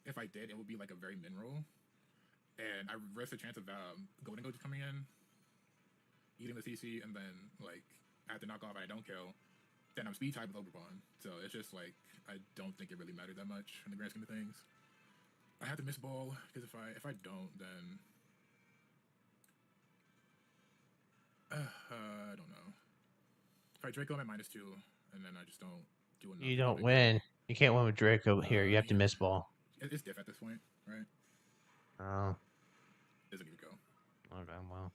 If I did, it would be like a very min roll. And I risk the chance of Golden Goats coming in, eating the CC, and then, like, at the knockoff, I don't kill. Then I'm speed tied with Oberbond. So it's just, like, I don't think it really mattered that much in the grand scheme of things. I have to miss ball, because if I don't, then... I don't know. If I Draco, I'm at -2, and then I just don't do enough. You don't win. You can't win with Draco here. You have to yeah. miss ball. It's diff at this point, right? Oh. Doesn't even go. Okay, well.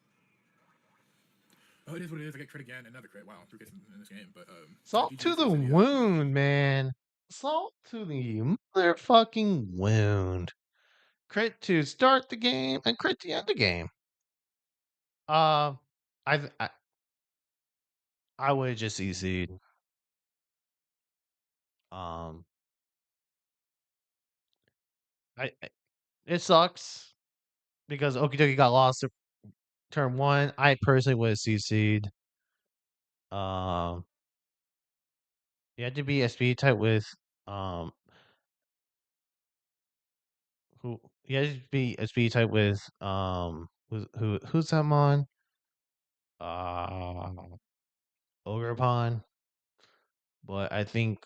Oh, it is what it is. I get crit again. Another crit. Wow, 3 crits in this game. But Salt to the wound, man. Salt to the motherfucking wound. Crit to start the game and crit to end the game. I would have just CC'd. It sucks because Okidoki got lost turn 1. I personally would have CC'd. You had to be a speed type with who you had to be a speed type with who's that on? Ogrepon. But I think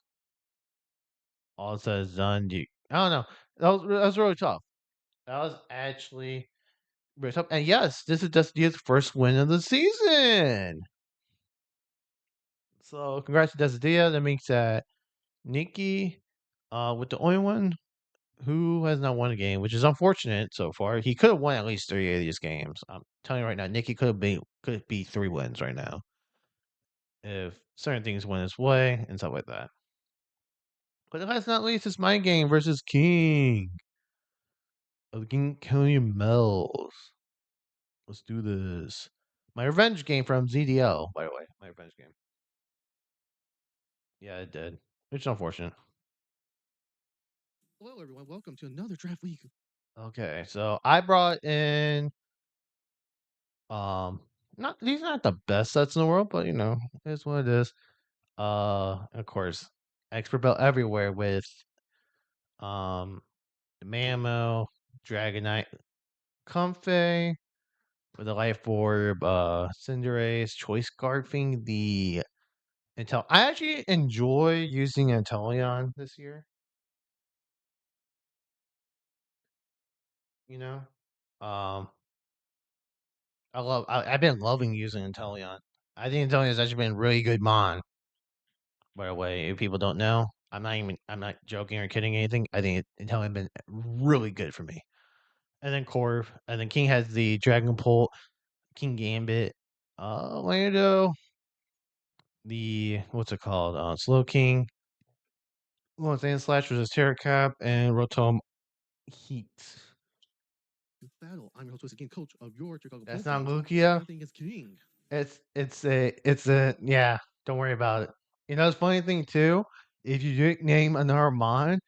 all said is done. I don't know. That was really tough. That was actually really tough. And yes, this is Destiny's first win of the season. So congrats to Desidia. That makes that Nikki with the only one who has not won a game, which is unfortunate so far. He could have won at least 3 of these games. I'm telling you right now, Nikki could be 3 wins right now if certain things went his way and stuff like that. But last not least, it's my game versus King of King County Mells. Let's do this. My revenge game from ZDL, by the way. My revenge game. Yeah, it did. Which is unfortunate. Hello, everyone. Welcome to another draft week. Okay, so I brought in not these are not the best sets in the world, but it's what it is. Of course, expert belt everywhere with the Mammo, Dragonite, Comfey, with the Life Orb, Cinderace, Choice Scarfing, the Intel. I actually enjoy using Inteleon this year. You know, um, I've been loving using Inteleon. I think Inteleon has actually been really good mon. By the way, if people don't know, I'm not joking or kidding anything. I think Inteleon been really good for me. And then Corv, and then King has the Dragon Pult, King Gambit, Lando, the what's it called? Slow King, Lance and Slash versus Terra Cap, and Rotom Heat. Battle. I'm your host, again, coach of your Chicago That's Pokemon. not Lugia. Everything is king. It's a yeah. Don't worry about it. You know, it's funny thing too. If you name another mon,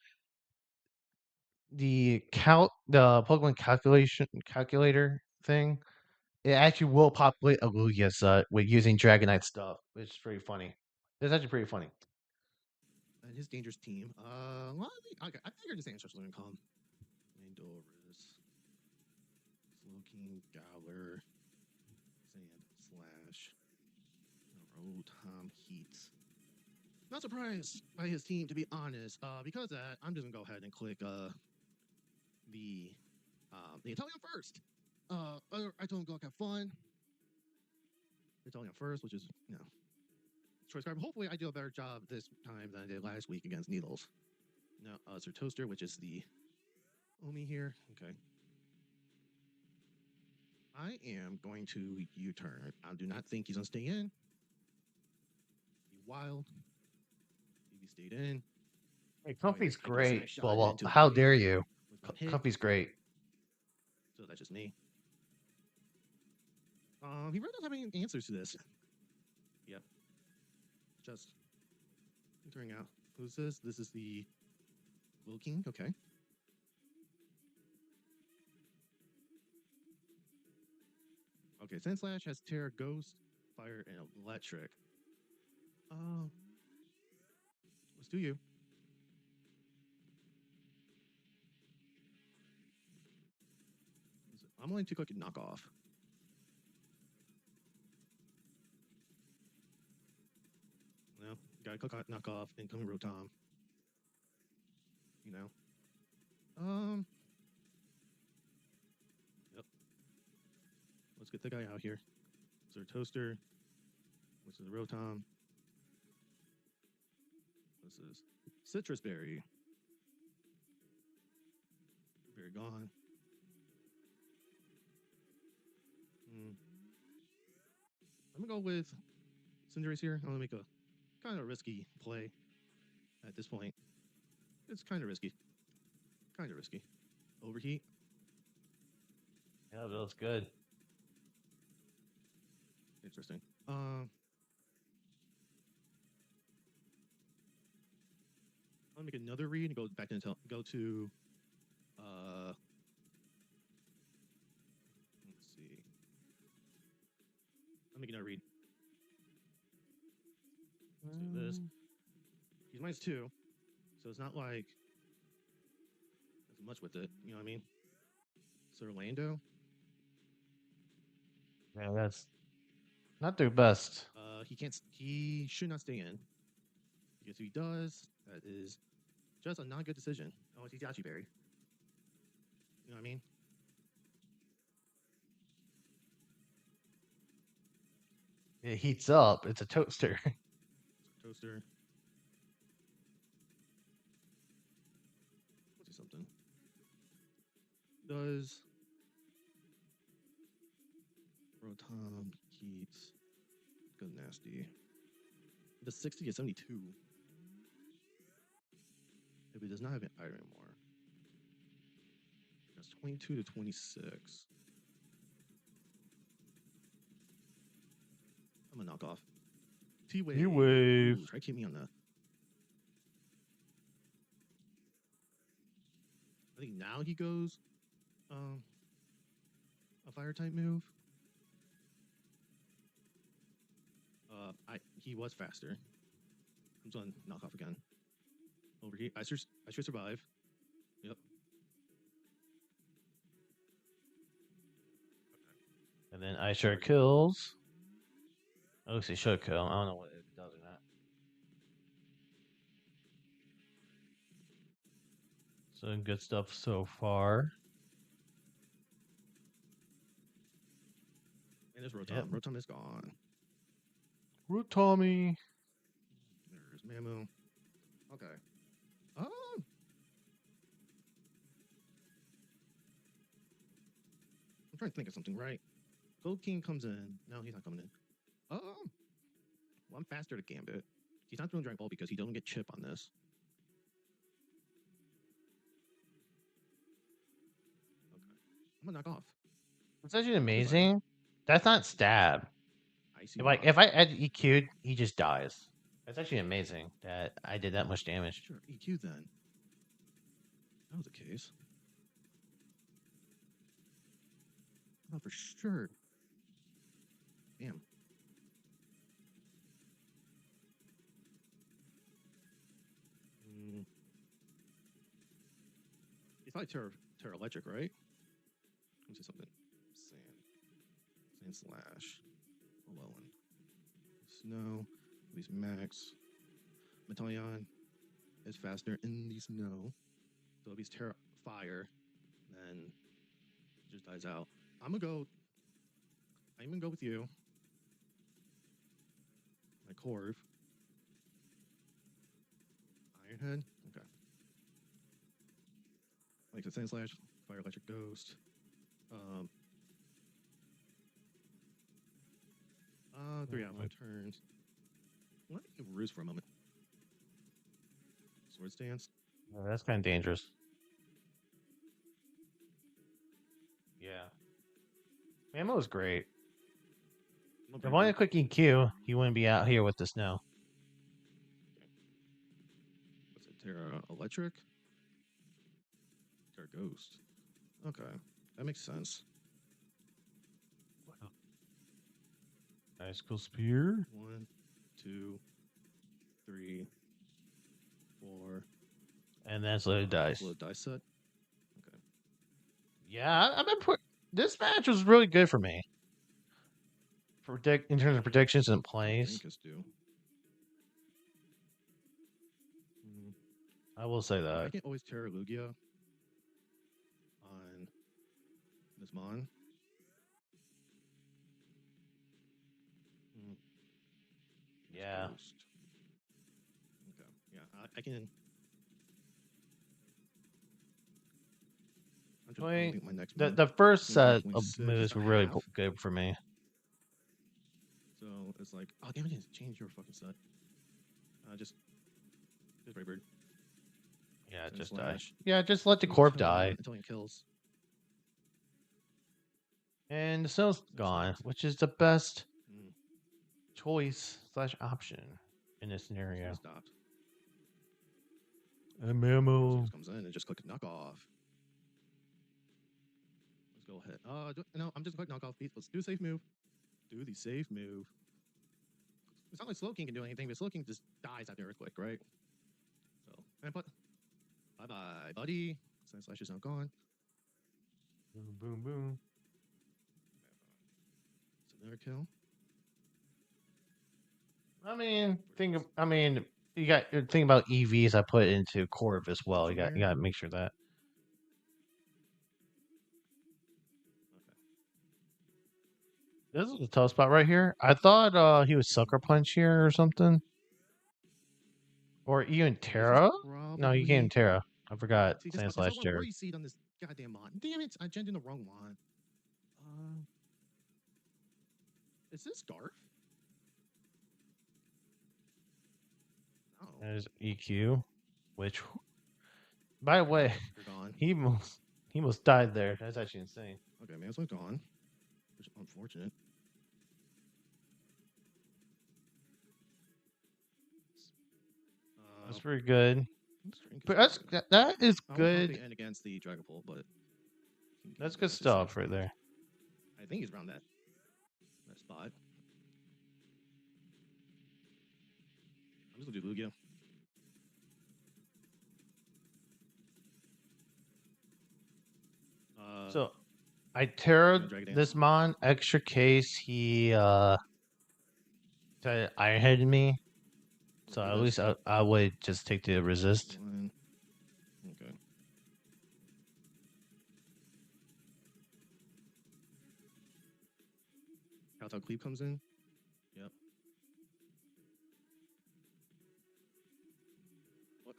the Pokemon calculator thing, it actually will populate a Lugia set with using Dragonite stuff, which is pretty funny. It's actually pretty funny. And his dangerous team. Well, okay, I figured this answer's going to come. Landorus, Slowking, Gowler, Sand Slash, Rotom Heat. Not surprised by his team, to be honest. Because of that, I'm just gonna go ahead and click the Italian first. I told him go have fun. Italian first, which is choice card. Hopefully, I do a better job this time than I did last week against Needles. No, Sir Toaster, which is the Omi here. Okay. I am going to U-turn. I do not think he's gonna stay in. Be wild. If he stayed in. Hey, Comfy's take a smack great. shot Well, into the how face dare you? with one hit. Comfy's great. So that's just me. He really doesn't have any answers to this. Yep. Just figuring out who's this. This is the Will King. Okay. Okay. Sand Slash has Terra, Ghost, Fire, and Electric. Let's do you. I'm going to click knock off. No, gotta click knock off. Incoming Rotom. You know. Yep. Let's get the guy out here. Sir Toaster. Which is the Rotom. This is Citrus Berry. Berry gone. I'm gonna go with Cinderace here. I'm gonna make a kind of risky play at this point. It's kind of risky. Kind of risky. Overheat. Yeah, that was good. Interesting. I'll make another read and go back into go to let's see. I'll make another read. Let's do this. He's -2, so it's not like there's much with it. You know what I mean? So Orlando. Yeah, that's not their best. He can't. He should not stay in. Because if he does, that is just a not good decision. Oh, it's Yachi Berry. You know what I mean? It heats up. It's a toaster. Toaster. Let's do something. Does Rotom Heat go nasty? Does 60 to 72? If it does not have an iron anymore, that's 22 to 26. I'm gonna knock off. T-Wave. T-Wave. Try to keep me on that. I think now he goes a fire type move. He was faster. I'm just gonna knock off again. Overheat. I should survive. Yep. And then I sure kills. It looks like it should kill. I don't know what it does or not. So good stuff so far. And there's Rotom. Yep. Rotom is gone. Rotommy. There's Mamu. Okay. I'm trying to think of something, right? Gold King comes in. No, he's not coming in. Well, I'm faster to Gambit. He's not doing Dragon Ball because he doesn't get chip on this. Okay. I'm gonna knock off. It's actually amazing. That's not stab. Icy Like rock. if I add EQ'd, he just dies. That's actually amazing that I did that much damage. Sure, EQ then. That was the case. I thought for sure. Damn. He's probably Terra Electric, right? Let me see something. Sand slash. Llewellyn. Snow. These max. Metallion is faster in the snow. So if he's Terra Fire, then it just dies out. I'm gonna go with you. My Corv. Ironhead. Okay. Like the Sand Slash, Fire Electric Ghost. 3 out of 5 turns. Let me ruse for a moment. Sword Stance. Oh, that's kind of dangerous. Yeah. Ammo is great. If only a quick EQ, he wouldn't be out here with the snow. What's it? Terra Electric? Terra Ghost. Okay. That makes sense. Wow. Nice cool spear. 1, 2, 3, 4. And that's loaded dice. Load dice set. Okay. Yeah, I've been this match was really good for me. In terms of predictions and plays. Do. I will say that. I can always Terra Lugia on this Mon. Yeah. Ghost. Okay. Yeah, I can. I'm just Playing my next the first set of 1.6 moves were really good for me. So it's like, oh damn it! Change your fucking set. Just Raybird. Yeah, Sand just die. slash. Yeah, just let the corp die. Until he kills. And the snow's gone, which is the best Mm. choice / option in this scenario. Stopped. A memo. Just comes in and just click knock off. Let's go ahead. No, I'm just click knock off. Let's do a safe move. Do the safe move. It's not like Slow King can do anything, but Slow King just dies after Earthquake, right? So, and bye bye, buddy. Sand Slash is now gone. Boom, boom, boom. It's another kill. You got your thing about EVs. I put into Corv as well. You got to make sure that. This is a tough spot right here. I thought he was Sucker Punch here or something. Or even Terra? No, you can't Terra. I forgot. Sand Slash Terra. Where you see it on this goddamn mod? Damn it! I gendered the wrong one. Is this Garf? No. There's EQ, which, by the way, he almost died there. That's actually insane. Okay, man's like gone. Which is unfortunate. That's pretty good. But that is good. And against the Dragapult, but that's good stuff right there. I think he's around that spot. I'm just gonna do Lugia. So I Terra'd this Mon, extra case he Ironheaded me. So at least I would just take the resist. Okay. Kowtow Cleave comes in. Yep.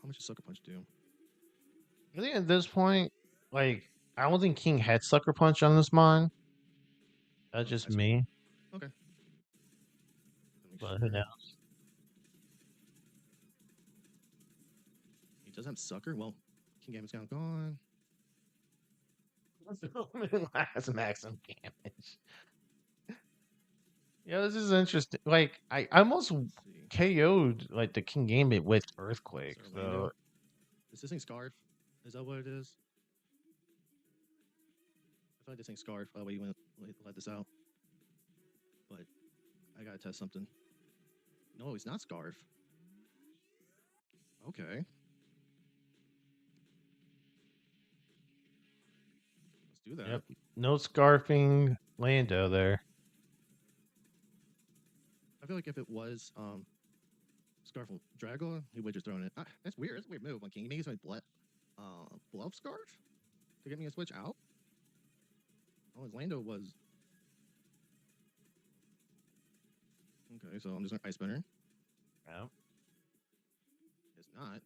How much does Sucker Punch do? I think at this point, like, I don't think King had Sucker Punch on this Mon. That's just me. Okay. But who knows? He does have Sucker. Well, King Gambit's kind of gone. That's maximum damage. Yeah, this is interesting. Like I almost Let's see. KO'd like the King Gambit with Earthquake. Is So Orlando? Is this thing Scarf? Is that what it is? I feel like this ain't Scarf. By the way, you went let this out. But I gotta test something. No, it's not Scarf. Okay. Let's do that. yep, no scarfing Lando there. I feel like if it was Scarf Drago, he would just thrown it. That's weird. That's a weird move. Like, can you make it Bluff Scarf to get me a switch out? Oh, his Lando was. Okay, so I'm just gonna Ice Spinner. Yeah. It's not.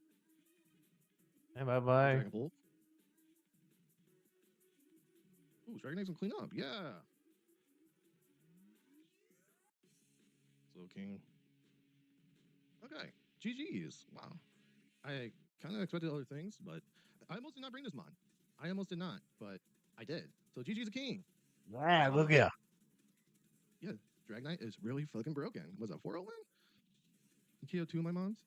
Hey, bye bye. Dragon Bolt. Ooh, Dragon Eggs can clean up. Yeah. Slow King. Okay. GG's. Wow. I kind of expected other things, but I almost did not bring this mod. I almost did not, but I did. So GG's a king. Yeah, look at Yeah, Drag Knight is really fucking broken. Was that 4-0 win? KO 2 of my mons?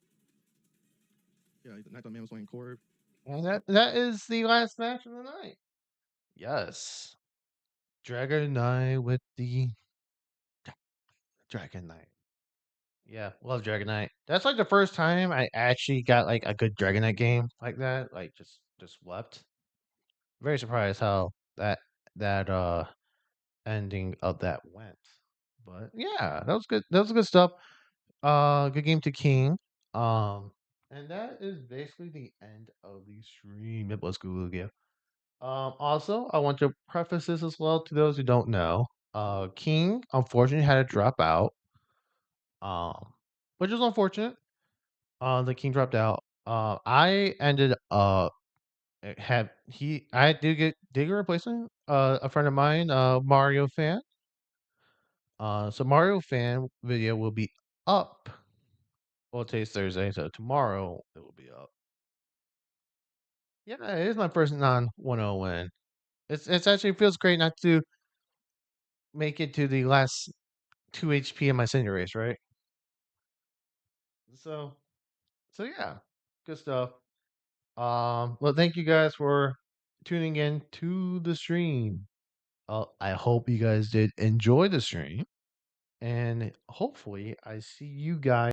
Yeah, Knight on Man was playing Corb. and that is the last match of the night. Yes. Dragon Knight with the Dragon Knight. Yeah, love Dragon Knight. That's like the first time I actually got like a good Dragon Knight game like that. Like just wept. Very surprised how that ending of that went. But yeah, that was good. That was good stuff. Good game to King. And that is basically the end of the stream. It was Google Give. Also, I want to preface this as well to those who don't know. King unfortunately had to drop out. Which is unfortunate. The King dropped out. I ended up I did get a replacement. A friend of mine, Mario fan. So Mario fan video will be up. Well, today's Thursday, so tomorrow it will be up. Yeah, it is my first non 1-0 win. It's actually feels great not to make it to the last 2 HP in my senior race, right? So so yeah, good stuff. Well, thank you guys for tuning in to the stream. I hope you guys did enjoy the stream, and hopefully, I see you guys.